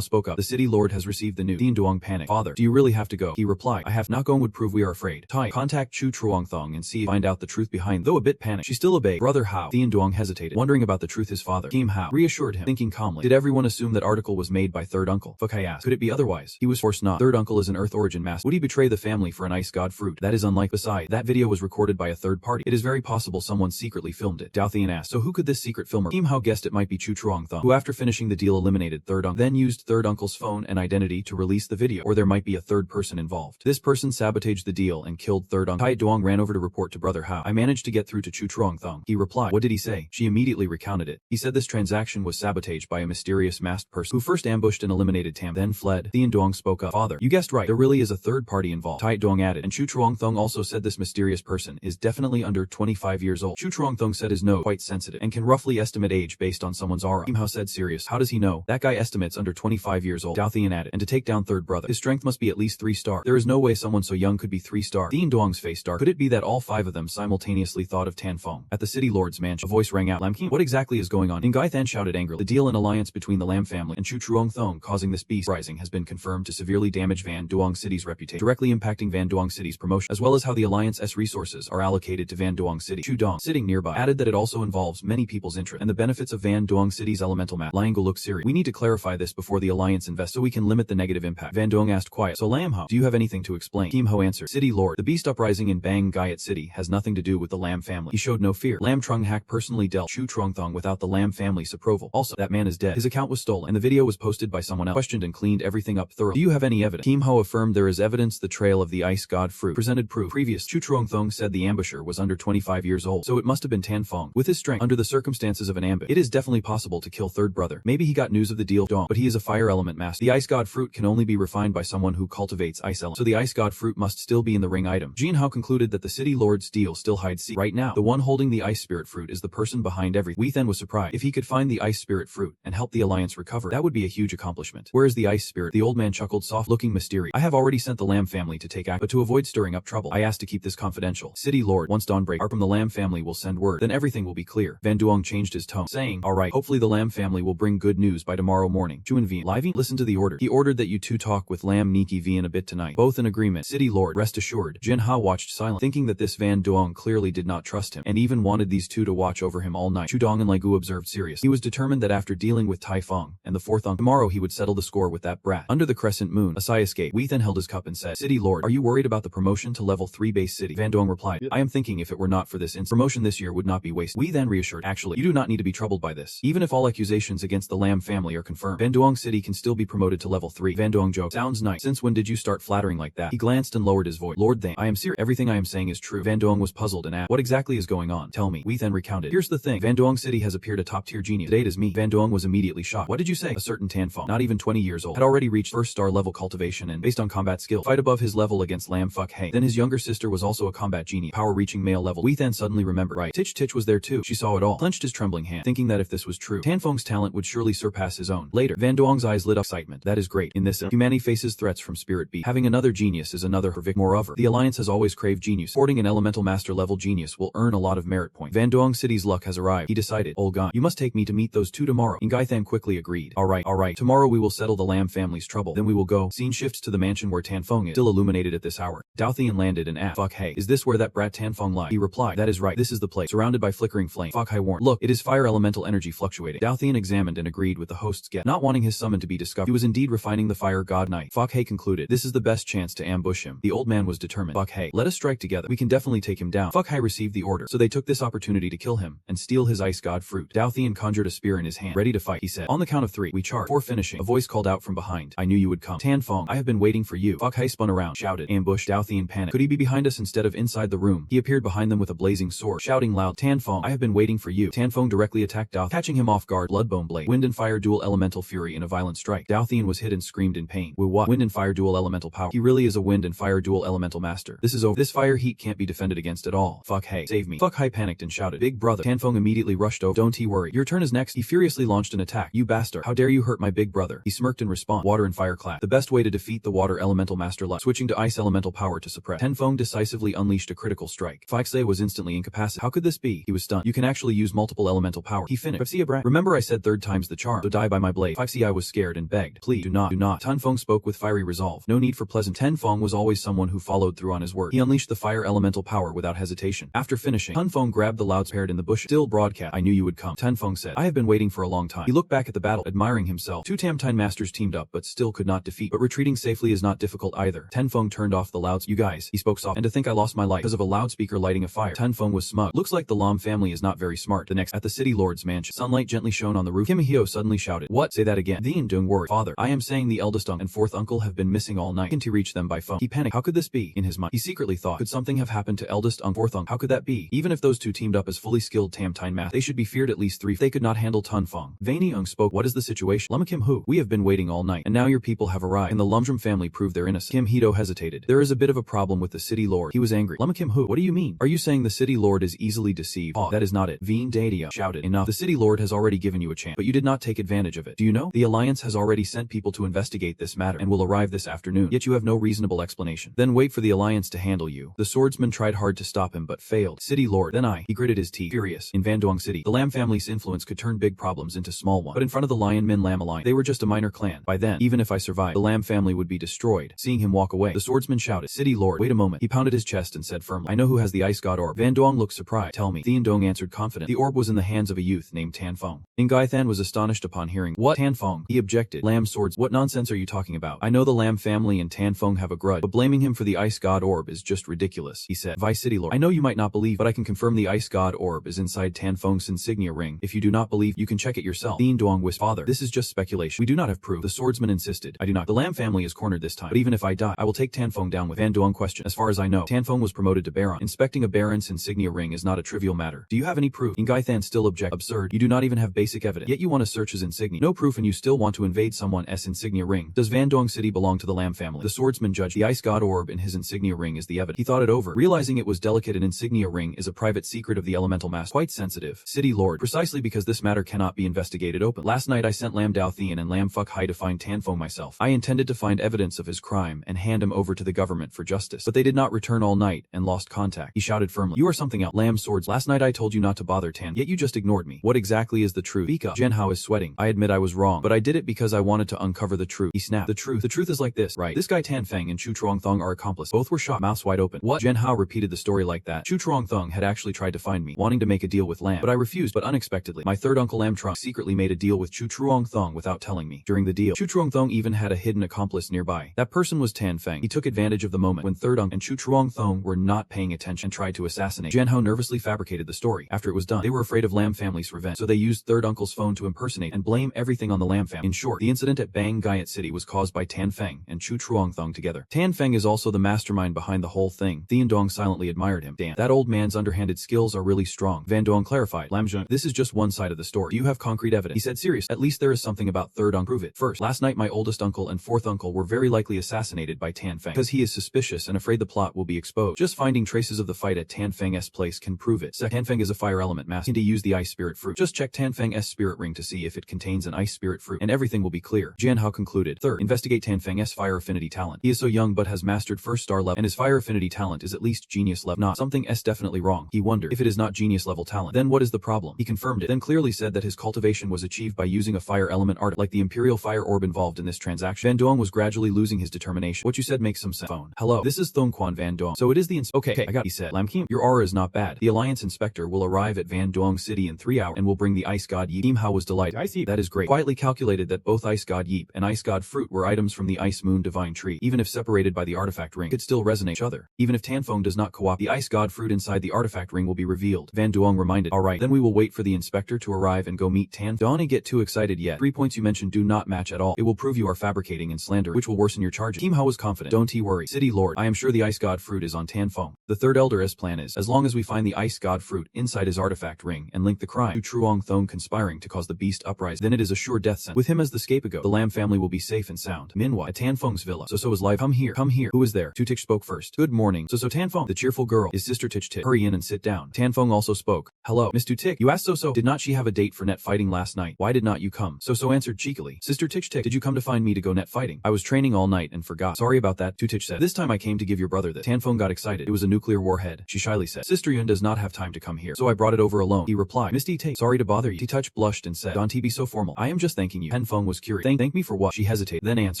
spoke up. The city lord has received the news. Thien Dong panicked. Father, do you really have to go? He replied. I have not going would prove we are afraid. Tai, contact Chu Truongthong and see find out the truth behind. Though a bit panicked, she still obeyed. Brother Hao. Thien Dong hesitated, wondering about the truth his father. Kim Hao reassured him, thinking calmly. Did everyone assume that article was made by 3rd uncle? Fuck I asked. Could it be otherwise? He was forced not. 3rd uncle is an earth origin master. Would he betray the family for an ice god fruit? That is unlikely. Besides, that video was recorded by a 3rd party. It is very possible someone secretly filmed it. Dao Thian asked. So who could this secret filmer? Kim Hao guessed it might be Chu Truongthong, who after finishing the deal eliminated 3rd uncle, then used 3rd uncle's phone and identity to release the video, or there might be a 3rd person involved. This person sabotaged the deal and killed 3rd uncle. Tai Duong ran over to report to brother Hao. I managed to get through to Chu Truongthong. He replied. What did he say? She immediately recounted it. He said this transaction was sabotaged by a mysterious masked person who first ambushed and eliminated Tam, then fled. Thien Dong spoke up. Father, you guessed right. There really is a 3rd party involved. Tai Dong added. And Chu Truongthong also said this mysterious person is definitely under 25 years old. Chu Truongthong said his nose quite sensitive and can roughly estimate age based on someone's aura. Kim Hao said serious. How does he know? That guy estimates under 25 years old. Dao Thian added. And to take down 3rd brother, his strength must be at least 3 star. There is no way someone so young could be 3 star. Thien Dong's face dark. Could it be that all 5 of them simultaneously thought of Tan Feng? At the city lord's mansion, a voice rang out. Lam King, what exactly is going on? Ngai Than shouted angrily. The deal and alliance between the Lam family and Chu Truongthong causing this beast rising has been confirmed to severely damage Van Duong City's reputation, directly impacting Van Duong City's promotion, as well as how the alliance's resources are allocated to Van Duong City. Chu Dong, sitting nearby, added that it also involves many people's interest and the benefits of Van Duong City's elemental map. Liango looked serious. We need to clarify this before the alliance invests so we can limit the negative impact. Van Duong asked quiet. So Lam Ho, do you have anything to explain? Kim Ho answered. City Lord, the beast uprising in Bang Gayat City has nothing to do with the Lam family. He showed no fear. Lam Trung Hak personally dealt Chu Truongthong without the Lam family's approval. Also, that man is dead. His account was stolen and the video was posted by someone else. Questioned and cleaned everything up thoroughly. Do you have any evidence? Kim Ho affirmed there is evidence. The trail of the ice god fruit presented proof. Previous Chu Truongthong said the ambusher was under 25 years old, so it must have been Tan Feng. With his strength, under the circumstances of an ambush, it is definitely possible to kill 3rd brother. Maybe he got news of the deal Dong, but he is a fire element master. The ice god fruit can only be refined by someone who cultivates ice element, so the ice god fruit must still be in the ring item. Jin Hao concluded that the city lord's deal still hides secret. Right now, the one holding the ice spirit fruit is the person behind everything. Wei Then was surprised. If he could find the ice spirit fruit and help the alliance recover, that would be a huge accomplishment. Where is the ice spirit? The old man chuckled, soft looking mysterious. I have already sent the Lam family to take act, but to avoid stirring up trouble, I asked to keep this confidential. City lord, once dawn breaks, from the Lam family will send word, then everything will be clear. Van Duong changed his tone, saying, alright, hopefully the Lam family will bring good news by tomorrow morning. Juan Vian, Living, listen to the order. He ordered that you two talk with Lam Niki Vian a bit tonight. Both in agreement. City lord, rest assured. Jin Ha watched silent, thinking that this Van Duong clearly did not trust him, and even wanted these two to watch over him all night. Chu Dong and Legu observed serious. He was determined that after dealing with Tai Feng and the 4th uncle, tomorrow he would settle the score with that brat. Under the crescent moon, Asai escaped. Wei Then held his cup and said, City lord, are you worried about the promotion to level 3 base city? Van Duong replied, I am thinking if it were not for this promotion this year would not be wasted. Wei Then reassured, actually, you do not need to be troubled by this. Even if all accusations against the Lam family are confirmed, Van Duong City can still be promoted to level 3. Van Duong joked, sounds nice. Since when did you start flattering like that? He glanced and lowered his voice. Lord they? I am serious. Everything I am saying is true. Van Duong was puzzled and asked, what exactly is going on? Tell me. Wei then recounted. Here's the thing. Van Duong City has appeared a top-tier genius. Today it is me. Van Duong was immediately shocked. What did you say? A certain Tan Feng, not even 20 years old, had already reached first star level cultivation and, based on combat skill, fight above his level against Lam Fuck Hey. Then his younger sister was also a combat genius, power reaching male level. Wei then suddenly remembered. Right. Tich was there too. She saw it all, clenched his trembling hand, thinking that if this was true, Tan Feng's talent would surely surpass his own. Later, Van Duong's eyes lit up excitement. That is great. In this, humanity faces threats from Spirit Beast. Having another genius is another victory. Moreover, the Alliance has always craved genius. Supporting an elemental master level genius will earn a lot of merit points. Van Duong City's luck has arrived. He decided, Olga, you must take me to meet those two tomorrow. Ngaithan quickly agreed. Alright. Tomorrow we will settle the Lam family's trouble. Then we will go. Scene shifts to the mansion where Tan Feng is, still illuminated at this hour. Douthian landed and asked, Fuck hey, is this where that brat Tan Feng lies? He replied, that is right. This is the place. Surrounded by flickering flame. Fuck hey warned. Look, it is fire elemental energy fluctuating. Douthian examined and agreed with the host's guess. Not wanting his summon to be discovered, he was indeed refining the fire god knight. Fuck hey concluded, this is the best chance to ambush him. The old man was determined. Fuck hey, let us strike together. We can definitely take him down. Fuck hey received the order, so they took this opportunity to kill him and steal his ice god fruit. Douthian conjured a spear in his hand. Ready to fight, he said. On the count of 3, we charge. Before finishing, a voice called out from behind. I knew you would come. Tan Feng, I have been waiting for you. Fuck hey spun around, shouted. Ambush. Douthian panicked. Could he be behind us instead of inside the room? He appeared behind them with a blazing sword, shouting loud, Tan Feng, I have been waiting for you. Tan Feng directly attacked Douthian, catching him off guard. Bloodbone blade. Wind and fire dual elemental fury in a violent strike. Douthian was hit and screamed in pain. What? Wind and fire dual elemental power. He really is a wind and fire dual elemental master. This is over. This fire heat can't be defended against at all. Fuck hey, save me. Fuck hey panicked and shouted, Big brother. Tan Feng immediately rushed over. Don't worry. Your turn is next. He furiously launched an attack. You bastard. How dare you hurt my big brother? He smirked in response. Water and fire clash. The best way to defeat the water elemental master light. Switching to ice elemental power to suppress. Tan Feng decisively unleashed a critical strike. Faxie was instantly incapacitated. How could this be? He was stunned. You can actually use multiple elemental power. He finished. Faxie brat. Remember I said 3rd time's the charm. So die by my blade. Faxie was scared and begged. Please do not. Tan Feng spoke with fiery resolve. No need for pleasant. Tan Feng was always someone who followed through on his word. He unleashed the fire elemental power without hesitation. After finishing, Tan Feng grabbed the loud spear in the bush. Still broadcast. I knew you would come. Tan Feng said. I have been waiting for a long time. He looked back at the battle, admiring himself. 2 Tamtine masters teamed up but still could not defeat. But retreating safely is not difficult either. Tan Feng turned off the louds. You guys, he spoke soft. And to think I lost my life because of a loudspeaker lighting a fire. Tan Feng was smug. Looks like the Lam family is not very smart. The next, at the city lord's mansion, sunlight gently shone on the roof. Kim Hyo suddenly shouted. What? Say that again. Then don't worry. Father, I am saying the eldest uncle and 4th uncle have been missing all night. To reach them by phone. He panicked. How could this be? In his mind, he secretly thought, could something have happened to eldest uncle, 4th uncle? How could that be? Even if those two teamed up as fully skilled Tamtine math, they should be feared at least 3. If they could not handle Tan Feng. Vani Ung spoke. What is the situation? Lama Kim Hu. We have been waiting all night, and now your people have arrived. And the Lumdrum family proved their innocence. Kim Hito hesitated. There is a bit of a problem with the city lord. He was angry. Lama Kim Hu. What do you mean? Are you saying the city lord is easily deceived? Oh, that is not it. Veen Dadia shouted. Enough. The city lord has already given you a chance, but you did not take advantage of it. Do you know? The Alliance has already sent people to investigate this matter and will arrive this afternoon. Yet you have no reasonable explanation. Then wait for the Alliance to handle you. The swordsman tried hard to stop him but failed. City lord. Then he gritted his teeth. Furious. In Van Duong City, the Lam family's influence could turn big problems into small ones. But in front of the Lion Min Lam Alliance, they were just a minor clan. By then, even if I survived, the Lam family would be destroyed. Seeing him walk away, the swordsman shouted, City lord, wait a moment. He pounded his chest and said firmly, I know who has the ice god orb. Van Duong looked surprised. Tell me. Thien Dong answered confident. The orb was in the hands of a youth named Tan Feng. Ngaithan was astonished upon hearing, what? Tan Feng? He objected. Lam swords. What nonsense are you talking about? I know the Lam family and Tan Feng have a grudge, but blaming him for the ice god orb is just ridiculous, he said. Vice City lord. I know you might not believe, but I can confirm the ice god orb is inside Tan Feng's insignia ring. If you do not believe, you can check it yourself. Thien Duong whispered. Father, this is just speculation. We do not have proof. The swordsman insisted. I do not. The Lam family is cornered this time, but even if I die, I will take Tan Feng down with. Van Duong question. As far as I know, Tan Feng was promoted to Baron. Inspecting a Baron's insignia ring is not a trivial matter. Do you have any proof? Ngaithan still object. Absurd. You do not even have basic evidence. Yet you want to search his insignia. No proof and you still want to invade someone's insignia ring. Does Van Duong City belong to the Lam family? The swordsman judged. The ice god orb in his insignia ring is the evidence. He thought it over, realizing it was delicate. An insignia ring is a private secret of the elemental master. Quite sensitive. City lord. Precisely because this matter cannot be investigated open. Last night I sent Lam Dao Thien and Lam Fuck Hai to find Tan Feng myself. I intended to find evidence of his crime and hand him over to the government for justice. But they did not return all night and lost contact. He shouted firmly. You are something else. Lam swords. Last night I told you not to bother Tan, yet you just ignored me. What exactly is the truth? Speak up. Zhenhao is sweating. I admit I was wrong, but I did it because I wanted to uncover the truth. He snapped. The truth is like this, right? This guy Tan Feng and Chu Truong-Thong are accomplices. Both were shot, mouths wide open. What? Zhenhao repeated the story like that. Chu Truong-Thong had actually tried to find me, wanting to make a deal with Lam, but I refused. But unexpectedly, my 3rd uncle Lam Trung secretly made a deal with Chu Truong-Thong without telling me. During the deal, Chu Truong-Thong even had a hidden accomplice nearby. That person was Tan Feng. He took advantage of the moment when 3rd uncle and Chu Truong-Thong were not paying attention and tried to assassinate. Zhenhao nervously fabricated the story. After it was done, they were afraid of Lam family's revenge, so they used 3rd uncle's phone to impersonate and blame everything on the Lam family. In short, the incident at Bang Gayat City was caused by Tan Feng and Chu Truong-Thong together. Tan Feng is also the mastermind mastermind behind the whole thing. Thean Dong silently admired him. Damn, that old man's underhanded skills are really strong. Van Dong clarified. Lam Jun, this is just one side of the story. Do you have concrete evidence? He said serious. At least there is something about third uncle. Prove it. First, last night my oldest uncle and fourth uncle were very likely assassinated by Tan Feng. Because he is suspicious and afraid the plot will be exposed. Just finding traces of the fight at Tan Feng's place can prove it. Second, Tan Feng is a fire element master. To use the ice spirit fruit. Just check Tan Feng's spirit ring to see if it contains an ice spirit fruit, and everything will be clear. Jian Hao concluded. Third, investigate Tan Feng's fire affinity talent. He is so young but has mastered first star level, and his fire affinity talent is at least genius level. Not something S definitely wrong. He wondered if it is not genius level talent. Then what is the problem? He confirmed it. Then clearly said that his cultivation was achieved by using a fire element art like the Imperial Fire Orb involved in this transaction. Van Dong was gradually losing his determination. What you said makes some sense. Phone. Hello, this is Thongquan Van Dong. So it is the okay, I got. He said. Lam Kim, your aura is not bad. The Alliance Inspector will arrive at Van Dong City in 3 hours and will bring the Ice God Yeep. Kim Hao was delighted. I see. That is great. Quietly calculated that both Ice God Yeep and Ice God Fruit were items from the Ice Moon Divine Tree. Even if separated by the artifact ring, could still resonate each other. Even if Tanfeng does not co-op, the Ice God Fruit inside the artifact ring will be revealed. Van Duong reminded. Alright, then we will wait for the inspector to arrive and go meet Tan. Don't get too excited yet. 3 points you mentioned do not match at all. It will prove you are fabricating and slander, which will worsen your charges. Kim Hao was confident. Don't worry. City Lord, I am sure the Ice God Fruit is on Tanfeng. The third Elder's plan is, as long as we find the Ice God Fruit inside his artifact ring and link the crime to Truong Thong conspiring to cause the beast uprising, then it is a sure death sentence. With him as the scapegoat, the Lam family will be safe and sound. Minhwa, at Tanfeng's villa. So is live. Come here. Who is there? Tu Tich spoke first. Good morning. So Tanfeng, the cheerful girl, is Sister Tich Tit. Hurry in and sit down. Tanfeng also spoke. Hello, Miss Tu Tik. You asked So. Did not she have a date for net fighting last night? Why did not you come? So answered cheekily. Sister Tich Tik, did you come to find me to go net fighting? I was training all night and forgot. Sorry about that, Tu Tich said. This time I came to give your brother this. Tanfeng got excited. It was a nuclear warhead. She shyly said. Sister Yun does not have time to come here, so I brought it over alone. He replied. Miss T. Sorry to bother you. T-Touch blushed and said. Don't be so formal. I am just thanking you. Tanfeng was curious. Thank me for what? She hesitated. Then answered.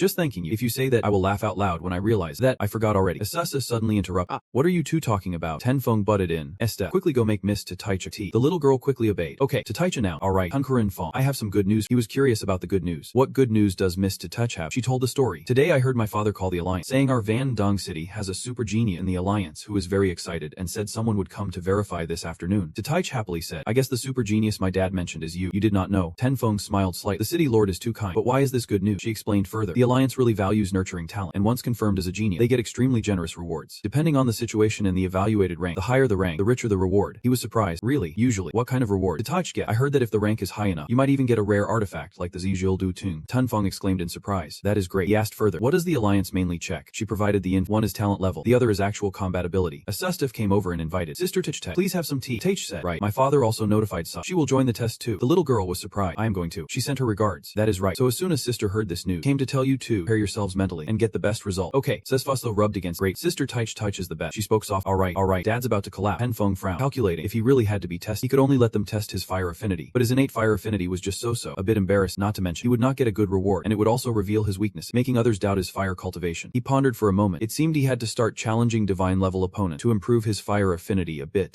Just thanking you. If you say that, I will laugh out loud when I realize that I forgot already. SSS suddenly interrupted. What are you two talking about? Tanfeng butted in. Esther, quickly go make Miss Taicha tea. The little girl quickly obeyed. Okay, Taicha now. Alright, Hankurin Fong. I have some good news. He was curious about the good news. What good news does Miss Taicha have? She told the story. Today I heard my father call the Alliance, saying our Van Dong City has a super genius in the Alliance who is very excited and said someone would come to verify this afternoon. Taich happily said, I guess the super genius my dad mentioned is you. You did not know. Tenfeng smiled slightly. The city lord is too kind. But why is this good news? She explained further. The Alliance really values nurturing talent, and once confirmed as a genius, they get extremely generous rewards. Depending on the situation and the evaluated rank, the higher the rank, the richer the reward. He was surprised. Really? Usually? What kind of reward? Taich get? I heard that if the rank is high enough, you might even get a rare artifact like the Zijil Du Tung. Tenfeng exclaimed in surprise. That is great. He asked further, what does the Alliance mainly check? She provided the info. One is talent level, the other is actual combat ability. A Sustif came over and invited. Sister Tichtech, please have some tea. Taich said, right. My father also notified Sus. She will join the test too. The little girl was surprised. I am going to. She sent her regards. That is right. So as soon as sister heard this news, came to tell you to prepare yourselves mentally and get the best result. Okay, says Fuslo rubbed against. Great. Sister Taich is the best. She spoke soft. Alright. Dad's about to collapse. Tenfeng frowned. Calculating. If he really had to be tested, he could only let them test his fire affinity. But his innate fire affinity was just so. A bit embarrassed, not to mention, he would not get a good reward, and it would also reveal his weakness, making others doubt his fire cultivation. He pondered for a moment. It seemed he had to start challenging divine level opponent to improve his fire affinity a bit.